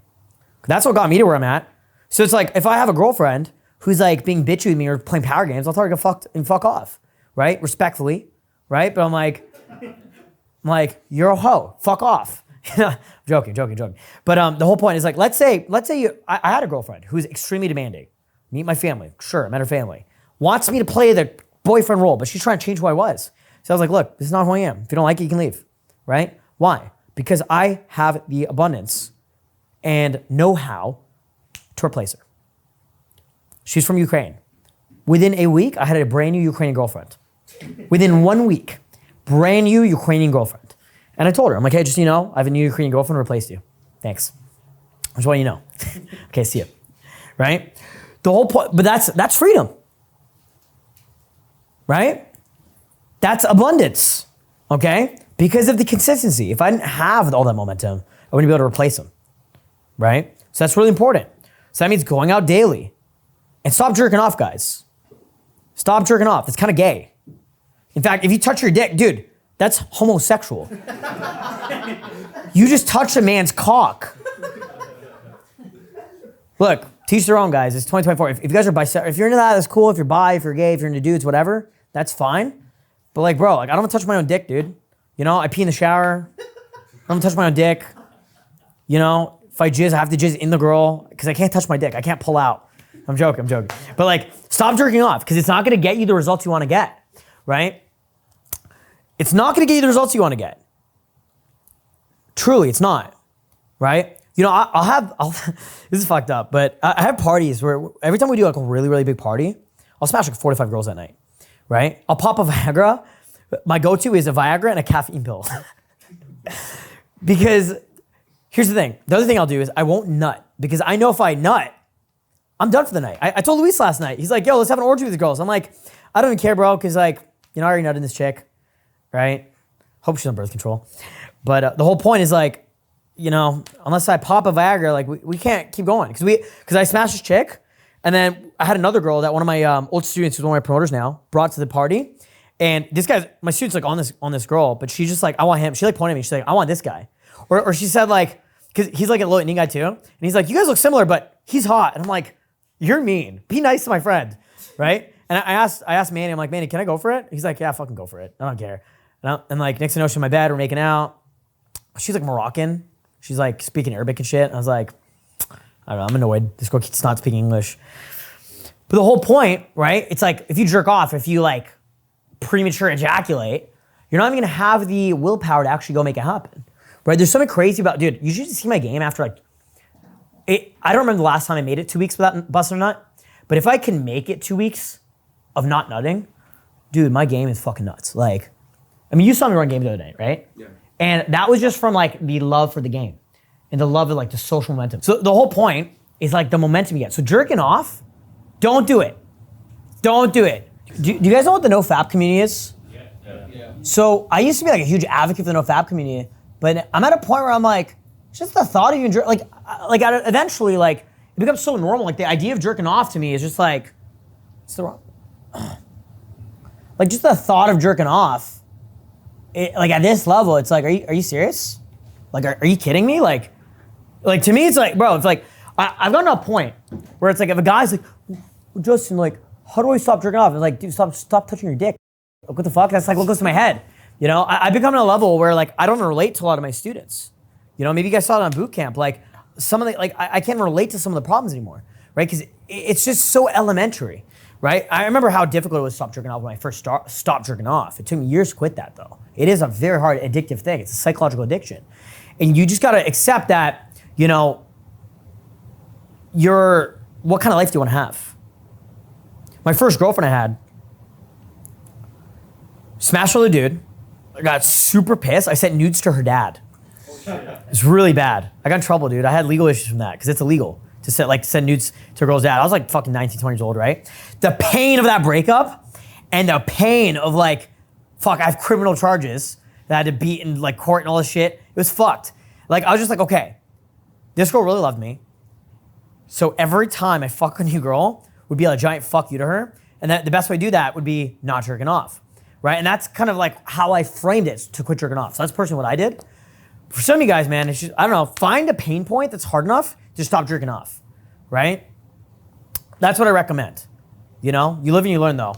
That's what got me to where I'm at. So it's like, if I have a girlfriend who's like being bitchy with me or playing power games, I'll tell her to fuck off, right? Respectfully, right? But I'm like, you're a hoe, fuck off. joking. But the whole point is like, let's say I had a girlfriend who's extremely demanding. Meet my family, sure, met her family. Wants me to play the boyfriend role, but she's trying to change who I was. So I was like, look, this is not who I am. If you don't like it, you can leave, right? Why? Because I have the abundance and know-how to replace her. She's from Ukraine. Within a week, I had a brand new Ukrainian girlfriend. Within 1 week, brand new Ukrainian girlfriend. And I told her, I'm like, hey, just so you know, I have a new Ukrainian girlfriend, replaced you. Thanks. I just want you to know. Okay, see you. Right? The whole point, but that's freedom. Right? That's abundance. Okay? Because of the consistency. If I didn't have all that momentum, I wouldn't be able to replace them. Right? So that's really important. So that means going out daily. And stop jerking off, guys. Stop jerking off. It's kind of gay. In fact, if you touch your dick, dude, that's homosexual. You just touched a man's cock. Look, teach their own, guys. It's 2024. If you guys are bisexual, if you're into that, that's cool. If you're bi, if you're gay, if you're into dudes, whatever, that's fine. But like, bro, like I don't want to touch my own dick, dude. You know, I pee in the shower. I don't want to touch my own dick. You know, if I jizz, I have to jizz in the girl because I can't touch my dick. I can't pull out. I'm joking. But like, stop jerking off because it's not going to get you the results you want to get, right? It's not going to get you the results you want to get. Truly, it's not, right? You know, I'll this is fucked up, but I have parties where every time we do like a really, really big party, I'll smash like 4 to 5 girls that night, right? I'll pop a Viagra. My go-to is a Viagra and a caffeine pill. Because here's the thing. The other thing I'll do is I won't nut because I know if I nut, I'm done for the night. I told Luis last night. He's like, yo, let's have an orgy with the girls. I'm like, I don't even care, bro, because like, you know, I already nutted this chick, right? Hope she's on birth control. But the whole point is like, you know, unless I pop a Viagra, like we can't keep going. Because I smashed this chick, and then I had another girl that one of my old students, who's one of my promoters now, brought to the party. And this guy's, my student's like on this girl, but she's just like, I want him. She like pointed at me. She's like, I want this guy. Or she said like, because he's like a low eating guy too. And he's like, you guys look similar, but he's hot. And I'm like, you're mean. Be nice to my friend, right? And I asked Manny, I'm like, Manny, can I go for it? He's like, yeah, fucking go for it. I don't care. And like, next thing you know, she's in my bed, we're making out. She's like Moroccan. She's like speaking Arabic and shit. And I was like, I don't know, I'm annoyed. This girl keeps not speaking English. But the whole point, right? It's like, if you jerk off, if you like premature ejaculate, you're not even gonna have the willpower to actually go make it happen, right? There's something crazy about, dude, you should see my game after like, I don't remember the last time I made it 2 weeks without busting a nut, but if I can make it 2 weeks of not nutting, dude, my game is fucking nuts. Like, I mean, you saw me run game the other night, right? Yeah. And that was just from like the love for the game and the love of like the social momentum. So the whole point is like the momentum you get. So jerking off, don't do it. Don't do it. Do you guys know what the no-fap community is? Yeah. So I used to be like a huge advocate for the no-fap community, but I'm at a point where I'm like, just the thought of you like eventually like it becomes so normal. Like the idea of jerking off to me is just like, what's the wrong? Like just the thought of jerking off, like at this level, it's like, are you serious? Like, are you kidding me? Like to me, it's like, bro, it's like, I've gotten to a point where it's like, if a guy's like, well, Justin, like, how do I stop jerking off? It's like, dude, stop touching your dick. Like, what the fuck? That's like what goes to my head. You know, I've become at a level where like, I don't relate to a lot of my students. You know, maybe you guys saw it on boot camp. Like some of the, like, I can't relate to some of the problems anymore, right? Because it's just so elementary, right? I remember how difficult it was to stop jerking off when I first stopped jerking off. It took me years to quit that though. It is a very hard addictive thing. It's a psychological addiction. And you just gotta accept that, you know, what kind of life do you wanna have? My first girlfriend I had, smashed with a dude. I got super pissed. I sent nudes to her dad. It's really bad. I got in trouble, dude. I had legal issues from that because it's illegal to send nudes to a girl's dad. I was like fucking 19, 20 years old, right? The pain of that breakup and the pain of like, fuck, I have criminal charges that I had to beat in like court and all this shit. It was fucked. Like, I was just like, okay, this girl really loved me. So every time I fuck a new girl would be a giant fuck you to her. And that the best way to do that would be not jerking off, right? And that's kind of like how I framed it to quit jerking off. So that's personally what I did. For some of you guys, man, it's just, I don't know, find a pain point that's hard enough to stop jerking off, right? That's what I recommend. You know, you live and you learn though.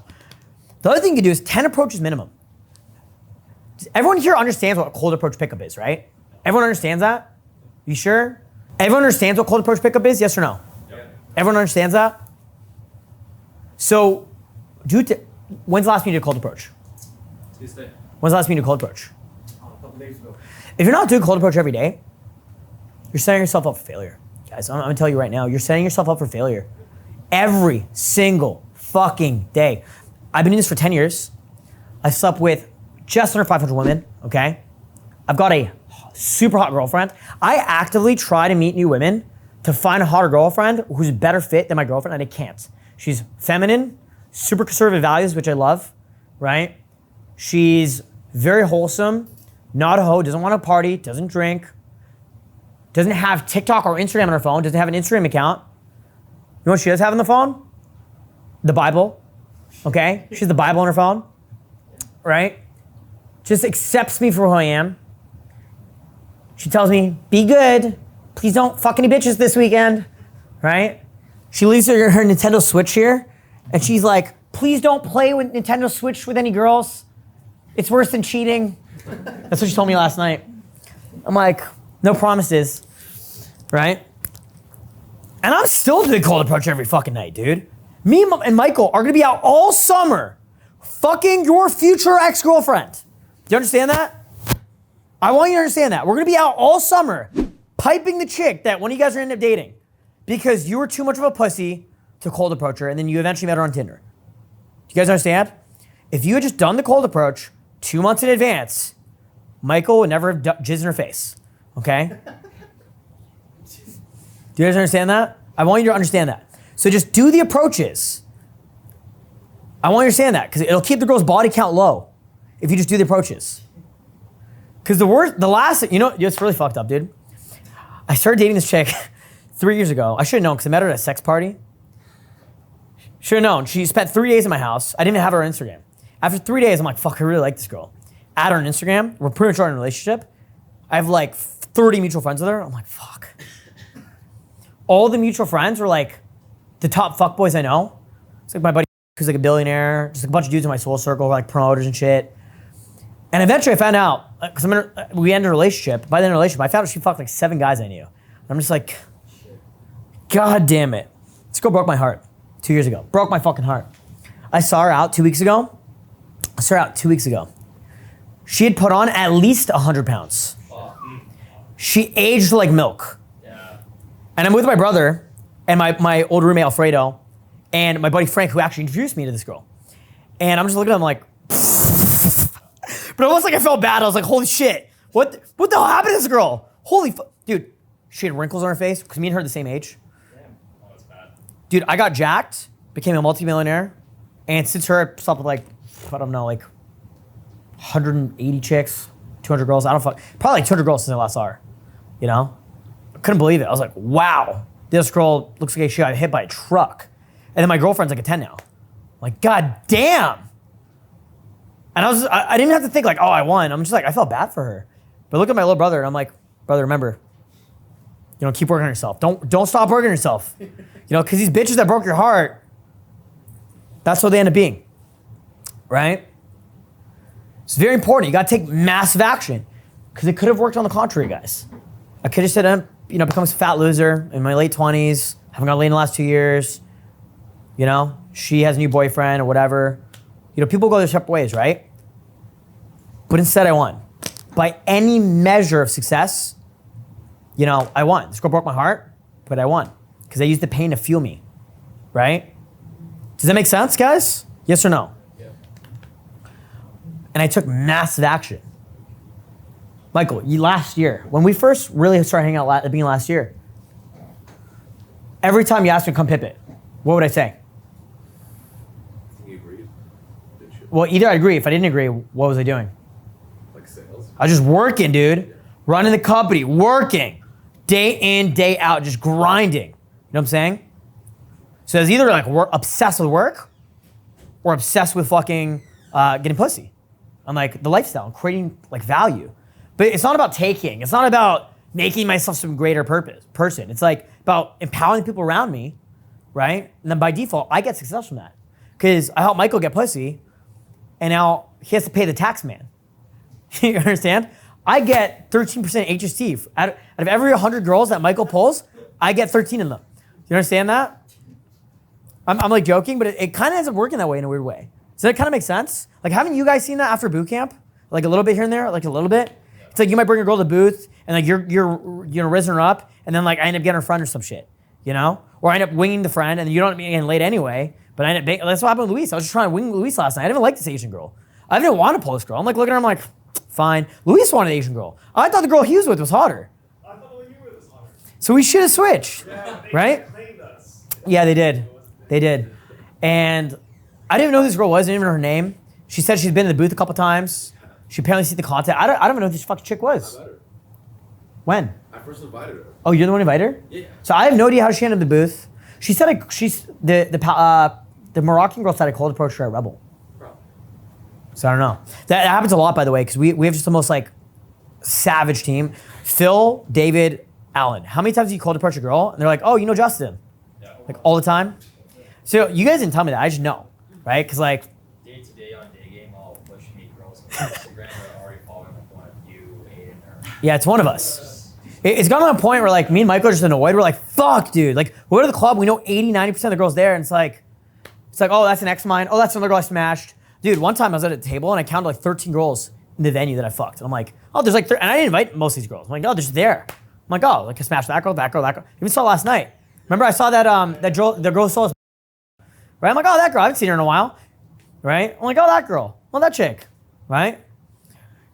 The other thing you can do is 10 approaches minimum. Everyone here understands what a cold approach pickup is, right? Everyone understands that? You sure? Everyone understands what cold approach pickup is, yes or no? Yeah. Everyone understands that? So, when's the last time you did a cold approach? Tuesday. When's the last time you did a cold approach? A couple days ago. If you're not doing cold approach every day, you're setting yourself up for failure. Guys, I'm gonna tell you right now, you're setting yourself up for failure. Every single fucking day. I've been doing this for 10 years. I've slept with just under 500 women, okay? I've got a super hot girlfriend. I actively try to meet new women to find a hotter girlfriend who's a better fit than my girlfriend, and I can't. She's feminine, super conservative values, which I love, right? She's very wholesome, not a hoe, doesn't want to party, doesn't drink, doesn't have TikTok or Instagram on her phone, doesn't have an Instagram account. You know what she does have on the phone? The Bible, okay? She has the Bible on her phone, right? Just accepts me for who I am. She tells me, be good, please don't fuck any bitches this weekend, right? She leaves her Nintendo Switch here, and she's like, please don't play with Nintendo Switch with any girls. It's worse than cheating. That's what she told me last night. I'm like, no promises, right? And I'm still doing cold approach every fucking night, dude. Me and Michael are gonna be out all summer fucking your future ex-girlfriend. Do you understand that? I want you to understand that. We're gonna be out all summer piping the chick that one of you guys are gonna end up dating because you were too much of a pussy to cold approach her and then you eventually met her on Tinder. Do you guys understand? If you had just done the cold approach 2 months in advance, Michael would never have jizzed in her face, okay? Do you guys understand that? I want you to understand that. So just do the approaches. I want you to understand that because it'll keep the girl's body count low if you just do the approaches. Because you know, it's really fucked up, dude. I started dating this chick 3 years ago. I should have known because I met her at a sex party. Should have known. She spent 3 days in my house. I didn't even have her on Instagram. After 3 days, I'm like, fuck, I really like this girl. Add her on Instagram. We're pretty much in a relationship. I have like 30 mutual friends with her. I'm like, fuck. All the mutual friends were like the top fuckboys I know. It's like my buddy who's like a billionaire, just like a bunch of dudes in my soul circle who are like promoters and shit. And eventually I found out, because we ended a relationship. By the end of the relationship, I found out she fucked like 7 guys I knew. And I'm just like, God damn it. This girl broke my heart 2 years ago. Broke my fucking heart. I saw her out 2 weeks ago. She had put on at least 100 pounds. She aged like milk. Yeah. And I'm with my brother and my old roommate Alfredo and my buddy Frank, who actually introduced me to this girl. And I'm just looking at him like, but almost like I felt bad. I was like, holy shit, what the hell happened to this girl? Holy dude, she had wrinkles on her face because me and her are the same age. Damn. Oh, that's bad. Dude, I got jacked, became a multimillionaire, and since her, I slept with like, I don't know, like 180 chicks, 200 girls. Probably like 200 girls since I last saw her. You know? I couldn't believe it. I was like, wow, this girl looks like she got hit by a truck. And then my girlfriend's like a 10 now. I'm like, God damn. And I didn't have to think like, oh, I won. I'm just like, I felt bad for her. But look at my little brother and I'm like, brother, remember, keep working on yourself. Don't stop working on yourself. Because these bitches that broke your heart, that's what they end up being, right? It's very important. You got to take massive action because it could have worked on the contrary, guys. I could have said, become a fat loser in my late 20s, haven't got laid in the last 2 years. She has a new boyfriend or whatever. People go their separate ways, right? But instead I won. By any measure of success, I won. This girl broke my heart, but I won. Because I used the pain to fuel me, right? Does that make sense, guys? Yes or no? Yeah. And I took massive action. Michael, last year, when we first really started hanging out at the beginning of last year, every time you asked me to come pip it, what would I say? You agreed? Did you? Well, either I agree. If I didn't agree, what was I doing? Like sales? I was just working, dude. Running the company, working. Day in, day out, just grinding. You know what I'm saying? So it's either like we're obsessed with work or obsessed with fucking getting pussy. I'm like, the lifestyle, creating like value. But it's not about taking. It's not about making myself some greater person. It's like about empowering people around me, right? And then by default, I get success from that. Because I help Michael get pussy, and now he has to pay the tax man. You understand? I get 13% HST. Out of every 100 girls that Michael pulls, I get 13 of them. You understand that? I'm like joking, but it kind of ends up working that way in a weird way. Does that kind of make sense? Like, haven't you guys seen that after boot camp? Like a little bit here and there, like a little bit? It's like you might bring a girl to the booth, and like you're raising her up, and then like I end up getting her friend or some shit, Or I end up winging the friend, and you don't end up getting late anyway, but I end up that's what happened with Luis. I was just trying to wing Luis last night. I didn't even like this Asian girl. I didn't want to pull this girl. I'm like looking at her, I'm like, fine. Luis wanted an Asian girl. I thought the girl he was with was hotter. I thought you were this hotter. So we should have switched, Yeah, they right? claimed us. Yeah, they did. They did. And I didn't even know who this girl was. I didn't even know her name. She said she's been in the booth a couple times. She apparently seen the content. I don't even know who this fucking chick was. I met her. When? I first invited her. Oh, you're the one who invited her? Yeah. So I have no idea how she ended up in the booth. She said she's the Moroccan girl said I cold approached her at Rebel. Probably. So I don't know. That happens a lot, by the way, because we have just the most like savage team. Phil, David, Alan. How many times have you cold approach a girl and they're like, oh, you know Justin? Yeah. Like all the time? So you guys didn't tell me that. I just know, right? Because like, Day to day on Daygame, I'll push meet girls on Instagram that are already following like one of you, Aiden, or yeah, it's one of us. It's gotten to a point where like me and Michael are just annoyed. We're like, fuck, dude. Like, we go to the club, we know 80, 90% of the girls there, and it's like, oh, that's an ex of mine. Oh, that's another girl I smashed. Dude, one time I was at a table and I counted like 13 girls in the venue that I fucked. And I'm like, oh, there's like, and I didn't invite most of these girls. I'm like, oh, they're just there. I'm like, oh, like I smashed that girl, that girl, that girl. Even saw last night. Remember I saw that the girl saw us, right? I'm like, oh, that girl, I haven't seen her in a while, right? I'm like, oh, that girl, well, that chick, right?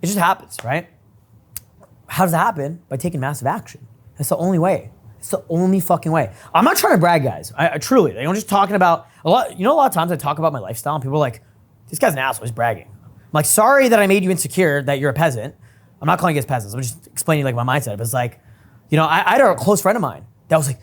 It just happens, right? How does that happen? By taking massive action. That's the only way. It's the only fucking way. I'm not trying to brag, guys. I truly, I'm just talking about a lot. A lot of times I talk about my lifestyle and people are like, this guy's an asshole, he's bragging. I'm like, sorry that I made you insecure that you're a peasant. I'm not calling you guys peasants. I'm just explaining like my mindset. But it's like, I had a close friend of mine that was like,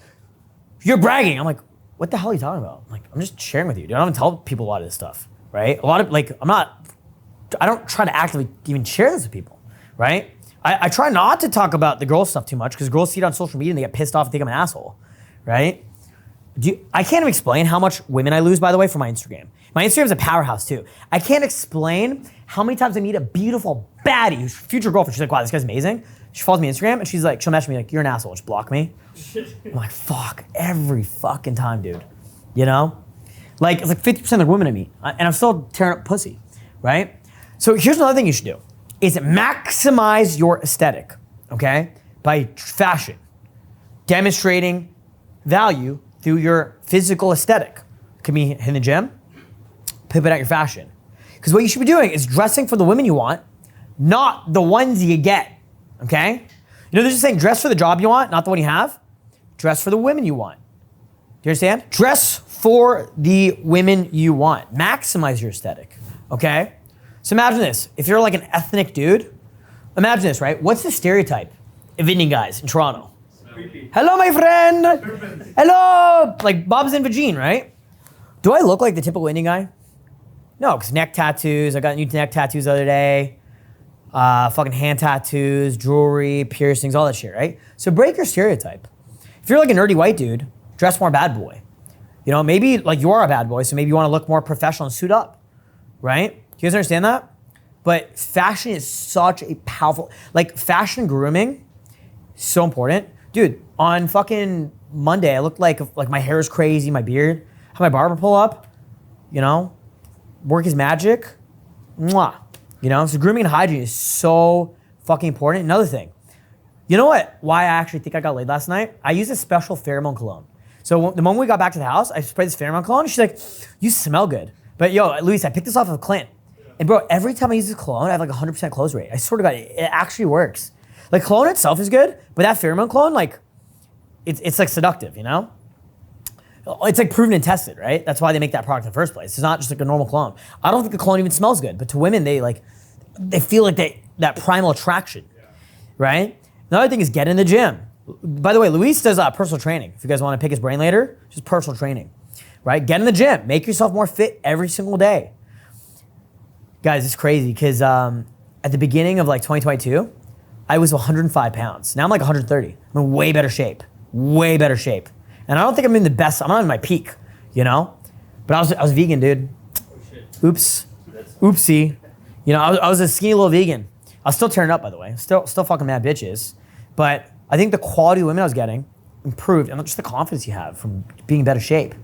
you're bragging. I'm like, what the hell are you talking about? I'm like, I'm just sharing with you, dude. I don't even tell people a lot of this stuff, right? A lot of like, I don't try to actively even share this with people, right? I try not to talk about the girl stuff too much because girls see it on social media and they get pissed off and think I'm an asshole, right? I can't even explain how much women I lose, by the way, for my Instagram. My Instagram's a powerhouse too. I can't explain how many times I meet a beautiful baddie who's future girlfriend. She's like, wow, this guy's amazing. She follows me on Instagram and she's like, she'll message me like, you're an asshole, just block me. I'm like, fuck, every fucking time, dude. Like, it's like 50% of the women I meet and I'm still tearing up pussy, right? So here's another thing you should do is maximize your aesthetic, okay? By fashion, demonstrating value through your physical aesthetic. It could be in the gym, pivot out your fashion. Because what you should be doing is dressing for the women you want, not the ones you get, okay? There's just saying dress for the job you want, not the one you have. Dress for the women you want. Do you understand? Dress for the women you want. Maximize your aesthetic, okay? So imagine this, if you're like an ethnic dude, imagine this, right? What's the stereotype of Indian guys in Toronto? Creepy. Hello, my friend. Hello. Like Bob's and Vagine, right? Do I look like the typical Indian guy? No, because neck tattoos. I got new neck tattoos the other day. fucking hand tattoos, jewelry, piercings, all that shit, right? So break your stereotype. If you're like a nerdy white dude, dress more bad boy. You know, maybe like you are a bad boy, so maybe you want to look more professional and suit up, right? Do you guys understand that? But fashion is such a powerful, like fashion grooming, so important. Dude, on fucking Monday, I looked like my hair is crazy, my beard, have my barber pull up, you know, work is magic, mwah. You know, so grooming and hygiene is so fucking important. Another thing, you know what? Why I actually think I got laid last night? I used a special pheromone cologne. So the moment we got back to the house, I sprayed this pheromone cologne. And she's like, "You smell good." But yo, Luis, I picked this off of Clint. And bro, every time I use this cologne, I have like 100% close rate. I swear to God, it actually works. Like cologne itself is good, but that pheromone cologne, like, it's like seductive, you know? It's like proven and tested, right? That's why they make that product in the first place. It's not just like a normal cologne. I don't think the cologne even smells good, but to women, they feel like that primal attraction, right? Another thing is get in the gym. By the way, Luis does personal training. If you guys want to pick his brain later, just personal training, right? Get in the gym. Make yourself more fit every single day. Guys, it's crazy because at the beginning of like 2022, I was 105 pounds. Now I'm like 130. I'm in way better shape. Way better shape. And I don't think I'm in the best, I'm not in my peak, you know? But I was vegan, dude. Oops. Oopsie. You know, I was a skinny little vegan. I was still tearing up, by the way. Still fucking mad bitches. But I think the quality of women I was getting improved, and just the confidence you have from being in better shape,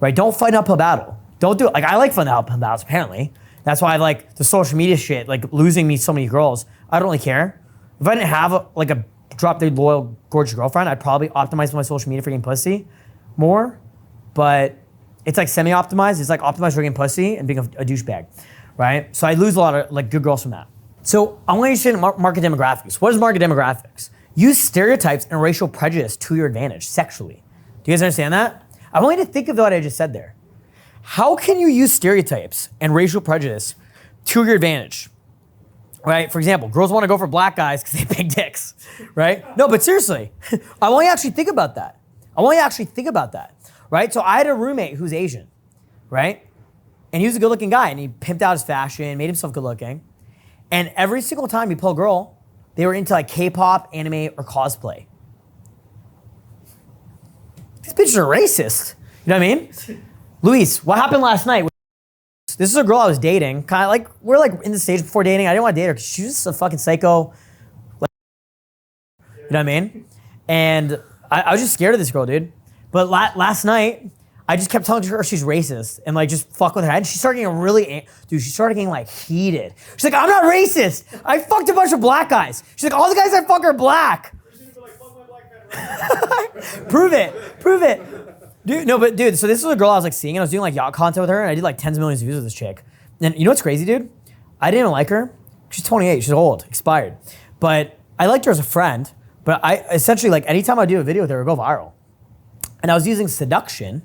right? Don't fight an uphill battle. Don't do it. Like, I like fighting uphill battles, apparently. That's why I like the social media shit, like losing me so many girls. I don't really care. If I didn't have a drop-dead loyal, gorgeous girlfriend, I'd probably optimize my social media for getting pussy more. But it's like semi-optimized. It's like optimized for getting pussy and being a douchebag, right? So I lose a lot of like good girls from that. So I want you to understand market demographics. What is market demographics? Use stereotypes and racial prejudice to your advantage sexually. Do you guys understand that? I want you to think of what I just said there. How can you use stereotypes and racial prejudice to your advantage? Right? For example, girls want to go for black guys because they have big dicks, right? No, but seriously, I want you to actually think about that. Right? So I had a roommate who's Asian, right? And he was a good looking guy and he pimped out his fashion, made himself good looking. And every single time he pulled a girl, they were into like K-pop, anime, or cosplay. These bitches are racist. You know what I mean? Luis, what happened last night? This is a girl I was dating. Kind of like, we're like in the stage before dating. I didn't want to date her because she was just a fucking psycho. Like, you know what I mean? And I was just scared of this girl, dude. But last night, I just kept telling her she's racist and like just fuck with her. And she started getting she started getting like heated. She's like, I'm not racist. I fucked a bunch of black guys. She's like, all the guys I fuck are black. Prove it. Dude, no, but dude, so this was a girl I was like seeing and I was doing like yacht content with her and I did like tens of millions of views with this chick. And you know what's crazy, dude? I didn't even like her. She's 28, she's old, expired. But I liked her as a friend, but I essentially like anytime I do a video with her, it would go viral. And I was using seduction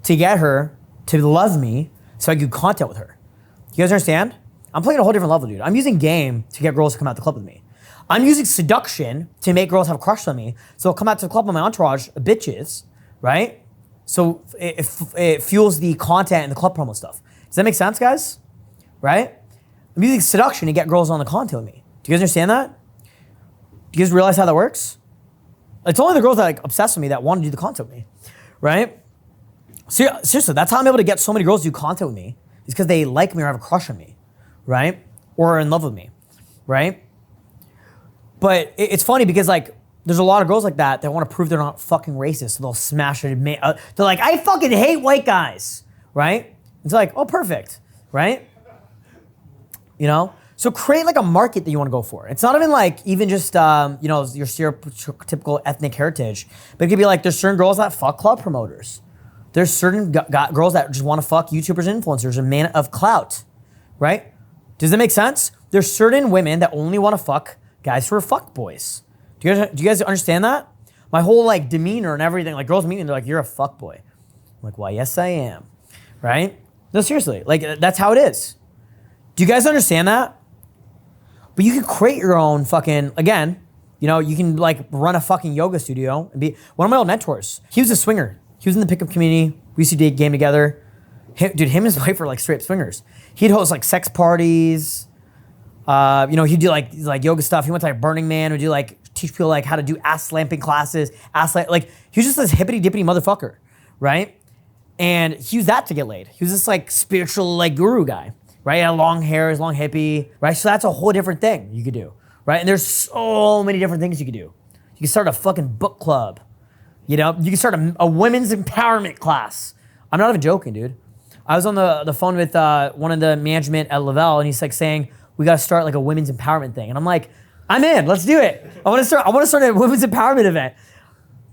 to get her to love me so I could do content with her. You guys understand? I'm playing a whole different level, dude. I'm using game to get girls to come out to the club with me. I'm using seduction to make girls have a crush on me so they'll come out to the club with my entourage of bitches, right? So it fuels the content and the club promo stuff. Does that make sense, guys? Right? I'm using seduction to get girls on the content with me. Do you guys understand that? Do you guys realize how that works? It's only the girls that like obsess with me that want to do the content with me, right? Seriously, that's how I'm able to get so many girls to do content with me is because they like me or have a crush on me, right? Or are in love with me, right? But it's funny because like there's a lot of girls like that want to prove they're not fucking racist, so they'll smash it. They're like, I fucking hate white guys, right? It's like, oh, perfect, right? You know? So create like a market that you want to go for. It's not even like even just your stereotypical ethnic heritage, but it could be like there's certain girls that fuck club promoters. There's certain girls that just want to fuck YouTubers and influencers, a man of clout, right? Does that make sense? There's certain women that only want to fuck guys who are fuck boys. Do you guys understand that? My whole like demeanor and everything, like girls meet me and they're like, you're a fuck boy. I'm like, why, yes I am, right? No, seriously, like that's how it is. Do you guys understand that? But you can create your own fucking, again, you can like run a fucking yoga studio and be, one of my old mentors, he was a swinger. He was in the pickup community. We used to Daygame together. Him and his wife were like straight up swingers. He'd host like sex parties. He'd do like yoga stuff. He went to like Burning Man, would do like teach people like how to do ass slapping classes, like he was just this hippity dippity motherfucker, right? And he used that to get laid. He was this like spiritual like guru guy, right? He had long hair, his long hippie, right? So that's a whole different thing you could do, right? And there's so many different things you could do. You could start a fucking book club, you can start a women's empowerment class. I'm not even joking, dude. I was on the phone with one of the management at Lavelle, and he's like saying, we gotta start like a women's empowerment thing. And I'm like, I'm in, let's do it. I wanna start a women's empowerment event.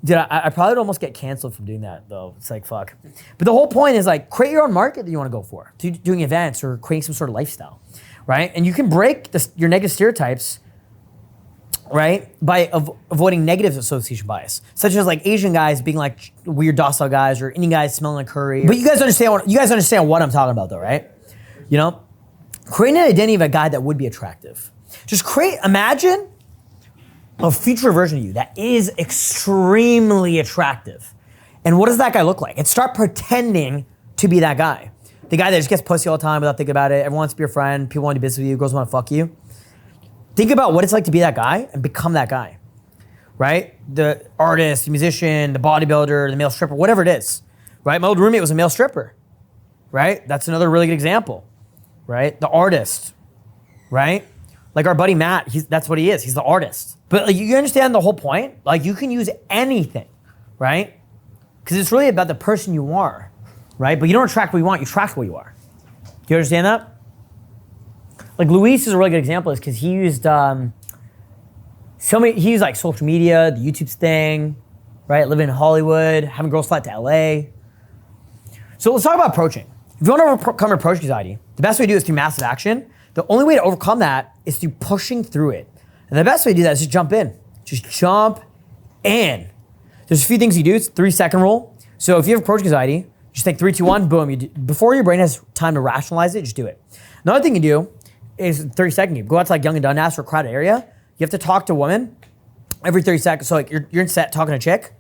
Dude, I probably would almost get canceled from doing that though. It's like, fuck. But the whole point is like, create your own market that you wanna go for. Doing events or creating some sort of lifestyle, right? And you can break your negative stereotypes, right? By avoiding negative association bias, such as like Asian guys being like weird docile guys or Indian guys smelling like curry. But you guys understand what I'm talking about though, right? Create an identity of a guy that would be attractive. Imagine a future version of you that is extremely attractive. And what does that guy look like? And start pretending to be that guy. The guy that just gets pussy all the time without thinking about it. Everyone wants to be your friend. People want to do business with you. Girls want to fuck you. Think about what it's like to be that guy and become that guy, right? The artist, the musician, the bodybuilder, the male stripper, whatever it is, right? My old roommate was a male stripper, right? That's another really good example, right? The artist, right? Like our buddy Matt, that's what he is. He's the artist. But like, you understand the whole point? Like you can use anything, right? Because it's really about the person you are, right? But you don't attract what you want, you attract what you are. Do you understand that? Like Luis is a really good example is because he used he used like social media, the YouTube thing, right? Living in Hollywood, having girls fly to LA. So let's talk about approaching. If you want to overcome approach anxiety, the best way to do it is through massive action. The only way to overcome that is through pushing through it. And the best way to do that is just jump in. Just jump in. There's a few things you do. It's 3-second rule. So if you have approach anxiety, just think 3, 2, 1, boom. Before your brain has time to rationalize it, just do it. Another thing you do is 30-second game. Go out to like Young and Dundas or a crowded area. You have to talk to a woman every 30 seconds. So like you're in set talking to a chick,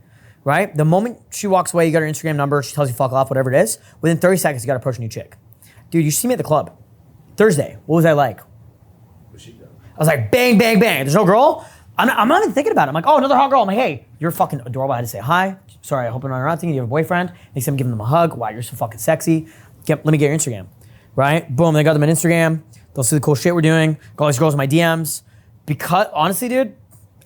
right? The moment she walks away, you got her Instagram number, she tells you fuck off, whatever it is. Within 30 seconds, you got to approach a new chick. Dude, you should see me at the club. Thursday, what was I like? I was like, bang, bang, bang. There's no girl? I'm not even thinking about it. I'm like, oh, another hot girl. I'm like, hey, you're fucking adorable. I had to say hi. Sorry, I hope I'm not around thinking you have a boyfriend. Next time I'm giving them a hug. Wow, you're so fucking sexy. Let me get your Instagram, right? Boom, they got them on Instagram. They'll see the cool shit we're doing. Got all these girls in my DMs. Because, honestly, dude,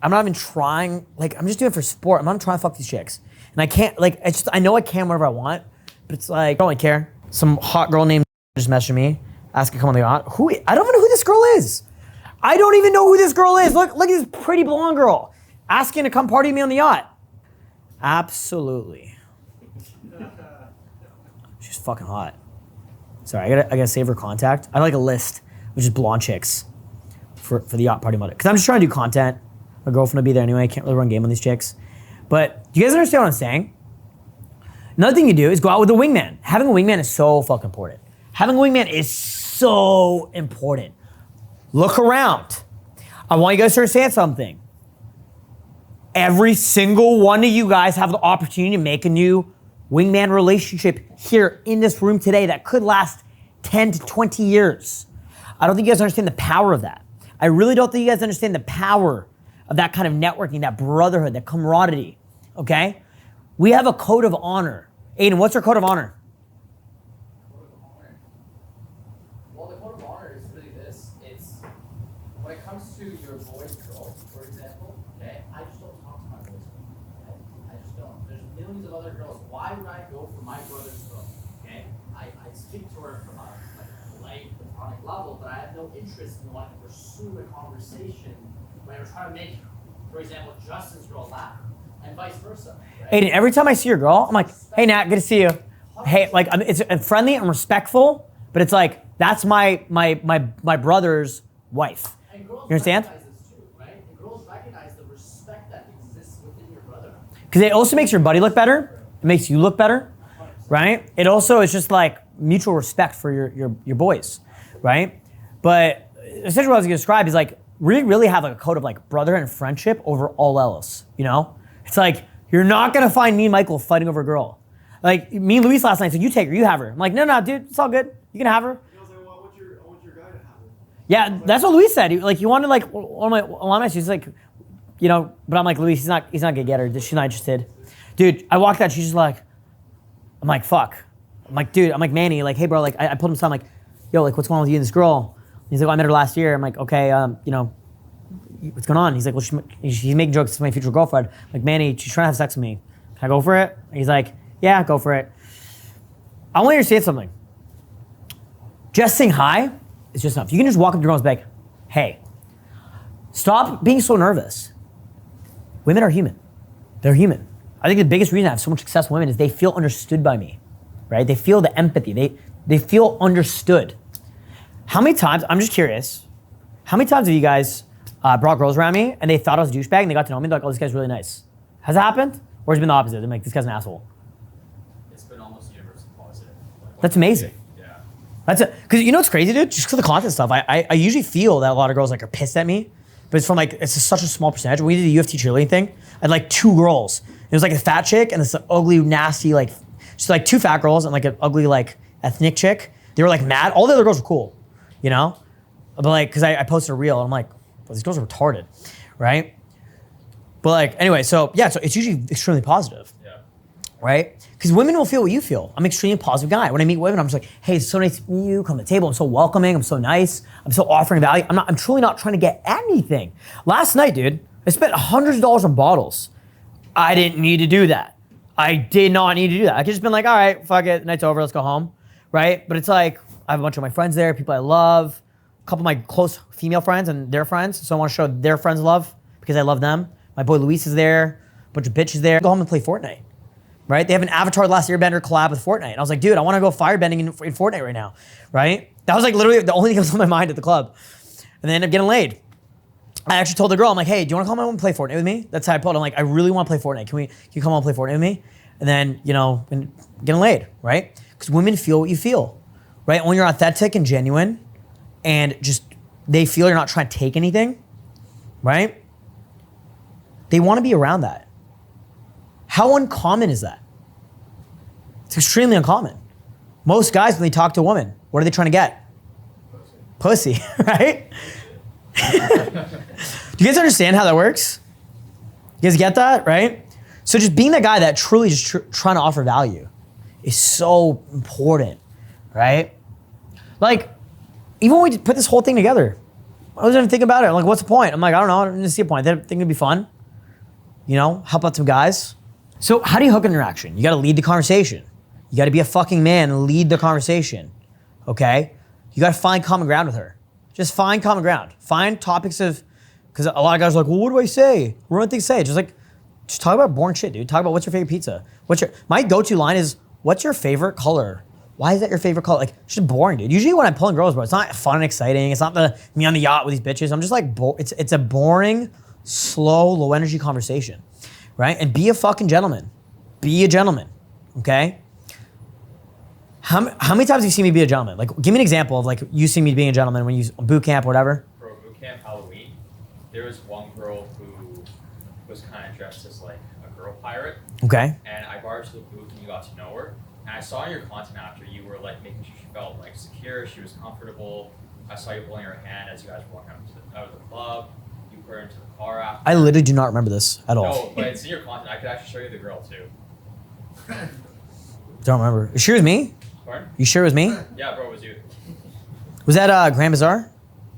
I'm not even trying, like, I'm just doing it for sport. I'm not trying to fuck these chicks. And I can't, like, I know I can whatever I want, but it's like, I don't really care. Some hot girl named just messaged me, asking to come on the yacht. I don't even know who this girl is. I don't even know who this girl is. Look at this pretty blonde girl asking to come party with me on the yacht. Absolutely. She's fucking hot. Sorry, I gotta save her contact. I like a list of just blonde chicks for the yacht party Monday. Because I'm just trying to do content. My girlfriend will be there anyway. I can't really run game on these chicks. But do you guys understand what I'm saying? Another thing you do is go out with a wingman. Having a wingman is so fucking important. Having a wingman is so important. Look around. I want you guys to understand something. Every single one of you guys have the opportunity to make a new wingman relationship here in this room today that could last 10 to 20 years. I don't think you guys understand the power of that. I really don't think you guys understand the power of that kind of networking, that brotherhood, that camaraderie, okay? We have a code of honor. Aiden, what's our code of honor? Well, the code of honor is really this. It's when it comes to your boys girl, for example, okay, I just don't talk to my boys girl. Okay? I just don't. There's millions of other girls. Why would I go for my brother's girl? Okay? I speak to her from a light, platonic level, but I have no interest in wanting to pursue a conversation when I'm trying to make, for example, Justin's girl laugh, and vice versa. Right? Aiden, every time I see your girl, I'm like, hey Nat, good to see you. Hey, like it's friendly and respectful, but it's like that's my brother's wife. And girls You understand? recognize this too, right? And girls recognize the respect that exists within your brother. Because it also makes your buddy look better. It makes you look better, right? It also is just like mutual respect for your boys, right? But essentially what I was gonna describe is like, we really have like a code of like brotherhood and friendship over all else, you know? It's like, you're not gonna find me and Michael fighting over a girl. Like me and Luis last night said, you take her, you have her. I'm like, no, dude, it's all good. You can have her. I was like, well, I want your guy to have her. Yeah, that's what Luis said. He wanted like one of my alumni. She's like, but I'm like, Luis, he's not gonna get her. She's not interested. Dude, I walked out. She's just like, I'm like, fuck. I'm like, dude. I'm like, Manny. Like, hey, bro. Like, I pulled him aside. I'm like, yo, like, what's going on with you and this girl? He's like, well, I met her last year. I'm like, okay, what's going on? He's like, well, she's making jokes to my future girlfriend. I'm like, Manny, she's trying to have sex with me. Can I go for it? He's like, yeah, go for it. I want you to say something. Just saying hi is just enough. You can just walk up to girls and be like, hey, stop being so nervous. Women are human. They're human. I think the biggest reason I have so much success with women is they feel understood by me, right? They feel the empathy. They feel understood. How many times, I'm just curious, how many times have you guys brought girls around me and they thought I was a douchebag and they got to know me, they're like, oh, this guy's really nice. Has it happened? Or has it been the opposite? They're like, this guy's an asshole. It's been almost universally positive. That's amazing. Yeah. That's it. Because you know what's crazy, dude? Just because of the content stuff, I usually feel that a lot of girls like are pissed at me, but it's from like, it's just such a small percentage. When we did the UFT cheerleading thing, I had like 2 girls. It was like a fat chick and this ugly, nasty, like, just like 2 fat girls and like an ugly, like ethnic chick. They were like mad. All the other girls were cool, But like, cause I posted a reel and I'm like, well, these girls are retarded, right? But like, anyway, so yeah, so it's usually extremely positive. Right? Because women will feel what you feel. I'm an extremely positive guy. When I meet women, I'm just like, hey, it's so nice to meet you. Come to the table. I'm so welcoming. I'm so nice. I'm so offering value. I'm truly not trying to get anything. Last night, dude, I spent hundreds of dollars on bottles. I didn't need to do that. I did not need to do that. I could just been like, all right, fuck it. The night's over. Let's go home. Right? But it's like, I have a bunch of my friends there, people I love, a couple of my close female friends and their friends. So I want to show their friends love because I love them. My boy Luis is there. A bunch of bitches there. Go home and play Fortnite. Right? They have an Avatar The Last Airbender collab with Fortnite. And I was like, dude, I want to go firebending in Fortnite right now. Right? That was like literally the only thing that was on my mind at the club. And they ended up getting laid. I actually told the girl, I'm like, hey, do you want to come home and play Fortnite with me? That's how I pulled. I'm like, I really want to play Fortnite. Can you come home and play Fortnite with me? And then, and getting laid, right? Because women feel what you feel, right? When you're authentic and genuine and just they feel you're not trying to take anything, right? They want to be around that. How uncommon is that? It's extremely uncommon. Most guys, when they talk to a woman, what are they trying to get? Pussy, right? Do you guys understand how that works? You guys get that, right? So just being that guy that truly just trying to offer value is so important, right? Like, even when we put this whole thing together, I wasn't even thinking about it. I'm like, what's the point? I'm like, I don't know. I didn't see a point. I think it'd be fun. Help out some guys. So how do you hook an interaction? You got to lead the conversation. You got to be a fucking man and lead the conversation, okay? You got to find common ground with her. Just find common ground. Find topics because a lot of guys are like, well, what do I say? What do I think to say? Just talk about boring shit, dude. Talk about what's your favorite pizza. My go-to line is, what's your favorite color? Why is that your favorite color? Like, it's just boring, dude. Usually when I'm pulling girls, bro, it's not fun and exciting. It's not me on the yacht with these bitches. I'm just like, it's a boring, slow, low energy conversation, right? And be a fucking gentleman. Be a gentleman, okay? How many times have you seen me be a gentleman? Like, give me an example of like you see me being a gentleman when you boot camp or whatever. Bro, boot camp, Halloween, there was one girl who was kind of dressed as like a girl pirate. Okay. And I brought her to the booth and you got to know her. And I saw in your content after you were like making sure she felt like secure, she was comfortable. I saw you holding her hand as you guys were walking out of the club. You put her into the car after. I literally do not remember this at all. No, but it's in your content. I could actually show you the girl too. Don't remember. You sure it was me? Pardon? You sure it was me? Yeah, bro, it was you. Was that Grand Bazaar?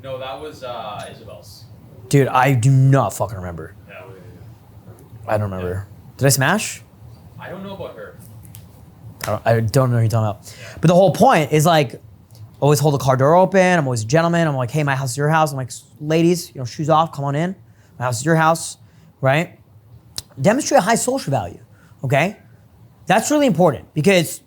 No, that was Isabel's. Dude, I do not fucking remember. Yeah. I don't remember. Did I smash? I don't know about her. I don't know what you're talking about. Yeah. But the whole point is like, always hold the car door open. I'm always a gentleman. I'm like, hey, my house is your house. I'm like, ladies, shoes off, come on in. My house is your house, right? Demonstrate a high social value, okay? That's really important because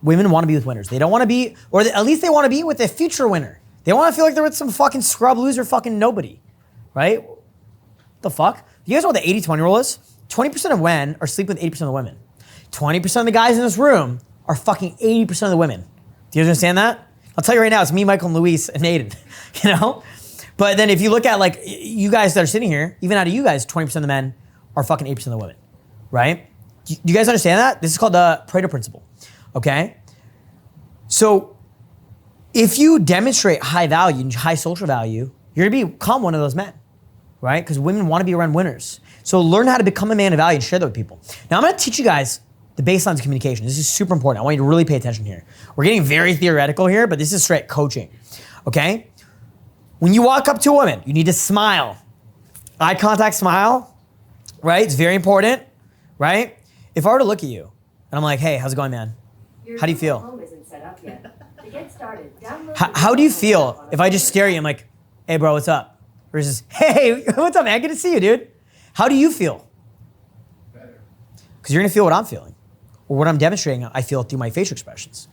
women want to be with winners. They don't want to be, or at least they want to be with a future winner. They want to feel like they're with some fucking scrub loser fucking nobody, right? What the fuck? You guys know what the 80-20 rule is? 20% of men are sleeping with 80% of the women. 20% of the guys in this room are fucking 80% of the women. Do you understand that? I'll tell you right now, it's me, Michael, and Luis, and Aiden, But then if you look at like, you guys that are sitting here, even out of you guys, 20% of the men are fucking 8% of the women, right? Do you guys understand that? This is called the Pareto principle, okay? So if you demonstrate high value and high social value, you're gonna become one of those men, right? Because women wanna be around winners. So learn how to become a man of value and share that with people. Now I'm gonna teach you guys the baselines of communication. This is super important. I want you to really pay attention here. We're getting very theoretical here, but this is straight coaching, okay? When you walk up to a woman, you need to smile. Eye contact, smile, right? It's very important, right? If I were to look at you and I'm like, hey, how's it going, man? How do you feel? Home isn't set up yet. To get started, download How do you feel if I just stare at you? I'm like, hey, bro, what's up? Versus, hey, what's up, man? Good to see you, dude. How do you feel? better? Because you're gonna feel what I'm feeling, or what I'm demonstrating. I feel through my facial expressions.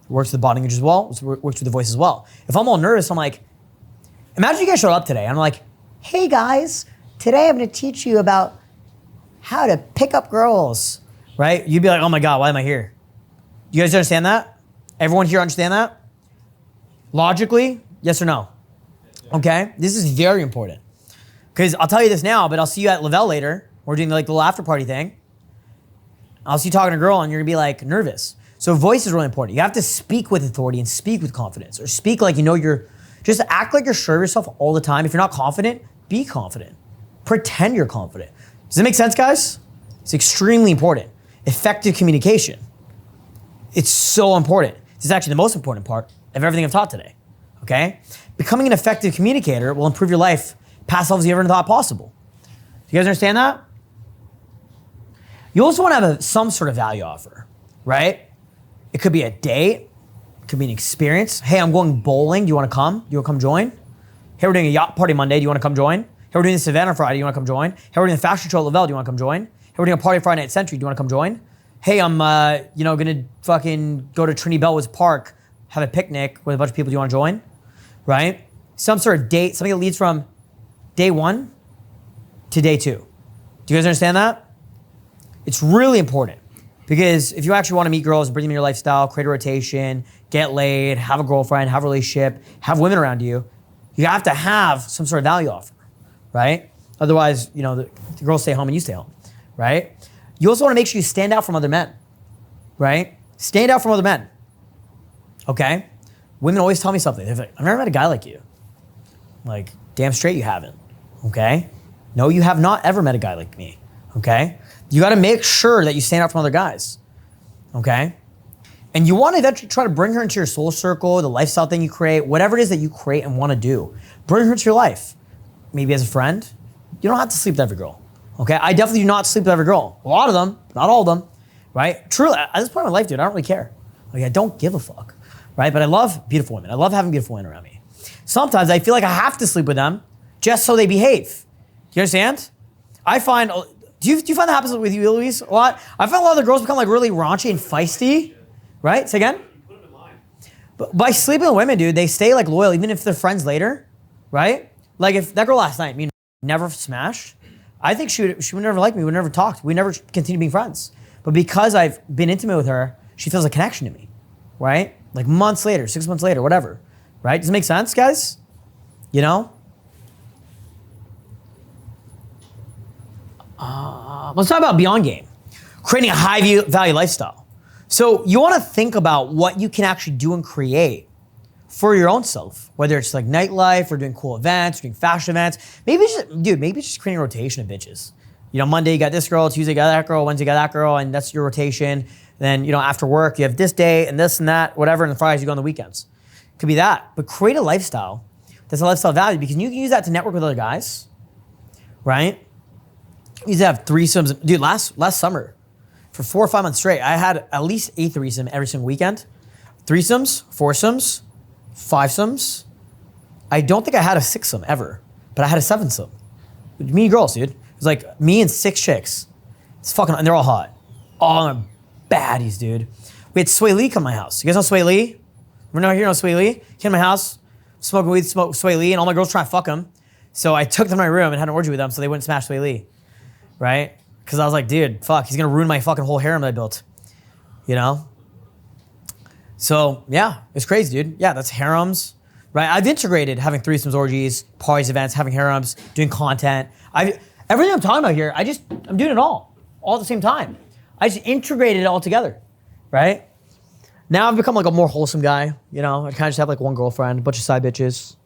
It works with the body language as well. It works with the voice as well. If I'm all nervous, I'm like, imagine you guys showed up today. I'm like, hey guys, today I'm gonna teach you about how to pick up girls, right? You'd be like, oh my God, why am I here? You guys understand that? Everyone here understand that? Logically, yes or no? Okay, this is very important. Because I'll tell you this now, but I'll see you at Lavelle later. We're doing like the little after party thing. I'll see you talking to a girl and you're gonna be like nervous. So voice is really important. You have to speak with authority and speak with confidence, or speak like you know just act like you're sure of yourself all the time. If you're not confident, be confident. Pretend you're confident. Does that make sense, guys? It's extremely important. Effective communication. It's so important. This is actually the most important part of everything I've taught today, okay? Becoming an effective communicator will improve your life past levels you ever thought possible. Do you guys understand that? You also want to have some sort of value offer, right? It could be a date, it could be an experience. Hey, I'm going bowling, do you want to come? Do you want to come join? Hey, we're doing a yacht party Monday, do you want to come join? Hey, we're doing this event on Friday, do you want to come join? Hey, we're doing a fashion show at Lavelle, do you want to come join? Hey, we're doing a party Friday night at Century, do you want to come join? Hey, I'm gonna fucking go to Trinity Bellwoods Park, have a picnic with a bunch of people, do you want to join? Right? Some sort of date, something that leads from day 1 to day 2. Do you guys understand that? It's really important, because if you actually want to meet girls, bring them in your lifestyle, create a rotation, get laid, have a girlfriend, have a relationship, have women around you, you have to have some sort of value offer, right? Otherwise, the girls stay home and you stay home, right? You also want to make sure you stand out from other men, right? Stand out from other men, okay? Women always tell me something. They're like, I've never met a guy like you. I'm like, damn straight you haven't, okay? No, you have not ever met a guy like me, okay? You got to make sure that you stand out from other guys, okay? And you want to eventually try to bring her into your soul circle, the lifestyle thing you create, whatever it is that you create and want to do. Bring her into your life. Maybe as a friend. You don't have to sleep with every girl, okay? I definitely do not sleep with every girl. A lot of them, not all of them, right? Truly, at this point in my life, dude, I don't really care. Like, I don't give a fuck, right? But I love beautiful women. I love having beautiful women around me. Sometimes I feel like I have to sleep with them just so they behave. You understand? I find, do you find that happens with you, Luis, a lot? I find a lot of the girls become like really raunchy and feisty, right? Say again? But by sleeping with women, dude, they stay like loyal even if they're friends later, right? Like if that girl last night, me never smashed, I think she would never like me, we would never talked, we never continue being friends. But because I've been intimate with her, she feels a connection to me, right? Like months later, 6 months later, whatever, right? Does it make sense, guys? Let's talk about beyond game, creating a high value lifestyle. So you want to think about what you can actually do and create for your own self, whether it's like nightlife or doing cool events, or doing fashion events. Maybe it's just creating a rotation of bitches. Monday you got this girl, Tuesday you got that girl, Wednesday you got that girl, and that's your rotation. Then, after work you have this day and this and that, whatever, and the Fridays you go on the weekends. Could be that, but create a lifestyle that's a lifestyle value, because you can use that to network with other guys, right? You used to have threesomes. Dude, last summer, for 4 or 5 months straight, I had at least a threesome every single weekend. Threesomes, foursomes, fivesomes. I don't think I had a sixsome ever, but I had a sevensome. Me and girls, dude. It was like me and 6 chicks. It's fucking, and they're all hot. All baddies, dude. We had Sway Lee come to my house. You guys know Sway Lee? Everyone here know Sway Lee? Came to my house, smoking weed, smoked Sway Lee, and all my girls trying to fuck him. So I took them to my room and had an orgy with them so they wouldn't smash Sway Lee. Right? Because I was like, dude, fuck, he's gonna ruin my fucking whole harem that I built. So yeah, it's crazy, dude. Yeah, that's harems, right? I've integrated having threesomes, orgies, parties, events, having harems, doing content. Everything I'm talking about here, I'm doing it all at the same time. I just integrated it all together, right? Now I've become like a more wholesome guy. You know, I kind of just have like one girlfriend, a bunch of side bitches.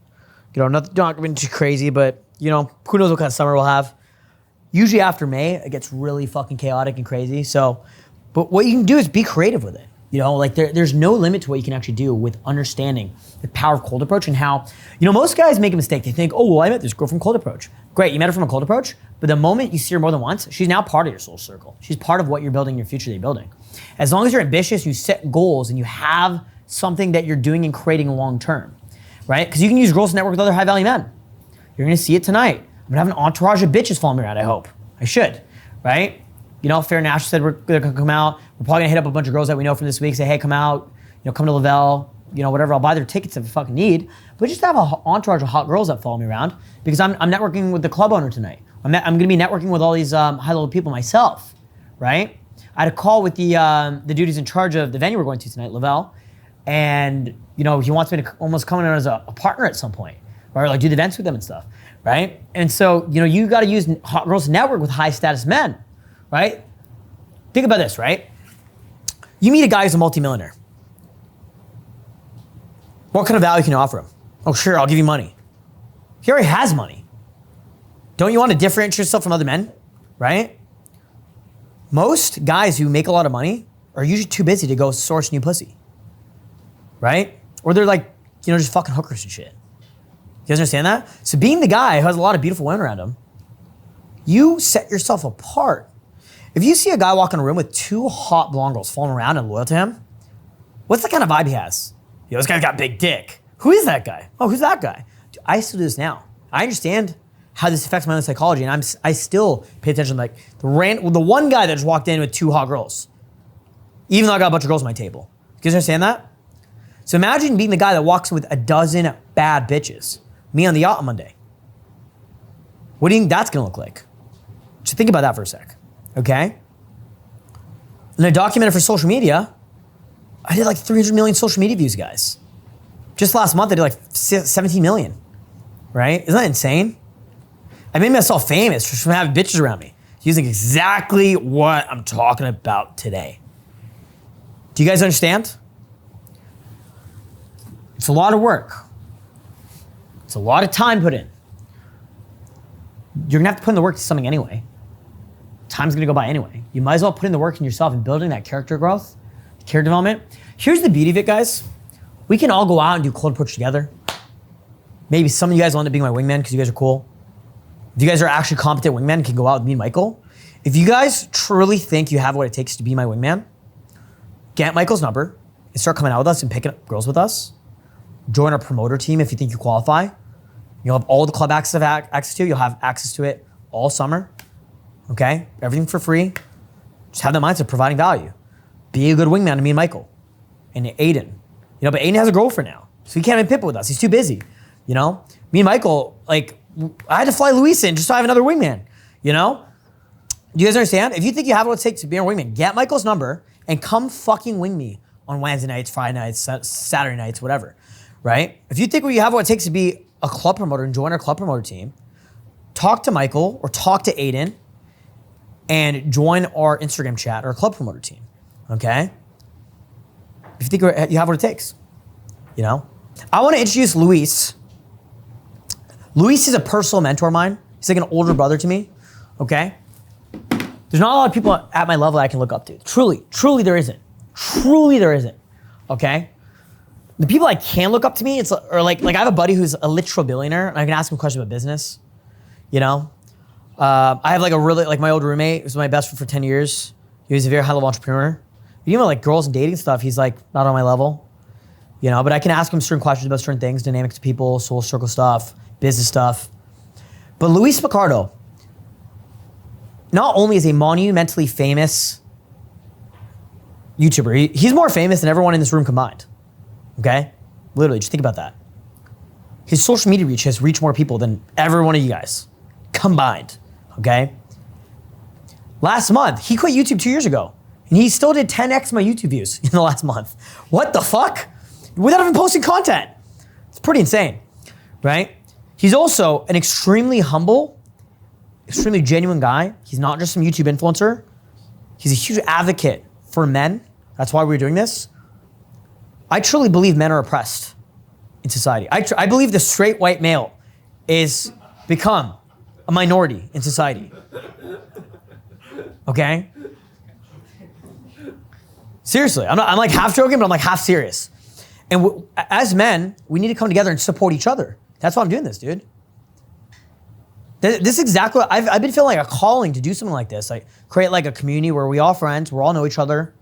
You know, not really too crazy, but you know, who knows what kind of summer we'll have. Usually after May, it gets really fucking chaotic and crazy. So, but what you can do is be creative with it. You know, like there's no limit to what you can actually do with understanding the power of cold approach and how, you know, most guys make a mistake. They think, oh, well, I met this girl from cold approach. Great, you met her from a cold approach, but the moment you see her more than once, she's now part of your soul circle. She's part of what you're building, your future that you're building. As long as you're ambitious, you set goals, and you have something that you're doing and creating long term, right? Because you can use girls to network with other high value men. You're gonna see it tonight. I'm gonna have an entourage of bitches following me around, I hope. I should, right? You know, Fair Nash said they're gonna come out. We're probably gonna hit up a bunch of girls that we know from this week, say, hey, come out, you know, come to Lavelle, you know, whatever. I'll buy their tickets if I fucking need. But just have an entourage of hot girls that follow me around because I'm networking with the club owner tonight. I'm gonna be networking with all these high-level people myself, right? I had a call with the dude who's in charge of the venue we're going to tonight, Lavelle, and you know, he wants me to almost come in as a partner at some point, or like do the events with them and stuff, right? And so, you know, you gotta use hot girls to network with high-status men, right? Think about this, right? You meet a guy who's a multimillionaire. What kind of value can you offer him? Oh, sure, I'll give you money. He already has money. Don't you want to differentiate yourself from other men, right? Most guys who make a lot of money are usually too busy to go source new pussy, right? Or they're like, you know, just fucking hookers and shit. You guys understand that? So being the guy who has a lot of beautiful women around him, you set yourself apart. If you see a guy walk in a room with two hot blonde girls following around and loyal to him, what's the kind of vibe he has? Yo, this guy's got big dick. Who is that guy? Oh, who's that guy? Dude, I still do this now. I understand how this affects my own psychology, and I still pay attention. Like the one guy that just walked in with two hot girls, even though I got a bunch of girls at my table. You guys understand that? So imagine being the guy that walks in with a dozen bad bitches. Me on the yacht on Monday. What do you think that's gonna look like? Just think about that for a sec, okay? And I documented for social media. I did like 300 million social media views, guys. Just last month, I did like 17 million, right? Isn't that insane? I made myself famous just from having bitches around me, using exactly what I'm talking about today. Do you guys understand? It's a lot of work. It's a lot of time put in. You're gonna have to put in the work to something anyway. Time's gonna go by anyway. You might as well put in the work in yourself and building that character growth, character development. Here's the beauty of it, guys. We can all go out and do cold approach together. Maybe some of you guys will end up being my wingman because you guys are cool. If you guys are actually competent wingmen, you can go out with me and Michael. If you guys truly think you have what it takes to be my wingman, get Michael's number and start coming out with us and picking up girls with us. Join our promoter team if you think you qualify. You'll have all the club access to. You'll have access to it all summer. Okay? Everything for free. Just have that mindset of providing value. Be a good wingman to me and Michael. And Aiden. You know, but Aiden has a girlfriend now. So he can't even pip with us. He's too busy. You know? Me and Michael, like, I had to fly Luis in just so I have another wingman. You know? Do you guys understand? If you think you have what it takes to be a wingman, get Michael's number and come fucking wing me on Wednesday nights, Friday nights, Saturday nights, whatever. Right? If you think you have what it takes to be a club promoter and join our club promoter team, talk to Michael or talk to Aiden and join our Instagram chat or our club promoter team. Okay? If you think you have what it takes. You know? I want to introduce Luis. Luis is a personal mentor of mine. He's like an older brother to me. Okay? There's not a lot of people at my level I can look up to. Truly there isn't. Truly there isn't. Okay? The people I can look up to me, like I have a buddy who's a literal billionaire, and I can ask him questions about business. You know, I have like my old roommate, who's my best friend for 10 years. He was a very high level entrepreneur. Even like girls and dating stuff, he's like not on my level. You know, but I can ask him certain questions about certain things, dynamics of people, soul circle stuff, business stuff. But Luis Picardo, not only is a monumentally famous YouTuber, he's more famous than everyone in this room combined. Okay? Literally, just think about that. His social media reach has reached more people than every one of you guys combined. Okay? Last month, he quit YouTube 2 years ago, and he still did 10x my YouTube views in the last month. What the fuck? Without even posting content. It's pretty insane, right? He's also an extremely humble, extremely genuine guy. He's not just some YouTube influencer. He's a huge advocate for men. That's why we're doing this. I truly believe men are oppressed in society. I believe the straight white male is become a minority in society. Okay? Seriously, I'm like half joking, but I'm like half serious. And as men, we need to come together and support each other. That's why I'm doing this, dude. This is exactly what I've been feeling like a calling to do something like this. Like create like a community where we all friends, we all know each other.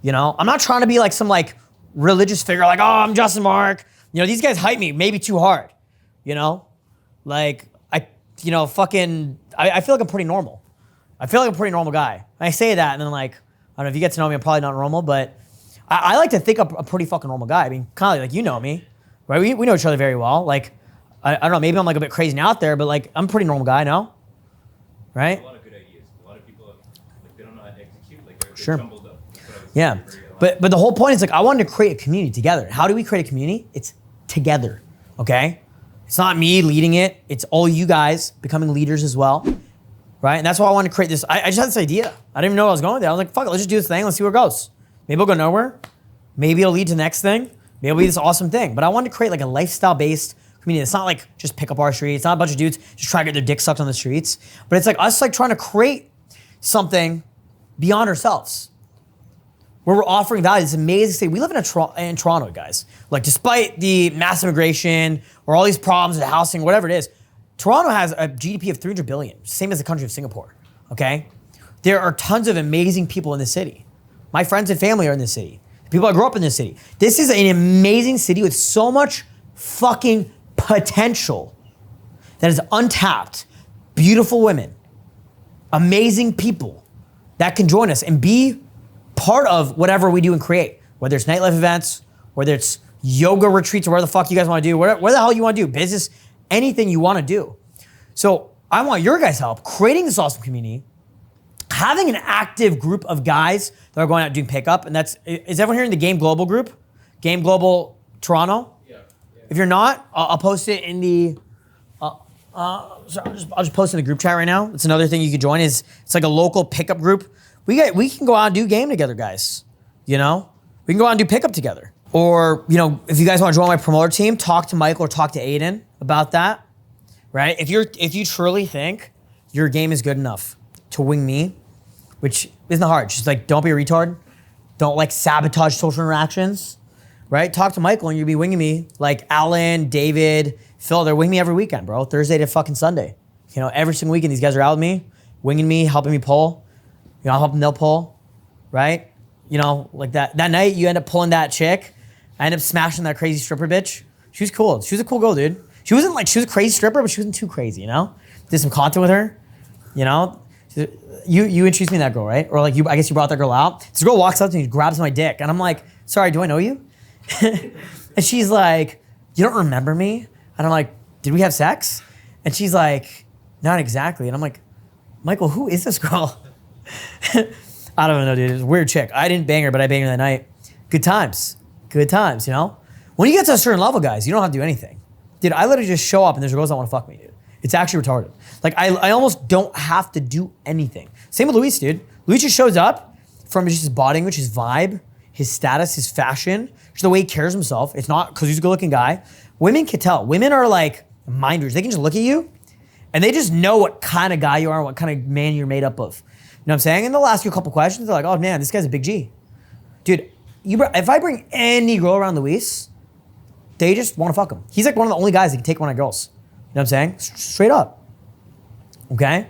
You know, I'm not trying to be like some like religious figure, like, oh, I'm Justin Marc. You know, these guys hype me maybe too hard. You know, like I feel like I'm pretty normal. I feel like I'm a pretty normal guy. I say that and then like, I don't know if you get to know me, I'm probably not normal, but I like to think I'm a pretty fucking normal guy. I mean, kind of like you know me, right? We know each other very well. Like, I don't know, maybe I'm like a bit crazy and out there, but like I'm a pretty normal guy, no? Right? A lot of good ideas. A lot of people, like, they don't know how to execute. Like, they're Sure. jumbled up. Yeah, but the whole point is like I wanted to create a community together. How do we create a community? It's together, okay? It's not me leading it. It's all you guys becoming leaders as well, right? And that's why I wanted to create this. I just had this idea. I didn't even know I was going there. I was like, fuck it, let's just do this thing. Let's see where it goes. Maybe it'll go nowhere. Maybe it'll lead to the next thing. Maybe it'll be this awesome thing. But I wanted to create like a lifestyle-based community. It's not like just pick up our street. It's not a bunch of dudes just trying to get their dick sucked on the streets. But it's like us like trying to create something beyond ourselves, where we're offering value. This amazing city. We live in Toronto, guys. Like despite the mass immigration or all these problems with housing, whatever it is, Toronto has a GDP of 300 billion, same as the country of Singapore, okay? There are tons of amazing people in the city. My friends and family are in this city. The people that grew up in this city. This is an amazing city with so much fucking potential that is untapped. Beautiful women, amazing people that can join us and be part of whatever we do and create, whether it's nightlife events, whether it's yoga retreats or whatever the fuck you guys want to do, where the hell you want to do, business, anything you want to do. So I want your guys' help creating this awesome community, having an active group of guys that are going out doing pickup, and is everyone here in the Game Global group? Game Global Toronto? Yeah. If you're not, I'll post it in the, I'll just post it in the group chat right now. It's another thing you can join it's like a local pickup group. We can go out and do game together, guys. You know? We can go out and do pickup together. Or, you know, if you guys want to join my promoter team, talk to Michael or talk to Aiden about that, right? If you truly think your game is good enough to wing me, which isn't hard, just like don't be a retard, don't like sabotage social interactions, right? Talk to Michael and you'll be winging me like Alan, David, Phil, they're winging me every weekend, bro. Thursday to fucking Sunday. You know, every single weekend these guys are out with me, winging me, helping me pull. You know, I'll help them, they'll pull, right? You know, like that night you end up pulling that chick. I ended up smashing that crazy stripper bitch. She was cool. She was a cool girl, dude. She was a crazy stripper, but she wasn't too crazy, you know? Did some content with her, you know? You introduced me to that girl, right? Or like I guess you brought that girl out. This girl walks up to me, grabs my dick, and I'm like, sorry, do I know you? And she's like, you don't remember me? And I'm like, did we have sex? And she's like, not exactly. And I'm like, Michael, who is this girl? I don't know, dude. It was a weird chick. I didn't bang her, but I banged her that night. Good times, you know? When you get to a certain level, guys, you don't have to do anything. Dude, I literally just show up and there's girls that want to fuck me, dude. It's actually retarded. Like, I almost don't have to do anything. Same with Luis, dude. Luis just shows up from just his body language, his vibe, his status, his fashion, just the way he carries himself. It's not because he's a good-looking guy. Women can tell. Women are like minders. They can just look at you and they just know what kind of guy you are and what kind of man you're made up of. You know what I'm saying? And they'll ask you a couple questions. They're like, oh man, this guy's a big G. Dude, if I bring any girl around Luis, they just want to fuck him. He's like one of the only guys that can take one of girls. You know what I'm saying? Straight up. Okay?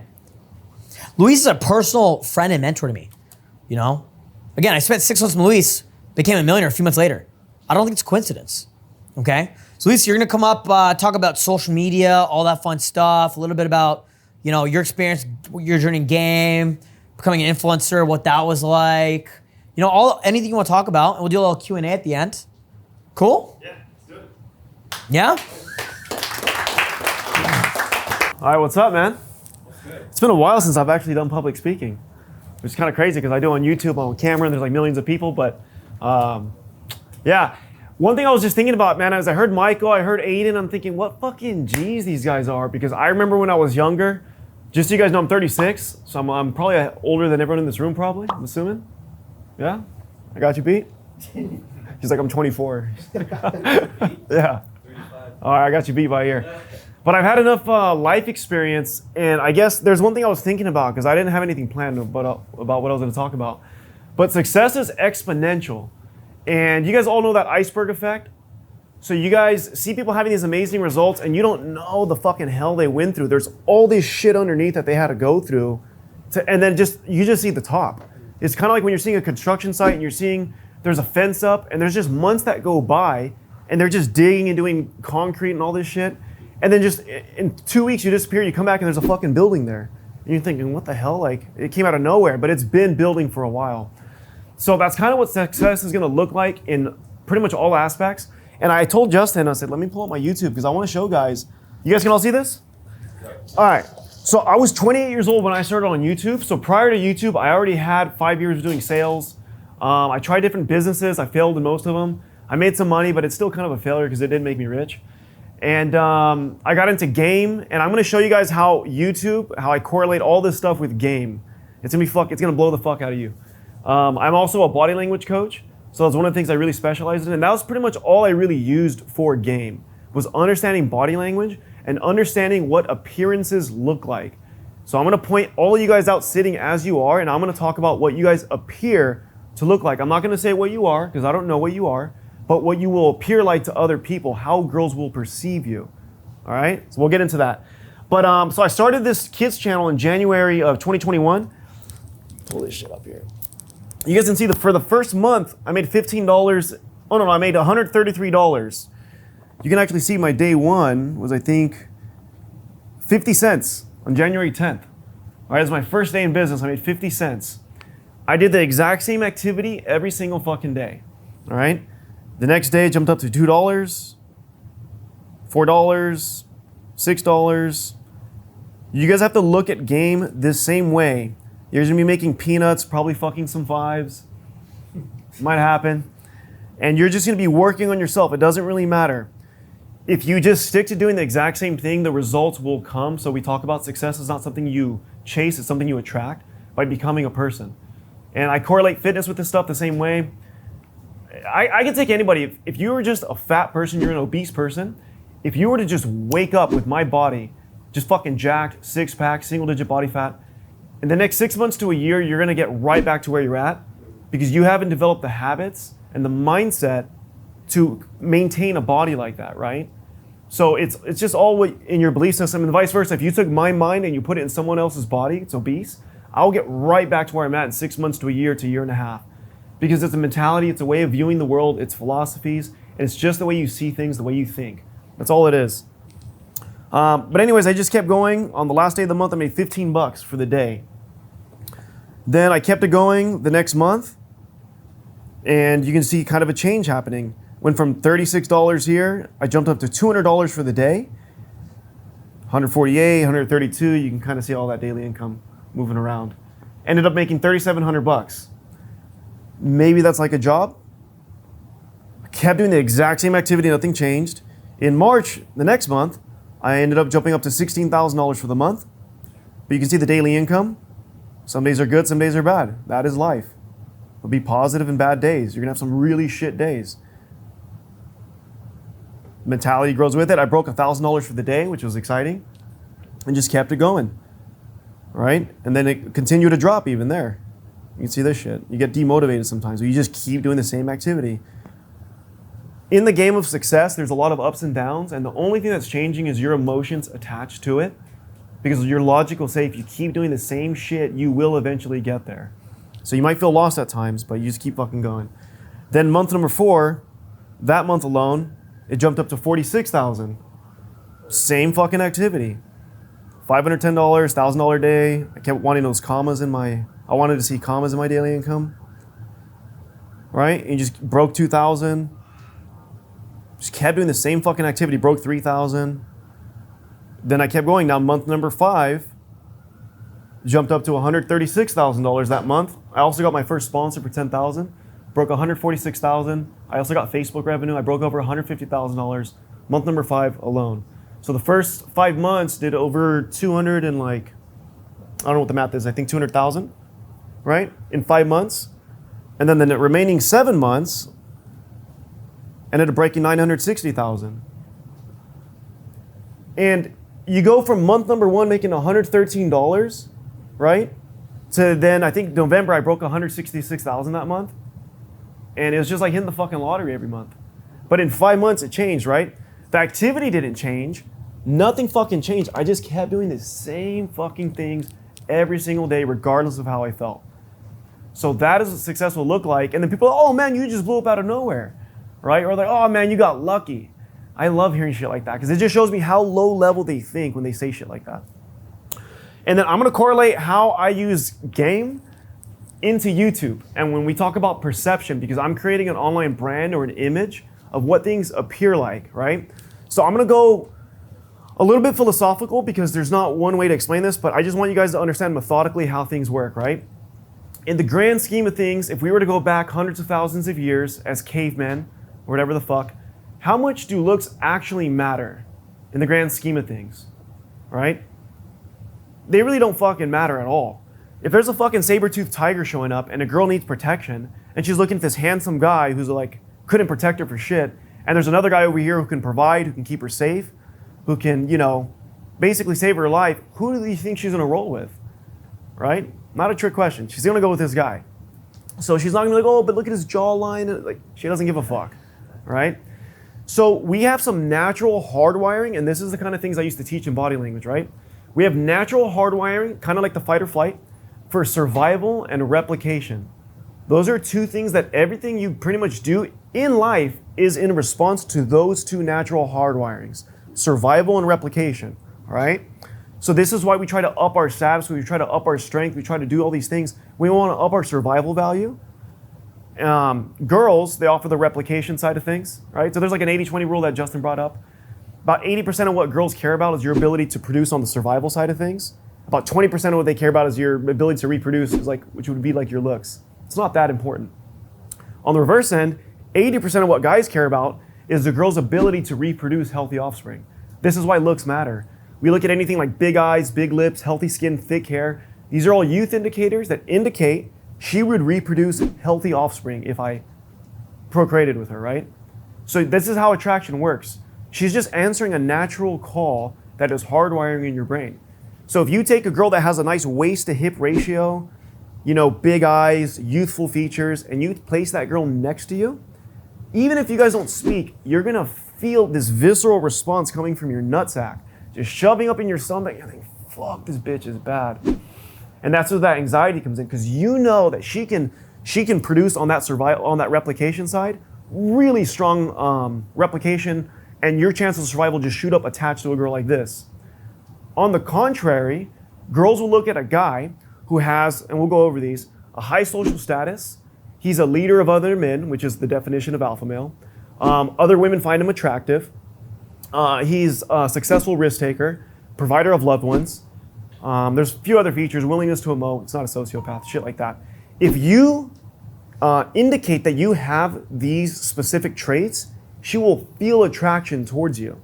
Luis is a personal friend and mentor to me. You know? Again, I spent 6 months with Luis, became a millionaire a few months later. I don't think it's a coincidence. Okay? So Luis, you're gonna come up, talk about social media, all that fun stuff, a little bit about, you know, your experience, your journey in game, becoming an influencer, what that was like. You know, anything you want to talk about, and we'll do a little Q&A at the end. Cool? Yeah, let's do it. Yeah? All right, what's up, man? It's been a while since I've actually done public speaking, which is kind of crazy because I do it on YouTube, on camera, and there's like millions of people. But yeah, one thing I was just thinking about, man, as I heard Michael, I heard Aiden, I'm thinking, what fucking G's these guys are? Because I remember when I was younger, just so you guys know, I'm 36, so I'm probably older than everyone in this room, probably, I'm assuming. Yeah? I got you beat? She's like, I'm 24. Yeah. All right, I got you beat by a year. But I've had enough life experience, and I guess there's one thing I was thinking about because I didn't have anything planned about what I was going to talk about. But success is exponential. And you guys all know that iceberg effect. So you guys see people having these amazing results, and you don't know the fucking hell they went through. There's all this shit underneath that they had to go through, and then you just see the top. It's kind of like when you're seeing a construction site and you're seeing there's a fence up, and there's just months that go by, and they're just digging and doing concrete and all this shit, and then just in 2 weeks you disappear, you come back and there's a fucking building there, and you're thinking, what the hell? Like, it came out of nowhere, but it's been building for a while. So that's kind of what success is going to look like in pretty much all aspects. And I told Justin, I said, let me pull up my YouTube because I want to show guys. You guys can all see this? All right. So I was 28 years old when I started on YouTube. So prior to YouTube, I already had 5 years of doing sales. I tried different businesses. I failed in most of them. I made some money, but it's still kind of a failure because it didn't make me rich. And I got into game, and I'm going to show you guys how I correlate all this stuff with game. It's going to blow the fuck out of you. I'm also a body language coach. So that's one of the things I really specialized in. And that was pretty much all I really used for game, was understanding body language and understanding what appearances look like. So I'm gonna point all of you guys out sitting as you are, and I'm gonna talk about what you guys appear to look like. I'm not gonna say what you are, because I don't know what you are, but what you will appear like to other people, how girls will perceive you. All right, so we'll get into that. But so I started this kids channel in January of 2021. Pull this shit up here. You guys can see for the first month, I made $15. Oh no, I made $133. You can actually see my day one was, I think, 50 cents on January 10th. All right, it was my first day in business. I made 50 cents. I did the exact same activity every single fucking day. All right. The next day, it jumped up to $2, $4, $6. You guys have to look at game this same way. You're gonna be making peanuts, probably fucking some fives. Might happen. And you're just gonna be working on yourself. It doesn't really matter. If you just stick to doing the exact same thing, the results will come. So we talk about success is not something you chase, it's something you attract by becoming a person. And I correlate fitness with this stuff the same way. I can take anybody. If you were just a fat person, you're an obese person, if you were to just wake up with my body, just fucking jacked, six-pack, single-digit body fat, in the next 6 months to a year, you're gonna get right back to where you're at because you haven't developed the habits and the mindset to maintain a body like that, right? So it's just all in your belief system, and vice versa. If you took my mind and you put it in someone else's body, it's obese, I'll get right back to where I'm at in 6 months to a year and a half. Because it's a mentality, it's a way of viewing the world, it's philosophies, and it's just the way you see things, the way you think. That's all it is. But anyways, I just kept going. On the last day of the month, I made $15 for the day. Then I kept it going the next month, and you can see kind of a change happening. Went from $36 here, I jumped up to $200 for the day, 148, 132. You can kind of see all that daily income moving around. Ended up making $3,700. Maybe that's like a job. I kept doing the exact same activity, nothing changed. In March, the next month, I ended up jumping up to $16,000 for the month. But you can see the daily income. Some days are good, some days are bad. That is life. There'll be positive and bad days. You're gonna have some really shit days. Mentality grows with it. I broke $1,000 for the day, which was exciting, and just kept it going, right? And then it continued to drop even there. You can see this shit. You get demotivated sometimes, but you just keep doing the same activity. In the game of success, there's a lot of ups and downs, and the only thing that's changing is your emotions attached to it. Because your logic will say if you keep doing the same shit, you will eventually get there. So you might feel lost at times, but you just keep fucking going. Then month number 4, that month alone, it jumped up to $46,000. Same fucking activity. $510, $1,000 a day. I kept wanting those commas I wanted to see commas in my daily income. Right? And you just broke 2,000. Just kept doing the same fucking activity, broke 3,000. Then I kept going. Now month number 5 jumped up to $136,000 that month. I also got my first sponsor for $10,000. Broke $146,000. I also got Facebook revenue. I broke over $150,000 month number 5 alone. So the first 5 months did over 200 and like, I don't know what the math is. I think 200,000, right? In 5 months. And then the remaining 7 months, ended up breaking 960,000. And you go from month number 1 making $113, right? To then I think November I broke 166,000 that month. And it was just like hitting the fucking lottery every month. But in 5 months it changed, right? The activity didn't change. Nothing fucking changed. I just kept doing the same fucking things every single day, regardless of how I felt. So that is what success will look like. And then people are, oh man, you just blew up out of nowhere, right? Or like, oh man, you got lucky. I love hearing shit like that because it just shows me how low level they think when they say shit like that. And then I'm gonna correlate how I use game into YouTube. And when we talk about perception, because I'm creating an online brand or an image of what things appear like, right? So I'm gonna go a little bit philosophical because there's not one way to explain this, but I just want you guys to understand methodically how things work, right? In the grand scheme of things, if we were to go back hundreds of thousands of years as cavemen, or whatever the fuck, how much do looks actually matter in the grand scheme of things, right? They really don't fucking matter at all. If there's a fucking saber-toothed tiger showing up and a girl needs protection, and she's looking at this handsome guy who's like, couldn't protect her for shit, and there's another guy over here who can provide, who can keep her safe, who can, you know, basically save her life, who do you think she's gonna roll with, right? Not a trick question. She's gonna go with this guy. So she's not gonna be like, oh, but look at his jawline. Like, she doesn't give a fuck, right? So we have some natural hardwiring, and this is the kind of things I used to teach in body language, right? We have natural hardwiring, kind of like the fight or flight, for survival and replication. Those are two things that everything you pretty much do in life is in response to those two natural hardwirings, survival and replication, all right? So this is why we try to up our stats, we try to up our strength, we try to do all these things. We want to up our survival value. Girls, they offer the replication side of things, right? So there's like an 80-20 rule that Justin brought up. About 80% of what girls care about is your ability to produce on the survival side of things. About 20% of what they care about is your ability to reproduce, which would be like your looks. It's not that important. On the reverse end, 80% of what guys care about is the girl's ability to reproduce healthy offspring. This is why looks matter. We look at anything like big eyes, big lips, healthy skin, thick hair. These are all youth indicators that indicate she would reproduce healthy offspring if I procreated with her, right? So this is how attraction works. She's just answering a natural call that is hardwiring in your brain. So if you take a girl that has a nice waist to hip ratio, you know, big eyes, youthful features, and you place that girl next to you, even if you guys don't speak, you're gonna feel this visceral response coming from your nutsack, just shoving up in your stomach. You think, fuck, this bitch is bad. And that's where that anxiety comes in, because you know that she can produce on that survival, on that replication side, really strong replication, and your chances of survival just shoot up attached to a girl like this. On the contrary, girls will look at a guy who has, and we'll go over these, a high social status. He's a leader of other men, which is the definition of alpha male. Other women find him attractive. He's a successful risk taker, provider of loved ones. There's a few other features, willingness to emote, it's not a sociopath, shit like that. If you indicate that you have these specific traits, she will feel attraction towards you,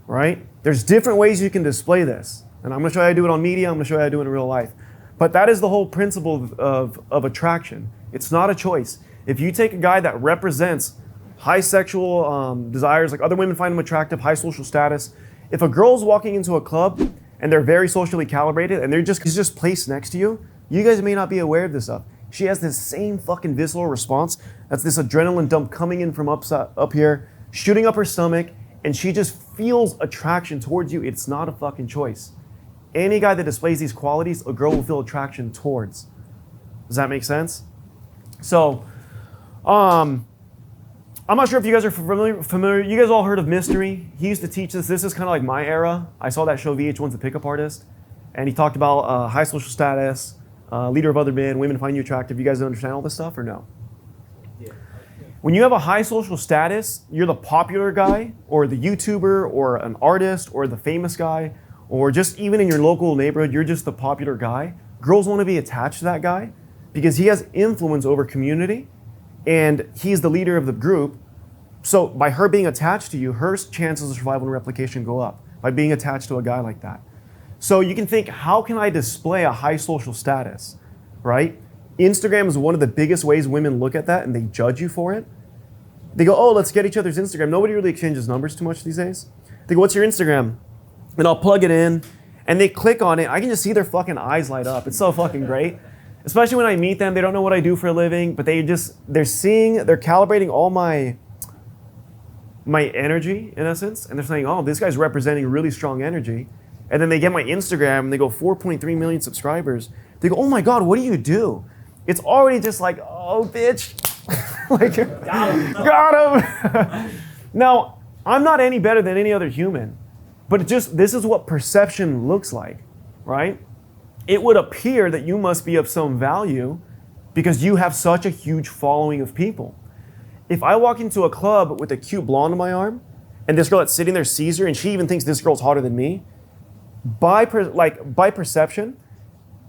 right? There's different ways you can display this. And I'm gonna show you how to do it on media, I'm gonna show you how to do it in real life. But that is the whole principle of attraction. It's not a choice. If you take a guy that represents high sexual desires, like other women find him attractive, high social status, if a girl's walking into a club and they're very socially calibrated and he's just placed next to you, you guys may not be aware of this stuff. She has this same fucking visceral response. That's this adrenaline dump coming in from up here, shooting up her stomach, and she just feels attraction towards you. It's not a fucking choice. Any guy that displays these qualities, a girl will feel attraction towards. Does that make sense? So, I'm not sure if you guys are familiar. You guys all heard of Mystery? He used to teach this. This is kind of like my era. I saw that show VH1's The Pickup Artist, and he talked about high social status, leader of other men, women find you attractive. You guys understand all this stuff or no? Yeah. When you have a high social status, you're the popular guy or the YouTuber or an artist or the famous guy, or just even in your local neighborhood, you're just the popular guy. Girls want to be attached to that guy because he has influence over community and he's the leader of the group. So by her being attached to you, her chances of survival and replication go up by being attached to a guy like that. So you can think, how can I display a high social status, right? Instagram is one of the biggest ways women look at that and they judge you for it. They go, oh, let's get each other's Instagram. Nobody really exchanges numbers too much these days. They go, what's your Instagram? And I'll plug it in, and they click on it. I can just see their fucking eyes light up. It's so fucking great. Especially when I meet them, they don't know what I do for a living, but they're calibrating all my energy, in essence, and they're saying, oh, this guy's representing really strong energy. And then they get my Instagram, and they go, 4.3 million subscribers. They go, oh my God, what do you do? It's already just like, oh, bitch. Like, got him. Now, I'm not any better than any other human, but this is what perception looks like, right? It would appear that you must be of some value because you have such a huge following of people. If I walk into a club with a cute blonde on my arm, and this girl that's sitting there sees her, and she even thinks this girl's hotter than me, by perception,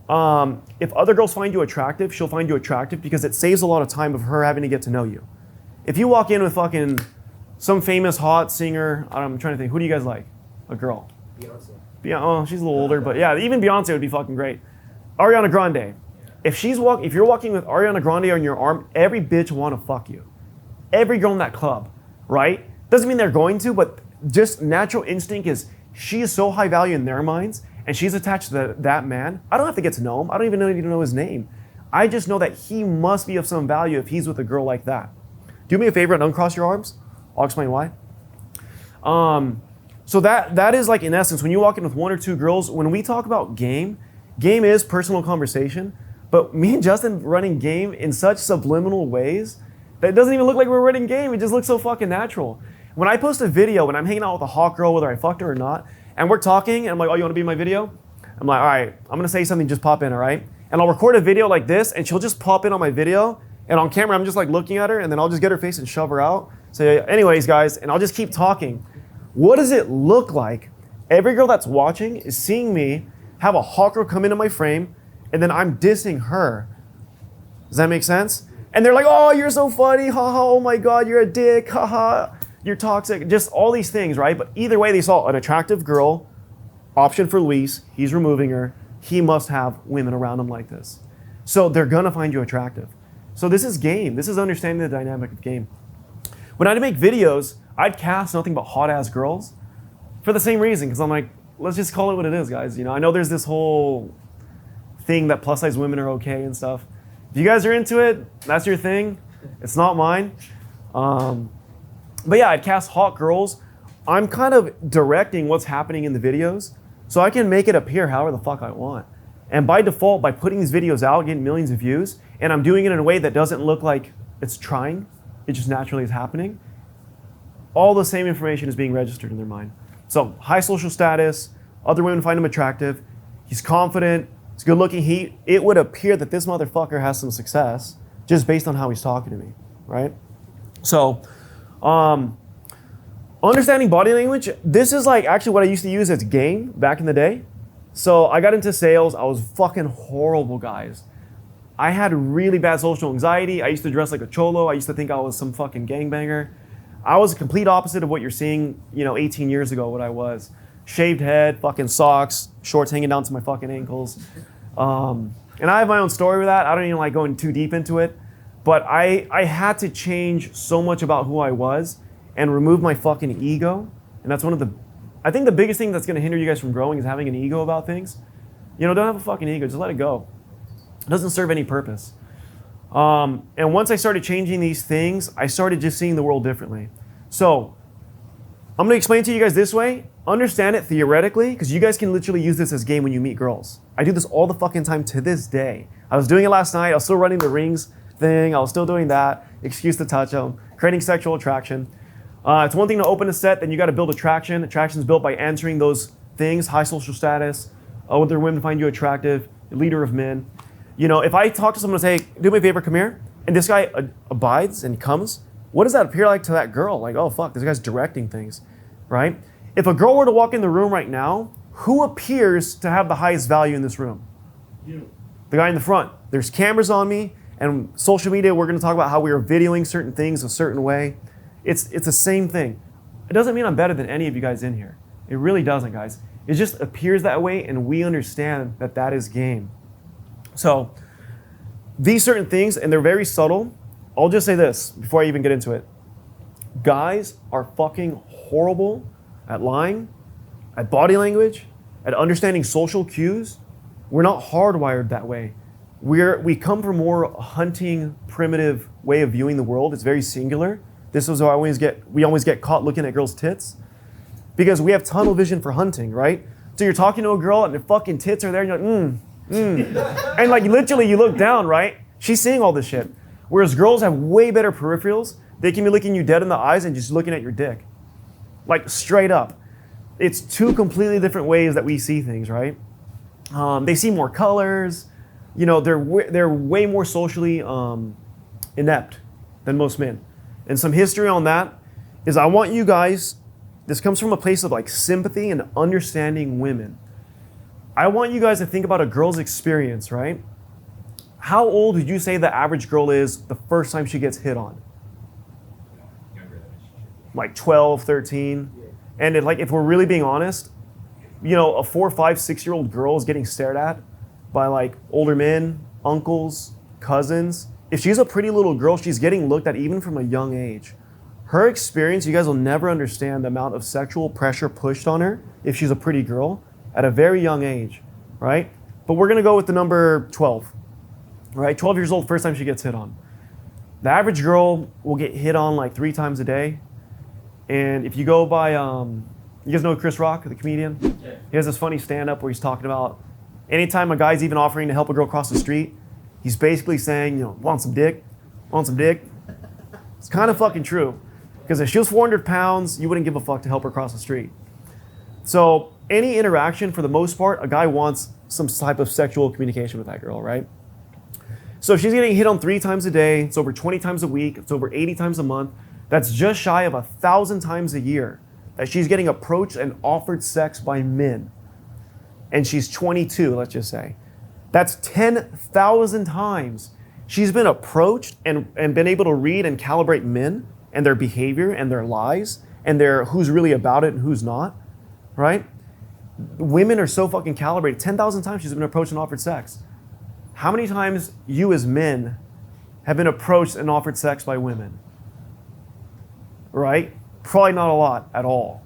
if other girls find you attractive, she'll find you attractive because it saves a lot of time of her having to get to know you. If you walk in with fucking some famous hot singer, I'm trying to think, who do you guys like? A girl. Beyonce. Oh, she's a little older, but yeah, even Beyonce would be fucking great. Ariana Grande. If you're walking with Ariana Grande on your arm, every bitch want to fuck you. Every girl in that club, right? Doesn't mean they're going to, but just natural instinct is she is so high value in their minds, and she's attached to that man. I don't have to get to know him. I don't even need to know his name. I just know that he must be of some value if he's with a girl like that. Do me a favor and uncross your arms. I'll explain why. So that is like, in essence, when you walk in with one or two girls, when we talk about game is personal conversation, but me and Justin running game in such subliminal ways that it doesn't even look like we're running game. It just looks so fucking natural. When I post a video, when I'm hanging out with a hot girl, whether I fucked her or not, and we're talking, and I'm like, oh, you want to be in my video? I'm like, all right, I'm going to say something, just pop in, all right? And I'll record a video like this, and she'll just pop in on my video, and on camera, I'm just like looking at her, and then I'll just get her face and shove her out. Say, anyways, guys, and I'll just keep talking. What does it look like? Every girl that's watching is seeing me have a hot girl come into my frame, and then I'm dissing her. Does that make sense? And they're like, oh, you're so funny, haha, oh my God, you're a dick, haha, you're toxic, just all these things, right? But either way, they saw an attractive girl, option for Luis, he's removing her, he must have women around him like this. So they're gonna find you attractive. So this is game, this is understanding the dynamic of game. When I'd make videos, I'd cast nothing but hot ass girls for the same reason, because I'm like, let's just call it what it is, guys. You know, I know there's this whole thing that plus size women are okay and stuff. If you guys are into it, that's your thing. It's not mine. But yeah, I'd cast hot girls. I'm kind of directing what's happening in the videos, so I can make it appear however the fuck I want. And by default, by putting these videos out, getting millions of views, and I'm doing it in a way that doesn't look like it's trying, it just naturally is happening, all the same information is being registered in their mind. So high social status, other women find him attractive, he's confident, he's good looking, it would appear that this motherfucker has some success just based on how he's talking to me, right? So, understanding body language, this is like actually what I used to use as game back in the day. So I got into sales, I was fucking horrible, guys. I had really bad social anxiety. I used to dress like a cholo. I used to think I was some fucking gangbanger. I was a complete opposite of what you're seeing, 18 years ago, what I was. Shaved head, fucking socks, shorts hanging down to my fucking ankles. And I have my own story with that. I don't even like going too deep into it. But I had to change so much about who I was and remove my fucking ego. And that's I think the biggest thing that's gonna hinder you guys from growing is having an ego about things. Don't have a fucking ego, just let it go. It doesn't serve any purpose. And once I started changing these things, I started just seeing the world differently. So I'm gonna explain to you guys this way. Understand it theoretically, because you guys can literally use this as game when you meet girls. I do this all the fucking time to this day. I was doing it last night. I was still running the rings thing. I was still doing that. Excuse to touch them. Creating sexual attraction. It's one thing to open a set, then you gotta build attraction. Attraction is built by answering those things, high social status, whether women find you attractive, leader of men. If I talk to someone and say, do me a favor, come here, and this guy abides and comes, what does that appear like to that girl? Like, oh fuck, this guy's directing things, right? If a girl were to walk in the room right now, who appears to have the highest value in this room? You. The guy in the front. There's cameras on me, and social media, we're gonna talk about how we are videoing certain things a certain way. It's the same thing. It doesn't mean I'm better than any of you guys in here. It really doesn't, guys. It just appears that way, and we understand that that is game. So these certain things, and they're very subtle. I'll just say this before I even get into it. Guys are fucking horrible at lying, at body language, at understanding social cues. We're not hardwired that way. We come from more hunting, primitive way of viewing the world. It's very singular. This is why we always get caught looking at girls' tits, because we have tunnel vision for hunting, right? So you're talking to a girl and the fucking tits are there, and you're like, and like literally you look down, right? She's seeing all this shit. Whereas girls have way better peripherals. They can be looking you dead in the eyes and just looking at your dick, like straight up. It's two completely different ways that we see things, right? They see more colors. You know, they're way more socially inept than most men. And some history on that is I want you guys, this comes from a place of like sympathy and understanding women. I want you guys to think about a girl's experience, right? How old would you say the average girl is the first time she gets hit on? Like 12, 13. And if we're really being honest, you know, a 4, 5, 6-year-old girl is getting stared at by like older men, uncles, cousins. If she's a pretty little girl, she's getting looked at even from a young age. Her experience, you guys will never understand the amount of sexual pressure pushed on her if she's a pretty girl at a very young age, right? But we're gonna go with the number 12, right? 12 years old, first time she gets hit on. The average girl will get hit on like 3 times a day. And if you go by, you guys know Chris Rock, the comedian? Yeah. He has this funny stand-up where he's talking about anytime a guy's even offering to help a girl cross the street, he's basically saying, you know, want some dick? Want some dick? It's kind of fucking true. Because if she was 400 pounds, you wouldn't give a fuck to help her cross the street. So any interaction, for the most part, a guy wants some type of sexual communication with that girl, right? So if she's getting hit on 3 times a day, it's over 20 times a week, it's over 80 times a month. That's just shy of 1,000 times a year that she's getting approached and offered sex by men. And she's 22, let's just say. That's 10,000 times she's been approached and been able to read and calibrate men and their behavior and their lies and their who's really about it and who's not, right? Women are so fucking calibrated. 10,000 times she's been approached and offered sex. How many times you as men have been approached and offered sex by women? Right? Probably not a lot at all.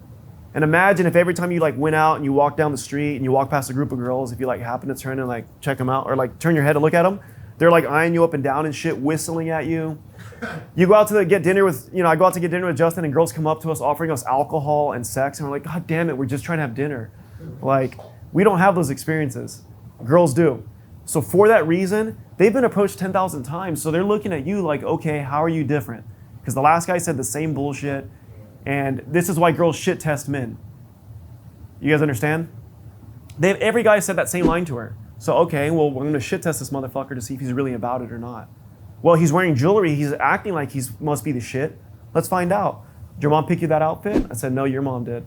And imagine if every time you like went out and you walked down the street and you walk past a group of girls, if you like happen to turn and like check them out or like turn your head and look at them, they're like eyeing you up and down and shit, whistling at you. You go out to get dinner with, you know, I go out to get dinner with Justin and girls come up to us offering us alcohol and sex and we're like, God damn it, we're just trying to have dinner. Like, we don't have those experiences. Girls do. So for that reason, they've been approached 10,000 times. So they're looking at you like, okay, how are you different? Because the last guy said the same bullshit. And this is why girls shit test men. You guys understand? Every guy said that same line to her. So, okay, well, we're gonna shit test this motherfucker to see if he's really about it or not. Well, he's wearing jewelry. He's acting like he must be the shit. Let's find out. Did your mom pick you that outfit? I said, no, your mom did.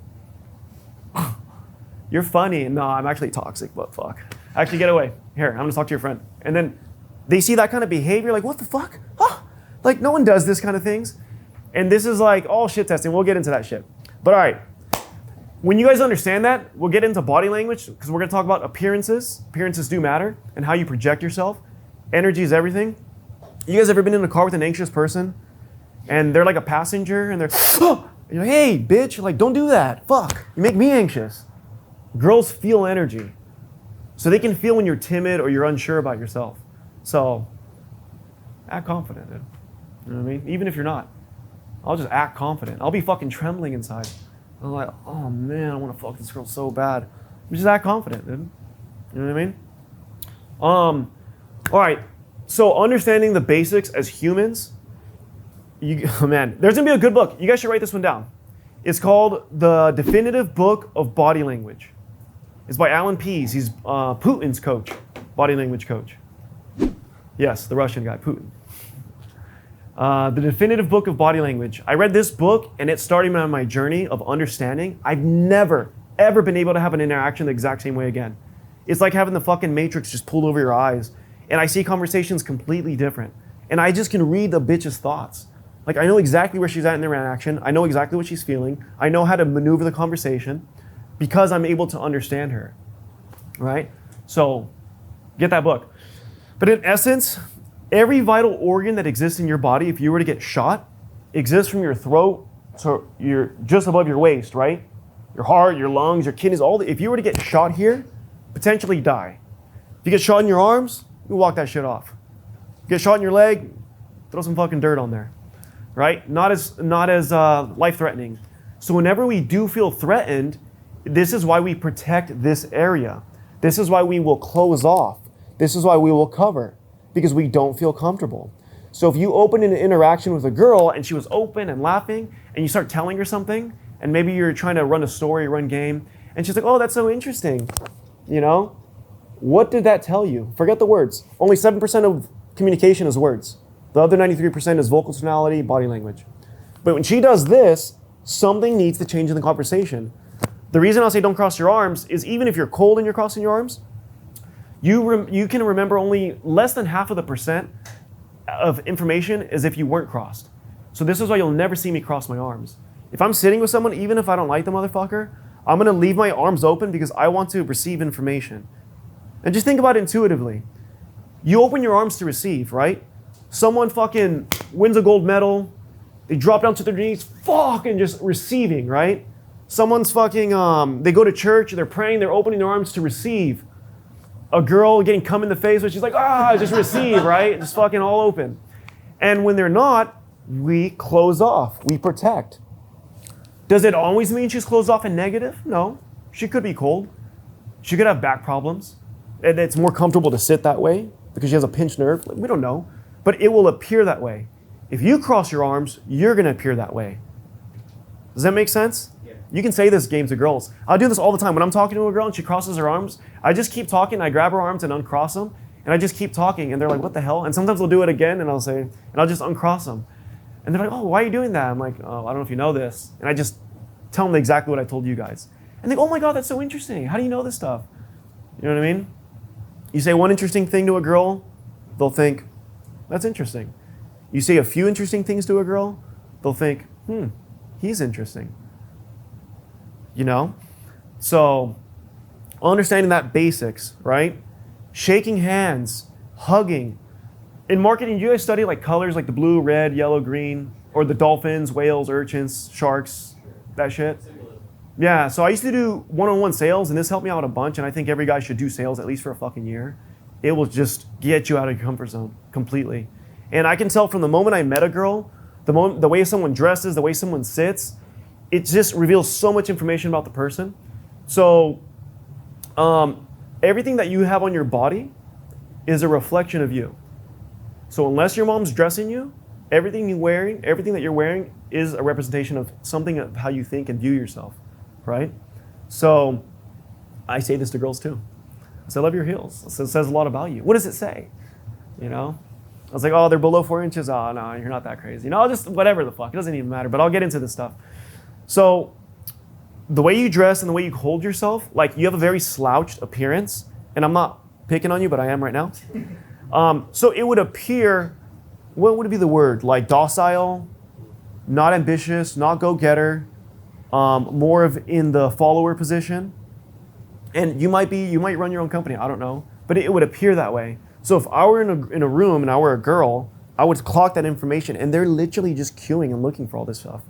You're funny. No, I'm actually toxic, but fuck. Actually, get away. Here, I'm gonna talk to your friend. And then they see that kind of behavior, like, what the fuck? Oh, like, no one does this kind of things. And this is like all shit testing. We'll get into that shit. But all right, when you guys understand that, we'll get into body language because we're gonna talk about appearances. Appearances do matter and how you project yourself. Energy is everything. You guys ever been in a car with an anxious person and they're like a passenger and they're, oh, and you're like, hey, bitch, like, don't do that. Fuck, you make me anxious. Girls feel energy. So they can feel when you're timid or you're unsure about yourself. So act confident, dude. You know what I mean? Even if you're not. I'll just act confident. I'll be fucking trembling inside. I'm like, oh man, I want to fuck this girl so bad. Just act confident, dude. You know what I mean? All right. So understanding the basics as humans, man, there's gonna be a good book. You guys should write this one down. It's called The Definitive Book of Body Language. It's by Alan Pease. He's Putin's coach, body language coach. Yes, the Russian guy, Putin. The Definitive Book of Body Language. I read this book and it started me on my journey of understanding. I've never, ever been able to have an interaction the exact same way again. It's like having the fucking Matrix just pulled over your eyes and I see conversations completely different. And I just can read the bitch's thoughts. Like, I know exactly where she's at in the interaction. I know exactly what she's feeling. I know how to maneuver the conversation because I'm able to understand her, right? So get that book. But in essence, every vital organ that exists in your body, if you were to get shot, exists from your throat to you're just above your waist, right? Your heart, your lungs, your kidneys, if you were to get shot here, potentially die. If you get shot in your arms, you walk that shit off. Get shot in your leg, throw some fucking dirt on there, right? Not as life-threatening. So whenever we do feel threatened, this is why we protect this area. This is why we will close off. This is why we will cover, because we don't feel comfortable. So if you open an interaction with a girl and she was open and laughing, and you start telling her something, and maybe you're trying to run a story, run game, and she's like, oh, that's so interesting, you know? What did that tell you? Forget the words. Only 7% of communication is words. The other 93% is vocal tonality, body language. But when she does this, something needs to change in the conversation. The reason I'll say don't cross your arms is even if you're cold and you're crossing your arms, you can remember only less than half of the percent of information as if you weren't crossed. So this is why you'll never see me cross my arms. If I'm sitting with someone, even if I don't like the motherfucker, I'm gonna leave my arms open because I want to receive information. And just think about it intuitively. You open your arms to receive, right? Someone fucking wins a gold medal, they drop down to their knees, fucking just receiving, right? Someone's fucking, they go to church, they're praying, they're opening their arms to receive. A girl getting cum in the face, but she's like, just receive, right? Just fucking all open. And when they're not, we close off, we protect. Does it always mean she's closed off and negative? No. She could be cold. She could have back problems. And it's more comfortable to sit that way because she has a pinched nerve. We don't know. But it will appear that way. If you cross your arms, you're going to appear that way. Does that make sense? Yeah. You can say this game to girls. I do this all the time. When I'm talking to a girl and she crosses her arms, I just keep talking. I grab her arms and uncross them. And I just keep talking. And they're like, what the hell? And sometimes they'll do it again and I'll just uncross them. And they're like, oh, why are you doing that? I'm like, oh, I don't know if you know this. And I just tell them exactly what I told you guys. And they go, oh my God, that's so interesting. How do you know this stuff? You know what I mean? You say one interesting thing to a girl, they'll think, that's interesting. You say a few interesting things to a girl, they'll think, he's interesting. You know? So, understanding that basics, right? Shaking hands, hugging. In marketing, you guys study like colors like the blue, red, yellow, green, or the dolphins, whales, urchins, sharks, that shit? Yeah, so I used to do one-on-one sales, and this helped me out a bunch, and I think every guy should do sales at least for a fucking year. It will just get you out of your comfort zone completely. And I can tell from the moment I met a girl, the way someone dresses, the way someone sits, it just reveals so much information about the person. So everything that you have on your body is a reflection of you. So unless your mom's dressing you, everything that you're wearing is a representation of something of how you think and view yourself, right? So I say this to girls too. I say, I love your heels. It says a lot about you. What does it say? You know? I was like, oh, they're below 4 inches. Oh, no, you're not that crazy. No, just whatever the fuck. It doesn't even matter, but I'll get into this stuff. So the way you dress and the way you hold yourself, like you have a very slouched appearance, and I'm not picking on you, but I am right now. So it would appear, what would be the word? Like docile, not ambitious, not go-getter, more of in the follower position. And you might run your own company, I don't know, but it would appear that way. So if I were in a room and I were a girl, I would clock that information, and they're literally just queuing and looking for all this stuff,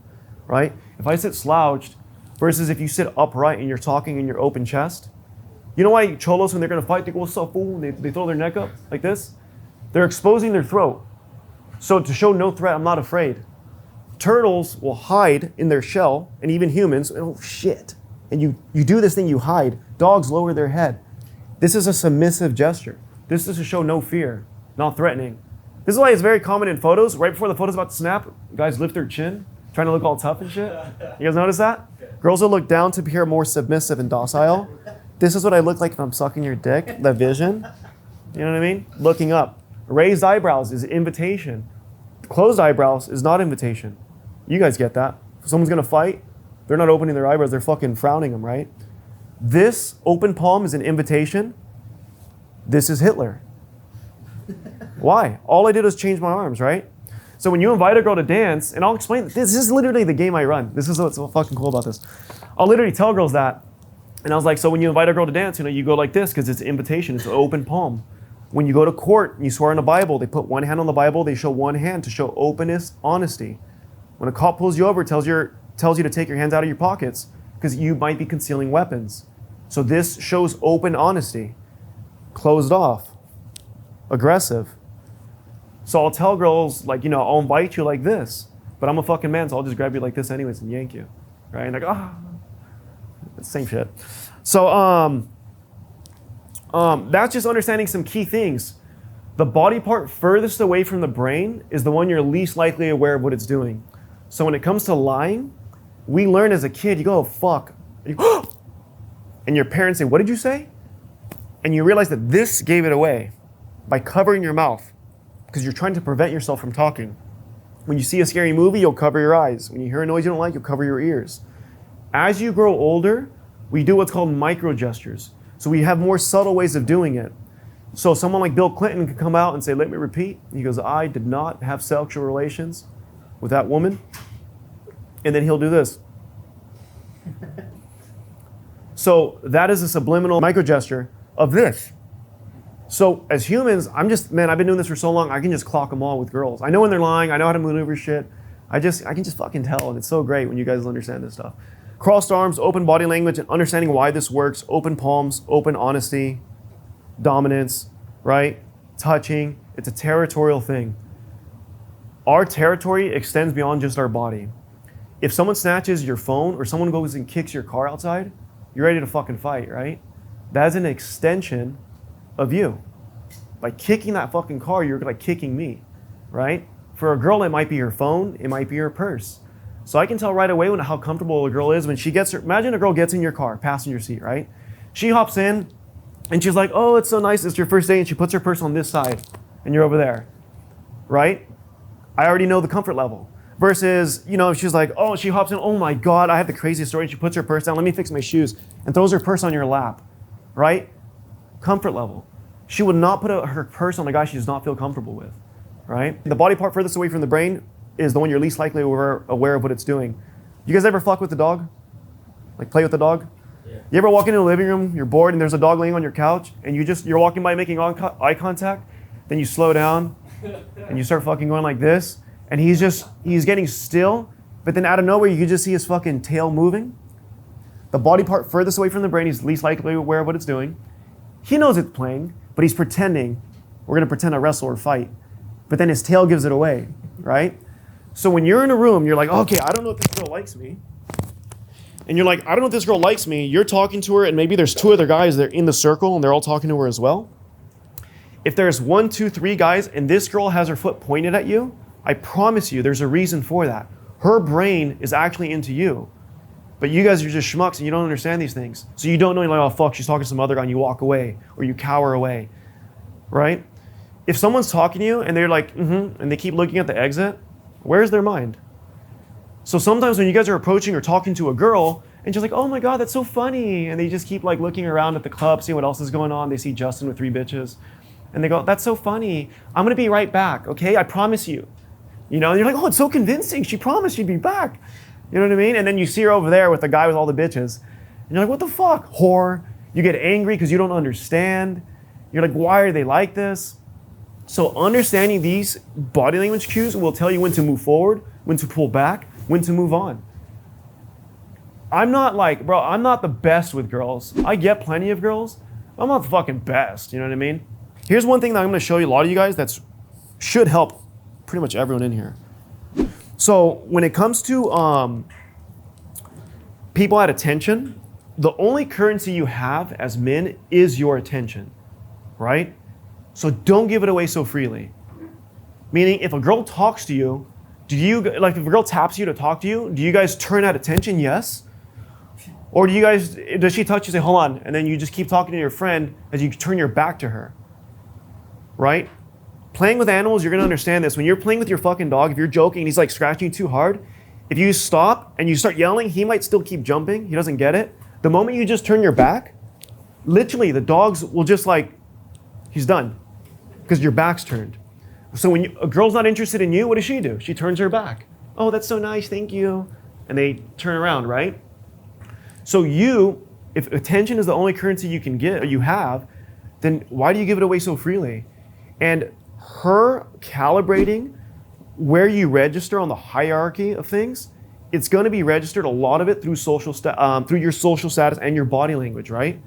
right? If I sit slouched versus if you sit upright and you're talking in your open chest, you know why cholos, when they're gonna fight, they go, what's up, fool? They throw their neck up like this? They're exposing their throat. So to show no threat, I'm not afraid. Turtles will hide in their shell, and even humans, oh shit. And you do this thing, you hide. Dogs lower their head. This is a submissive gesture. This is to show no fear, not threatening. This is why it's very common in photos. Right before the photo's about to snap, guys lift their chin, trying to look all tough and shit. You guys notice that? Girls will look down to appear more submissive and docile. This is what I look like if I'm sucking your dick, the vision. You know what I mean? Looking up. Raised eyebrows is invitation. Closed eyebrows is not invitation. You guys get that. If someone's gonna fight, they're not opening their eyebrows, they're fucking frowning them, right? This open palm is an invitation. This is Hitler. Why? All I did was change my arms, right? So when you invite a girl to dance, and I'll explain, this is literally the game I run. This is what's so fucking cool about this. I'll literally tell girls that. And I was like, so when you invite a girl to dance, you go like this because it's an invitation, it's an open palm. When you go to court and you swear on the Bible, they put one hand on the Bible, they show one hand to show openness, honesty. When a cop pulls you over, tells you to take your hands out of your pockets because you might be concealing weapons. So this shows open honesty, closed off, aggressive. So I'll tell girls, like, you know, I'll invite you like this, but I'm a fucking man, so I'll just grab you like this anyways and yank you, right? And like, same shit. So that's just understanding some key things. The body part furthest away from the brain is the one you're least likely aware of what it's doing. So when it comes to lying, we learn as a kid, you go, oh, fuck. And your parents say, what did you say? And you realize that this gave it away by covering your mouth because you're trying to prevent yourself from talking. When you see a scary movie, you'll cover your eyes. When you hear a noise you don't like, you'll cover your ears. As you grow older, we do what's called micro gestures. So we have more subtle ways of doing it. So someone like Bill Clinton could come out and say, let me repeat. He goes, I did not have sexual relations with that woman. And then he'll do this. So that is a subliminal micro gesture of this. So as humans, I've been doing this for so long, I can just clock them all with girls. I know when they're lying, I know how to maneuver shit. I can just fucking tell, and it's so great when you guys understand this stuff. Crossed arms, open body language, and understanding why this works, open palms, open honesty, dominance, right? Touching, it's a territorial thing. Our territory extends beyond just our body. If someone snatches your phone or someone goes and kicks your car outside, you're ready to fucking fight, right? That's an extension of you. By kicking that fucking car, you're like kicking me, right? For a girl, it might be her phone, it might be her purse. So I can tell right away how comfortable a girl is when she gets imagine a girl gets in your car, passenger seat, right? She hops in and she's like, oh, it's so nice, it's your first day, and she puts her purse on this side and you're over there, right? I already know the comfort level. Versus, you know, she's like, oh, she hops in, oh my God, I have the craziest story. And she puts her purse down, let me fix my shoes, and throws her purse on your lap, right? Comfort level. She would not put her purse on a guy she does not feel comfortable with, right? The body part furthest away from the brain is the one you're least likely aware of what it's doing. You guys ever fuck with the dog? Like play with the dog? Yeah. You ever walk into a living room, you're bored, and there's a dog laying on your couch, and you're walking by making eye contact, then you slow down, and you start fucking going like this, and he's getting still, but then out of nowhere, you can just see his fucking tail moving. The body part furthest away from the brain, he's least likely aware of what it's doing. He knows it's playing, but he's pretending. We're gonna pretend to wrestle or fight. But then his tail gives it away, right? So when you're in a room, you're like, okay, I don't know if this girl likes me. And you're like, I don't know if this girl likes me. You're talking to her, and maybe there's two other guys that are in the circle, and they're all talking to her as well. If there's 1, 2, 3 guys, and this girl has her foot pointed at you, I promise you there's a reason for that. Her brain is actually into you. But you guys are just schmucks and you don't understand these things. So you don't know, you're like, oh fuck, she's talking to some other guy, and you walk away or you cower away, right? If someone's talking to you and they're like, and they keep looking at the exit, where's their mind? So sometimes when you guys are approaching or talking to a girl and she's like, oh my God, that's so funny. And they just keep like looking around at the club, seeing what else is going on. They see Justin with 3 bitches and they go, that's so funny. I'm gonna be right back, okay? I promise you. You know, and you're like, oh, it's so convincing. She promised she'd be back. You know what I mean? And then you see her over there with the guy with all the bitches. And you're like, what the fuck? Whore. You get angry because you don't understand. You're like, why are they like this? So understanding these body language cues will tell you when to move forward, when to pull back, when to move on. I'm not the best with girls. I get plenty of girls. I'm not the fucking best. You know what I mean? Here's one thing that I'm going to show you a lot of you guys that should help pretty much everyone in here. So when it comes to people at attention, the only currency you have as men is your attention, right? So don't give it away so freely. Meaning if a girl talks to you, if a girl taps you to talk to you, do you guys turn at attention? Yes. Or does she touch you, say, hold on, and then you just keep talking to your friend as you turn your back to her, right? Playing with animals, you're gonna understand this. When you're playing with your fucking dog, if you're joking and he's like scratching you too hard, if you stop and you start yelling, he might still keep jumping. He doesn't get it. The moment you just turn your back, literally the dogs will just like, he's done because your back's turned. So when a girl's not interested in you, what does she do? She turns her back. Oh, that's so nice, thank you. And they turn around, right? So if attention is the only currency you can get, or you have, then why do you give it away so freely? And her calibrating where you register on the hierarchy of things, it's going to be registered, a lot of it, through through your social status and your body language, right?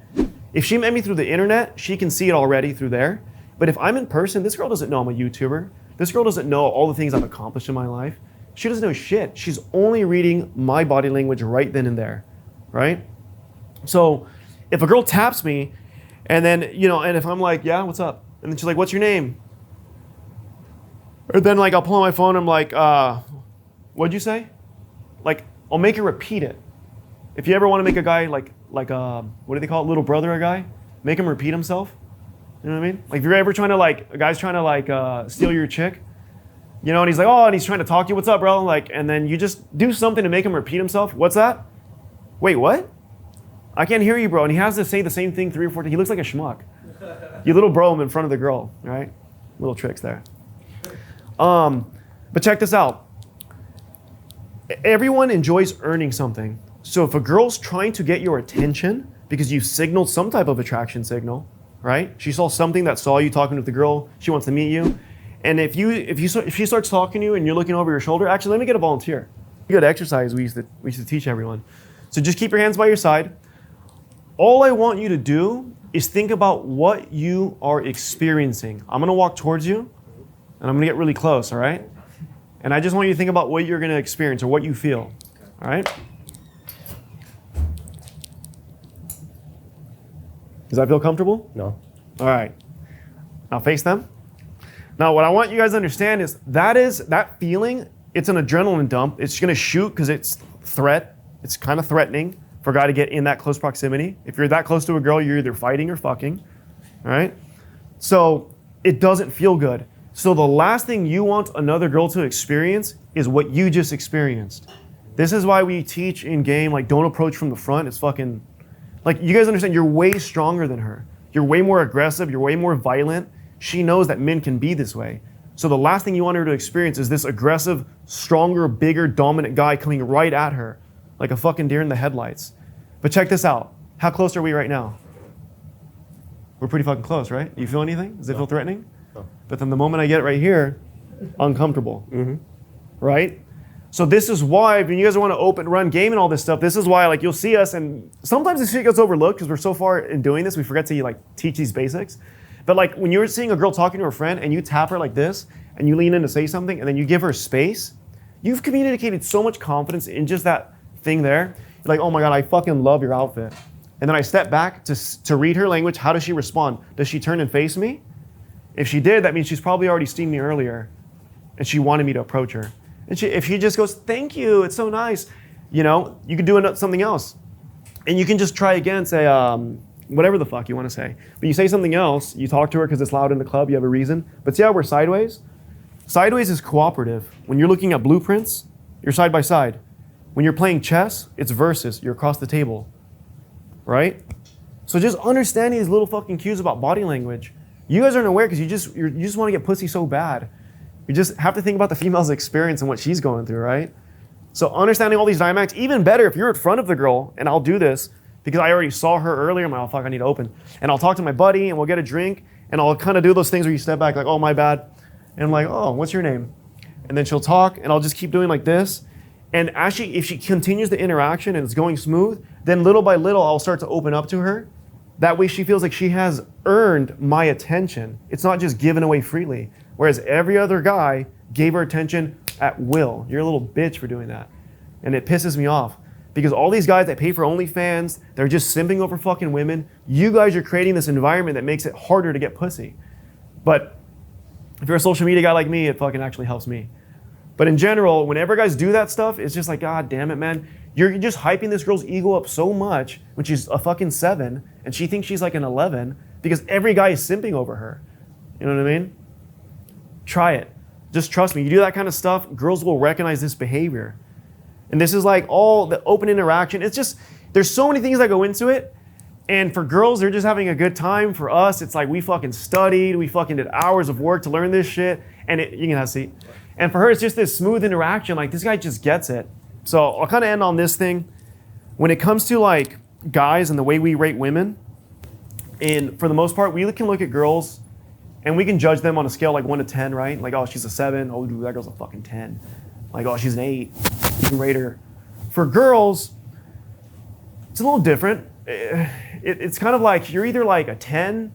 If she met me through the internet, she can see it already through there. But if I'm in person, this girl doesn't know I'm a YouTuber. This girl doesn't know all the things I've accomplished in my life. She doesn't know shit. She's only reading my body language right then and there, right? So if a girl taps me and then, and if I'm like, yeah, what's up? And then she's like, what's your name? Or then like I'll pull out my phone and I'm like, what'd you say? Like, I'll make her repeat it. If you ever want to make a guy like what do they call it, little brother a guy? Make him repeat himself. You know what I mean? Like if you're ever trying to a guy's trying to steal your chick, and he's like, oh, and he's trying to talk to you, what's up, bro? And then you just do something to make him repeat himself. What's that? Wait, what? I can't hear you, bro. And he has to say the same thing 3 or 4 times. He looks like a schmuck. You little bro him in front of the girl, right? Little tricks there. But check this out. Everyone enjoys earning something. So if a girl's trying to get your attention because you signaled some type of attraction signal, right? She saw something that saw you talking with the girl. She wants to meet you. And if she starts talking to you and you're looking over your shoulder, actually, let me get a volunteer. Good exercise we used to teach everyone. So just keep your hands by your side. All I want you to do is think about what you are experiencing. I'm gonna walk towards you and I'm gonna get really close, all right? And I just want you to think about what you're gonna experience or what you feel, all right? Does that feel comfortable? No. All right. Now face them. Now what I want you guys to understand is that feeling, it's an adrenaline dump. It's gonna shoot because it's threat. It's kind of threatening for a guy to get in that close proximity. If you're that close to a girl, you're either fighting or fucking, all right? So it doesn't feel good. So the last thing you want another girl to experience is what you just experienced. This is why we teach in game, don't approach from the front. It's fucking, you guys understand, you're way stronger than her. You're way more aggressive, you're way more violent. She knows that men can be this way. So the last thing you want her to experience is this aggressive, stronger, bigger, dominant guy coming right at her like a fucking deer in the headlights. But check this out. How close are we right now? We're pretty fucking close, right? You feel anything? Does it feel threatening? No. But then the moment I get right here, uncomfortable, right? So this is why, when you guys want to run game and all this stuff, this is why you'll see us, and sometimes this shit gets overlooked because we're so far in doing this, we forget to teach these basics. But when you're seeing a girl talking to her friend and you tap her like this, and you lean in to say something, and then you give her space, you've communicated so much confidence in just that thing there. You're like, oh my God, I fucking love your outfit. And then I step back to read her language. How does she respond? Does she turn and face me? If she did, that means she's probably already seen me earlier and she wanted me to approach her. And if she just goes, thank you, it's so nice, you could do something else. And you can just try again, say, whatever the fuck you want to say. But you say something else, you talk to her because it's loud in the club, you have a reason. But see how we're sideways? Sideways is cooperative. When you're looking at blueprints, you're side by side. When you're playing chess, it's versus, you're across the table, right? So just understanding these little fucking cues about body language. You guys aren't aware because you just want to get pussy so bad. You just have to think about the female's experience and what she's going through, right? So understanding all these dynamics, even better if you're in front of the girl, and I'll do this because I already saw her earlier, I'm like, oh fuck, I need to open. And I'll talk to my buddy and we'll get a drink and I'll kind of do those things where you step back like, oh my bad. And I'm like, oh, what's your name? And then she'll talk and I'll just keep doing like this. And actually, if she continues the interaction and it's going smooth, then little by little, I'll start to open up to her. That way she feels like she has earned my attention. It's not just given away freely. Whereas every other guy gave her attention at will. You're a little bitch for doing that. And it pisses me off. Because all these guys that pay for OnlyFans, they're just simping over fucking women. You guys are creating this environment that makes it harder to get pussy. But if you're a social media guy like me, it fucking actually helps me. But in general, whenever guys do that stuff, it's just like, God damn it, man. You're just hyping this girl's ego up so much when she's a fucking 7 and she thinks she's like an 11 because every guy is simping over her. You know what I mean? Try it. Just trust me. You do that kind of stuff, girls will recognize this behavior. And this is like all the open interaction. It's just, there's so many things that go into it. And for girls, they're just having a good time. For us, it's like we fucking studied. We fucking did hours of work to learn this shit. And you can have a seat. And for her, it's just this smooth interaction. Like this guy just gets it. So I'll kind of end on this thing. When it comes to guys and the way we rate women, and for the most part, we can look at girls And we can judge them on a scale like 1 to 10, right? Like, oh, she's a 7. Oh, dude, that girl's a fucking 10. Like, oh, she's an 8. You can rate her. For girls, it's a little different. It's kind of like you're either like a 10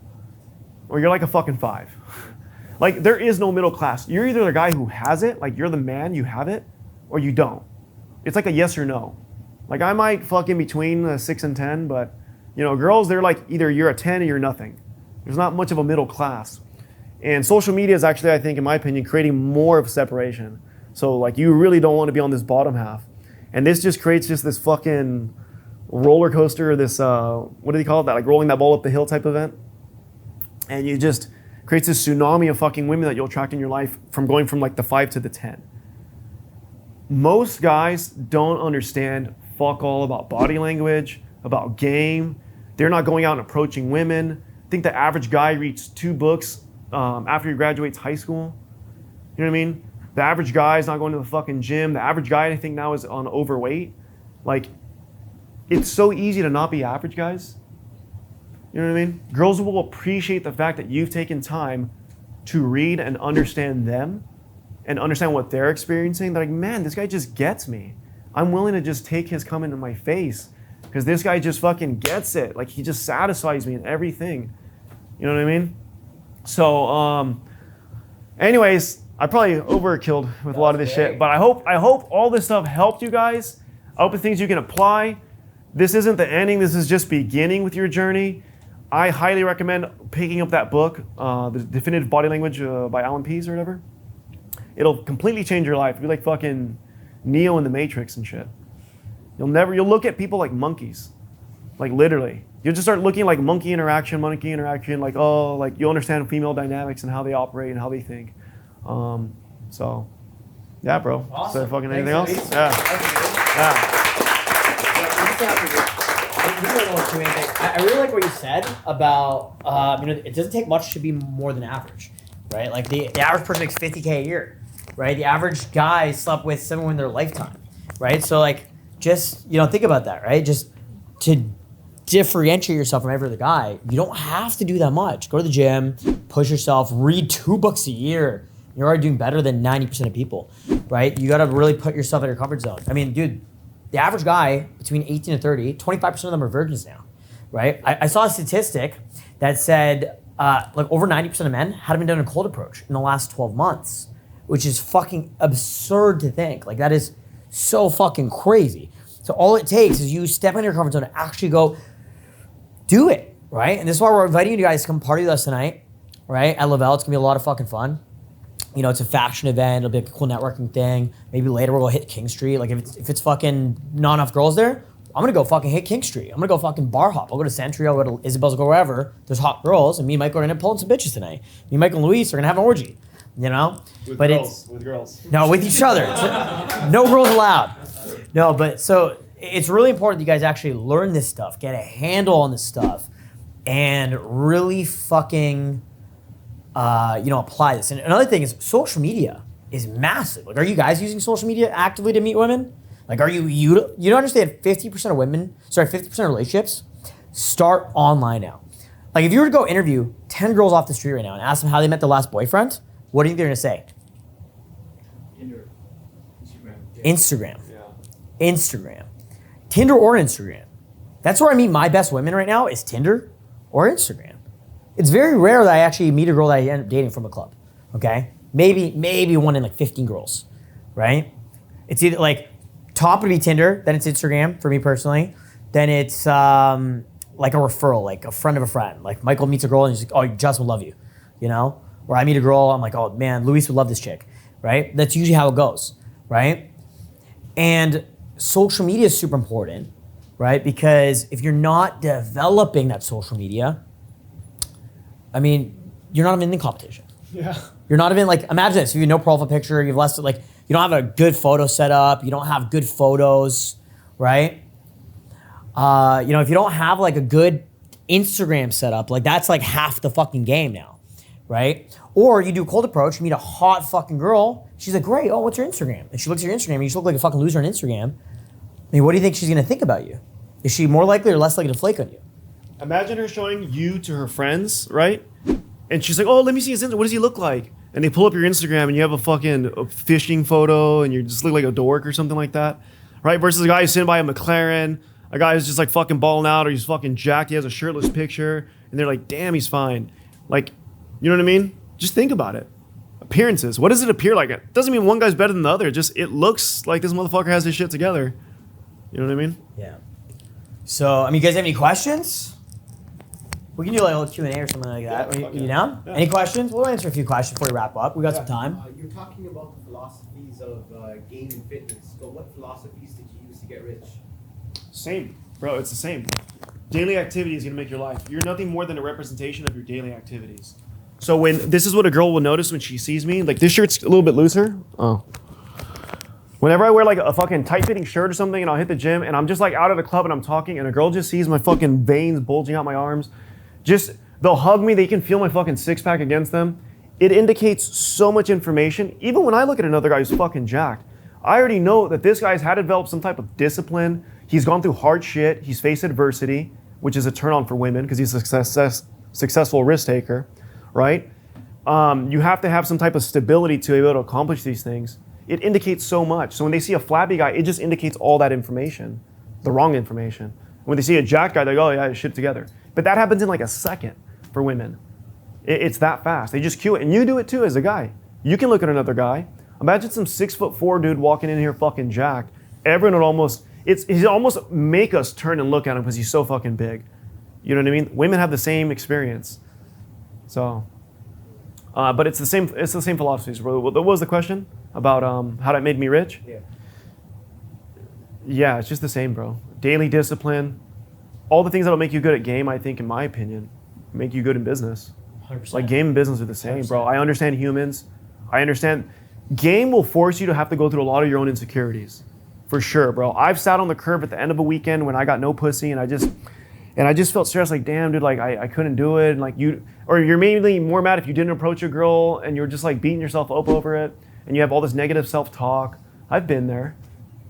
or you're like a fucking 5. Like, there is no middle class. You're either the guy who has it, like you're the man, you have it, or you don't. It's like a yes or no. Like, I might fuck in between a 6 and 10, but, you know, girls, they're like either you're a 10 or you're nothing. There's not much of a middle class. And social media is actually, I think, in my opinion, creating more of a separation. So, like, you really don't want to be on this bottom half. And this just creates just this fucking roller coaster, this, what do they call it? That, like, rolling that ball up the hill type event. And you just creates this tsunami of fucking women that you'll attract in your life from going from, like, the 5 to the 10. Most guys don't understand fuck all about body language, about game. They're not going out and approaching women. I think the average guy reads 2 books after he graduates high school. You know what I mean? The average guy is not going to the fucking gym. The average guy, I think, now is on overweight. Like, it's so easy to not be average, guys. You know what I mean? Girls will appreciate the fact that you've taken time to read and understand them and understand what they're experiencing. They're like, man, this guy just gets me. I'm willing to just take his comment in my face because this guy just fucking gets it. Like, he just satisfies me in everything. You know what I mean? So, anyways, I probably overkilled with a lot of this shit, but I hope all this stuff helped you guys. I hope the things you can apply. This isn't the ending. This is just beginning with your journey. I highly recommend picking up that book, The Definitive Body Language by Alan Pease or whatever. It'll completely change your life. It'll be like fucking Neo in the Matrix and shit. You'll look at people like monkeys. Like, literally. You'll just start looking like monkey interaction, like, oh, like, you'll understand female dynamics and how they operate and how they think. So, yeah, bro. Awesome. Is there fucking Thanks, anything else? Luis. Yeah. I really like what you said about, it doesn't take much to be more than average, right? Like, the average person makes $50K a year, right? The average guy slept with someone in their lifetime, right? So, like, just, think about that, right? Just to differentiate yourself from every other guy, you don't have to do that much. Go to the gym, push yourself, read 2 books a year. You're already doing better than 90% of people, right? You gotta really put yourself in your comfort zone. I mean, dude, the average guy between 18 and 30, 25% of them are virgins now, right? I saw a statistic that said like over 90% of men haven't done a cold approach in the last 12 months, which is fucking absurd to think. Like, that is so fucking crazy. So all it takes is you step into your comfort zone and actually go do it, right? And this is why we're inviting you guys to come party with us tonight, right? At Lavelle, it's gonna be a lot of fucking fun. It's a fashion event. It'll be a cool networking thing. Maybe later we'll go hit King Street. Like, if it's fucking not enough girls there, I'm gonna go fucking hit King Street. I'm gonna go fucking bar hop. I'll go to Century. I'll go to Isabel's. I'll go wherever there's hot girls. And me and Mike are gonna pull in some bitches tonight. Me and Mike and Luis are gonna have an orgy. With girls. No, with each other. No girls allowed. No, but so it's really important that you guys actually learn this stuff, get a handle on this stuff, and really fucking, apply this. And another thing is social media is massive. Like, are you guys using social media actively to meet women? Like, you don't understand 50% of relationships start online now. Like, if you were to go interview 10 girls off the street right now and ask them how they met their last boyfriend, what do you think they're gonna say? Instagram. Yeah. Instagram. Tinder or Instagram. That's where I meet my best women right now, is Tinder or Instagram. It's very rare that I actually meet a girl that I end up dating from a club, okay? Maybe one in like 15 girls, right? It's either like, top would be Tinder, then it's Instagram for me personally, then it's like a referral, like a friend of a friend. Like, Michael meets a girl and he's like, oh, Jess will love you, Or I meet a girl, I'm like, oh man, Luis would love this chick, right? That's usually how it goes, right? And social media is super important, right? Because if you're not developing that social media, I mean, you're not even in the competition. Yeah. You're not even like, imagine this, if you have no profile picture, you've less, like, you don't have a good photo set up, you don't have good photos, right? If you don't have like a good Instagram setup, like, that's like half the fucking game now, right? Or you do a cold approach, you meet a hot fucking girl, she's like, great, oh, what's your Instagram? And she looks at your Instagram and you just look like a fucking loser on Instagram. I mean, what do you think she's gonna think about you? Is she more likely or less likely to flake on you? Imagine her showing you to her friends, right? And she's like, oh, let me see his Instagram. What does he look like? And they pull up your Instagram and you have a fishing photo and you just look like a dork or something like that, right? Versus a guy who's sitting by a McLaren, a guy who's just like fucking balling out or he's fucking jacked. He has a shirtless picture and they're like, damn, he's fine. Like, you know what I mean? Just think about it. Appearances. What does it appear like? It doesn't mean one guy's better than the other. Just it looks like this motherfucker has his shit together. You know what I mean? Yeah. So, I mean, you guys have any questions? We can do like a little Q&A or something like that. You down? Yeah. Any questions? We'll answer a few questions before we wrap up. We got some time. You're talking about the philosophies of game and fitness, but what philosophies did you use to get rich? Same, bro. It's the same. Daily activity is gonna make your life. You're nothing more than a representation of your daily activities. So when this is what a girl will notice when she sees me, like this shirt's a little bit looser. Oh. Whenever I wear like a fucking tight-fitting shirt or something, and I'll hit the gym, and I'm just like out at a club and I'm talking, and a girl just sees my fucking veins bulging out my arms. They'll hug me, they can feel my fucking six-pack against them. It indicates so much information. Even when I look at another guy who's fucking jacked, I already know that this guy's had to develop some type of discipline. He's gone through hard shit. He's faced adversity, which is a turn on for women because he's a successful risk taker, right? You have to have some type of stability to be able to accomplish these things. It indicates so much. So when they see a flabby guy, it just indicates all that information, the wrong information. When they see a jacked guy, they go, oh yeah, shit together. But that happens in like a second for women. It's that fast. They just cue it. And you do it too as a guy. You can look at another guy. Imagine some 6'4" dude walking in here fucking jacked. Everyone would he'd almost make us turn and look at him because he's so fucking big. You know what I mean? Women have the same experience. So, but it's the same philosophies. What was the question about how that made me rich? Yeah. Yeah, it's just the same, bro. Daily discipline. All the things that'll make you good at game, I think, in my opinion, make you good in business. 100%. Like game and business are the same, 100%. bro. I understand humans. I understand. Game will force you to have to go through a lot of your own insecurities. For sure, bro. I've sat on the curb at the end of a weekend when I got no pussy and I just felt stressed, like, damn, dude, like I couldn't do it. And like you're mainly more mad if you didn't approach a girl and you're just like beating yourself up over it and you have all this negative self-talk. I've been there.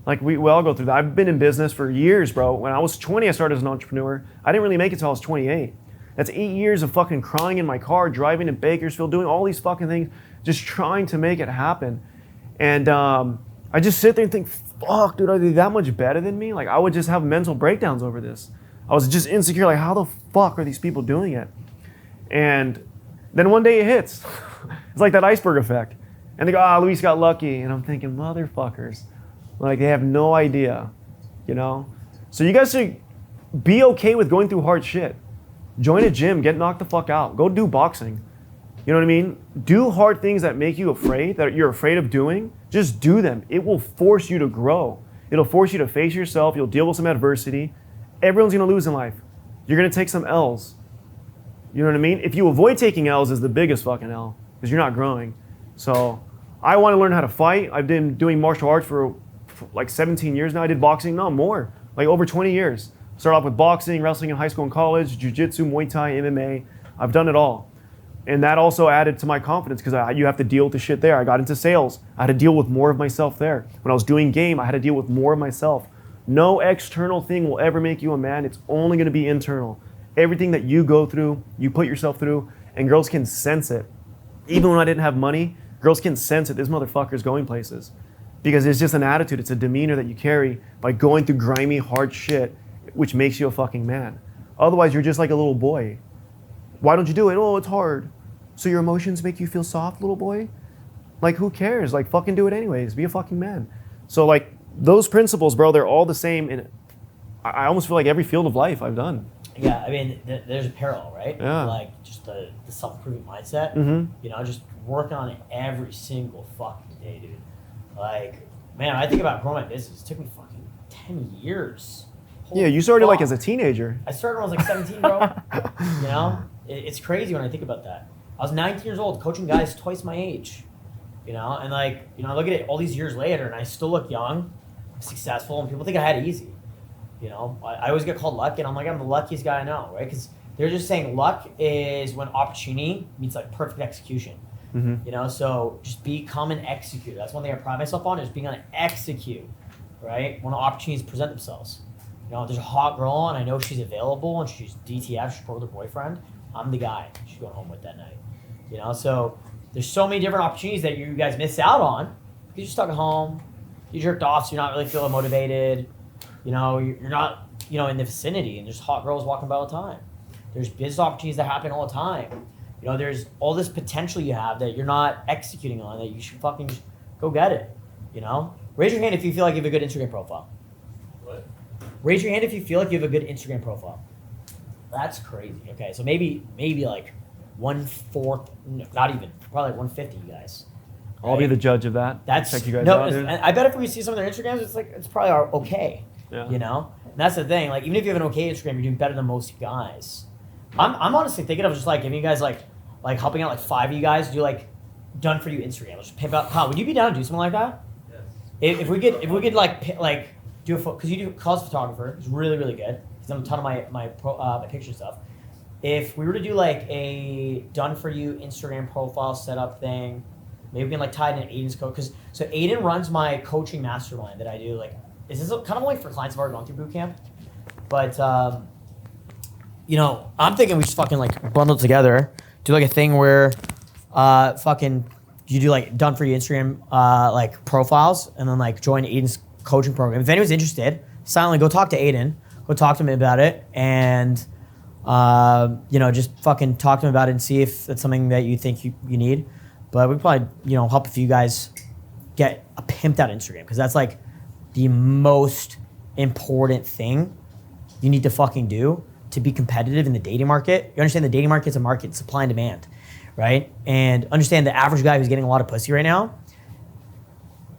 Like we all go through that. I've been in business for years, bro. When I was 20, I started as an entrepreneur. I didn't really make it till I was 28. That's 8 years of fucking crying in my car, driving to Bakersfield, doing all these fucking things, just trying to make it happen. And I just sit there and think, fuck, dude, are they that much better than me? Like I would just have mental breakdowns over this. I was just insecure, like how the fuck are these people doing it? And then one day it hits. It's like that iceberg effect. And they go, Luis got lucky. And I'm thinking, motherfuckers. Like they have no idea, you know? So you guys should be okay with going through hard shit. Join a gym, get knocked the fuck out. Go do boxing. You know what I mean? Do hard things that make you afraid, that you're afraid of doing. Just do them. It will force you to grow. It'll force you to face yourself. You'll deal with some adversity. Everyone's gonna lose in life. You're gonna take some L's. You know what I mean? If you avoid taking L's is the biggest fucking L because you're not growing. So I want to learn how to fight. I've been doing martial arts for like 17 years now. I did boxing, no more, like over 20 years. Started off with boxing, wrestling in high school and college, jiu-jitsu, Muay Thai, MMA. I've done it all. And that also added to my confidence because you have to deal with the shit there. I got into sales. I had to deal with more of myself there. When I was doing game, I had to deal with more of myself. No external thing will ever make you a man. It's only going to be internal. Everything that you go through, you put yourself through, and girls can sense it. Even when I didn't have money, girls can sense it. This motherfucker's going places. Because it's just an attitude. It's a demeanor that you carry by going through grimy, hard shit, which makes you a fucking man. Otherwise, you're just like a little boy. Why don't you do it? Oh, it's hard. So your emotions make you feel soft, little boy? Like, who cares? Like, fucking do it anyways. Be a fucking man. So, like, those principles, bro, they're all the same. And I almost feel like every field of life I've done. Yeah, I mean, there's a parallel, right? Yeah. Like, just the self-improvement mindset. Mm-hmm. You know, just working on it every single fucking day, dude. Like, man, I think about growing my business. It took me fucking 10 years. Holy Yeah, you started fuck. like as a teenager. I started when I was like 17, bro. You know? It's crazy when I think about that. I was 19 years old, coaching guys twice my age. You know? And like, you know, I look at it all these years later and I still look young, successful, and people think I had it easy. You know? I always get called lucky, and I'm like, I'm the luckiest guy I know, right? Because they're just saying luck is when opportunity meets like perfect execution. Mm-hmm. You know, so just come and execute. That's one thing I pride myself on, is being able to execute, right? When opportunities present themselves. You know, if there's a hot girl and I know she's available and she's DTF, she's with her boyfriend, I'm the guy she's going home with that night. You know, so there's so many different opportunities that you guys miss out on because you're stuck at home, you jerked off, so you're not really feeling motivated. You know, you're not, you know, in the vicinity, and there's hot girls walking by all the time. There's business opportunities that happen all the time. You know, there's all this potential you have that you're not executing on that you should fucking just go get it. You know, raise your hand if you feel like you have a good Instagram profile. What? Raise your hand if you feel like you have a good Instagram profile. That's crazy. Okay, so maybe like 1/4, no, not even, probably like 150, you guys. I'll be the judge of that. That's check you guys no. out, dude. I bet if we see some of their Instagrams, it's probably okay. Yeah. You know, and that's the thing. Like, even if you have an okay Instagram, you're doing better than most guys. I'm honestly thinking of just like giving you guys like helping out like 5 of you guys do like done for you Instagram. Let's pimp out. Kyle, would you be down to do something like that? Yes. If we could like do a because you do Kyle's photographer. He's really good. He's done a ton of my picture stuff. If we were to do like a done for you Instagram profile setup thing, maybe we can like tie it in Aiden's code so Aiden runs my coaching mastermind that I do. Like, this is kind of only for clients who've already gone through boot camp, but you know, I'm thinking we should fucking like bundle together, do like a thing where fucking you do like done for you Instagram like profiles, and then like join Aiden's coaching program. If anyone's interested, silently go talk to Aiden, go talk to him about it, and you know, just fucking talk to him about it and see if that's something that you think you need. But we probably, you know, help if you guys get a pimped out Instagram, because that's like the most important thing you need to fucking do to be competitive in the dating market. You understand the dating market's a market, supply and demand, right? And understand the average guy who's getting a lot of pussy right now,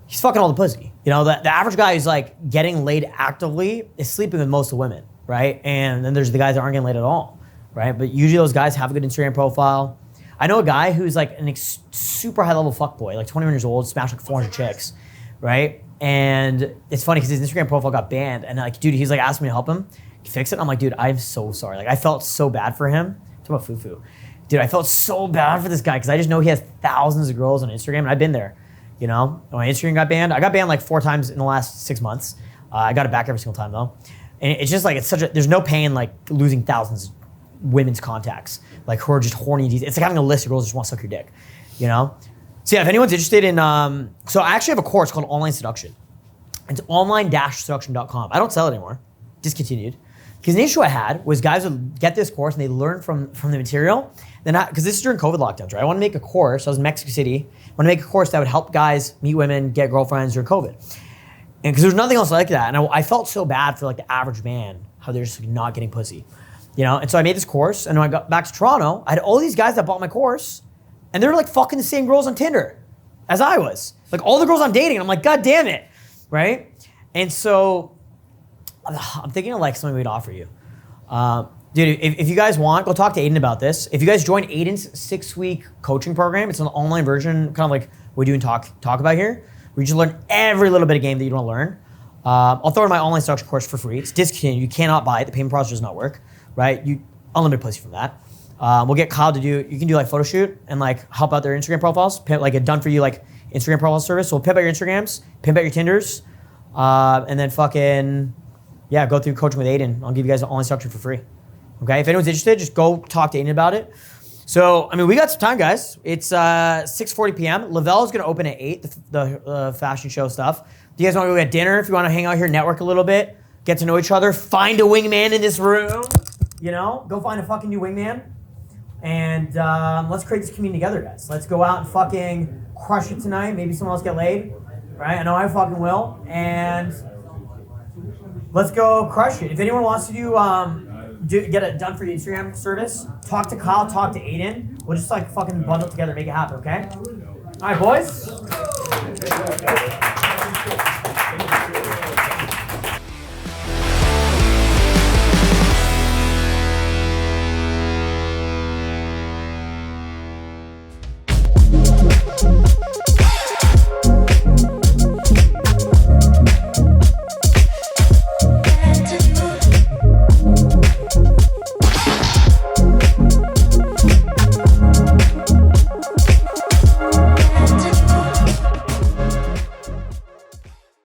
he's fucking all the pussy. You know, the average guy who's like getting laid actively is sleeping with most of the women, right? And then there's the guys that aren't getting laid at all, right? But usually those guys have a good Instagram profile. I know a guy who's like an super high level fuckboy, like 21 years old, smashed like 400 chicks, right? And it's funny because his Instagram profile got banned, and like, dude, he's like asking me to help him fix it. I'm like, dude, I'm so sorry. Like, I felt so bad for him. Talk about foo-foo. Dude, I felt so bad for this guy because I just know he has thousands of girls on Instagram, and I've been there. You know, when my Instagram got banned, I got banned like 4 times in the last 6 months. I got it back every single time though. And it's just like, there's no pain like losing thousands of women's contacts, like who are just horny. It's like having a list of girls that just want to suck your dick, you know? So yeah, if anyone's interested in, so I actually have a course called Online Seduction. It's online-seduction.com. I don't sell it anymore, discontinued. Because the issue I had was guys would get this course and they learn from the material. Then, because this is during COVID lockdowns, right? I want to make a course. I was in Mexico City. I want to make a course that would help guys meet women, get girlfriends during COVID. And because there's nothing else like that. And I felt so bad for like the average man, how they're just not getting pussy. You know? And so I made this course, and when I got back to Toronto, I had all these guys that bought my course, and they were like fucking the same girls on Tinder as I was. Like all the girls I'm dating, and I'm like, God damn it, right? And so I'm thinking of like something we'd offer you. Dude, if you guys want, go talk to Aiden about this. If you guys join Aiden's 6-week coaching program, it's an online version, kind of like we do and talk about here, where you just learn every little bit of game that you don't learn. I'll throw in my online seduction course for free. It's discontinued. You cannot buy it. The payment process does not work, right? You unlimited pussy from that. We'll get Kyle to do, you can do like photo shoot and like help out their Instagram profiles, pimp, like a done for you like Instagram profile service. So we'll pimp out your Instagrams, pimp out your Tinders, and then fucking, yeah, go through coaching with Aiden. I'll give you guys an online seduction for free. Okay, if anyone's interested, just go talk to Aiden about it. So, I mean, we got some time, guys. It's 6:40 p.m. Lavelle's gonna open at 8, the fashion show stuff. Do you guys wanna go get dinner? If you wanna hang out here, network a little bit, get to know each other, find a wingman in this room, you know? Go find a fucking new wingman. And let's create this community together, guys. Let's go out and fucking crush it tonight. Maybe someone else get laid, right? I know I fucking will. And let's go crush it. If anyone wants to get it done for your Instagram service, talk to Kyle, talk to Aiden. We'll just like fucking bundle together, make it happen, okay? All right, boys.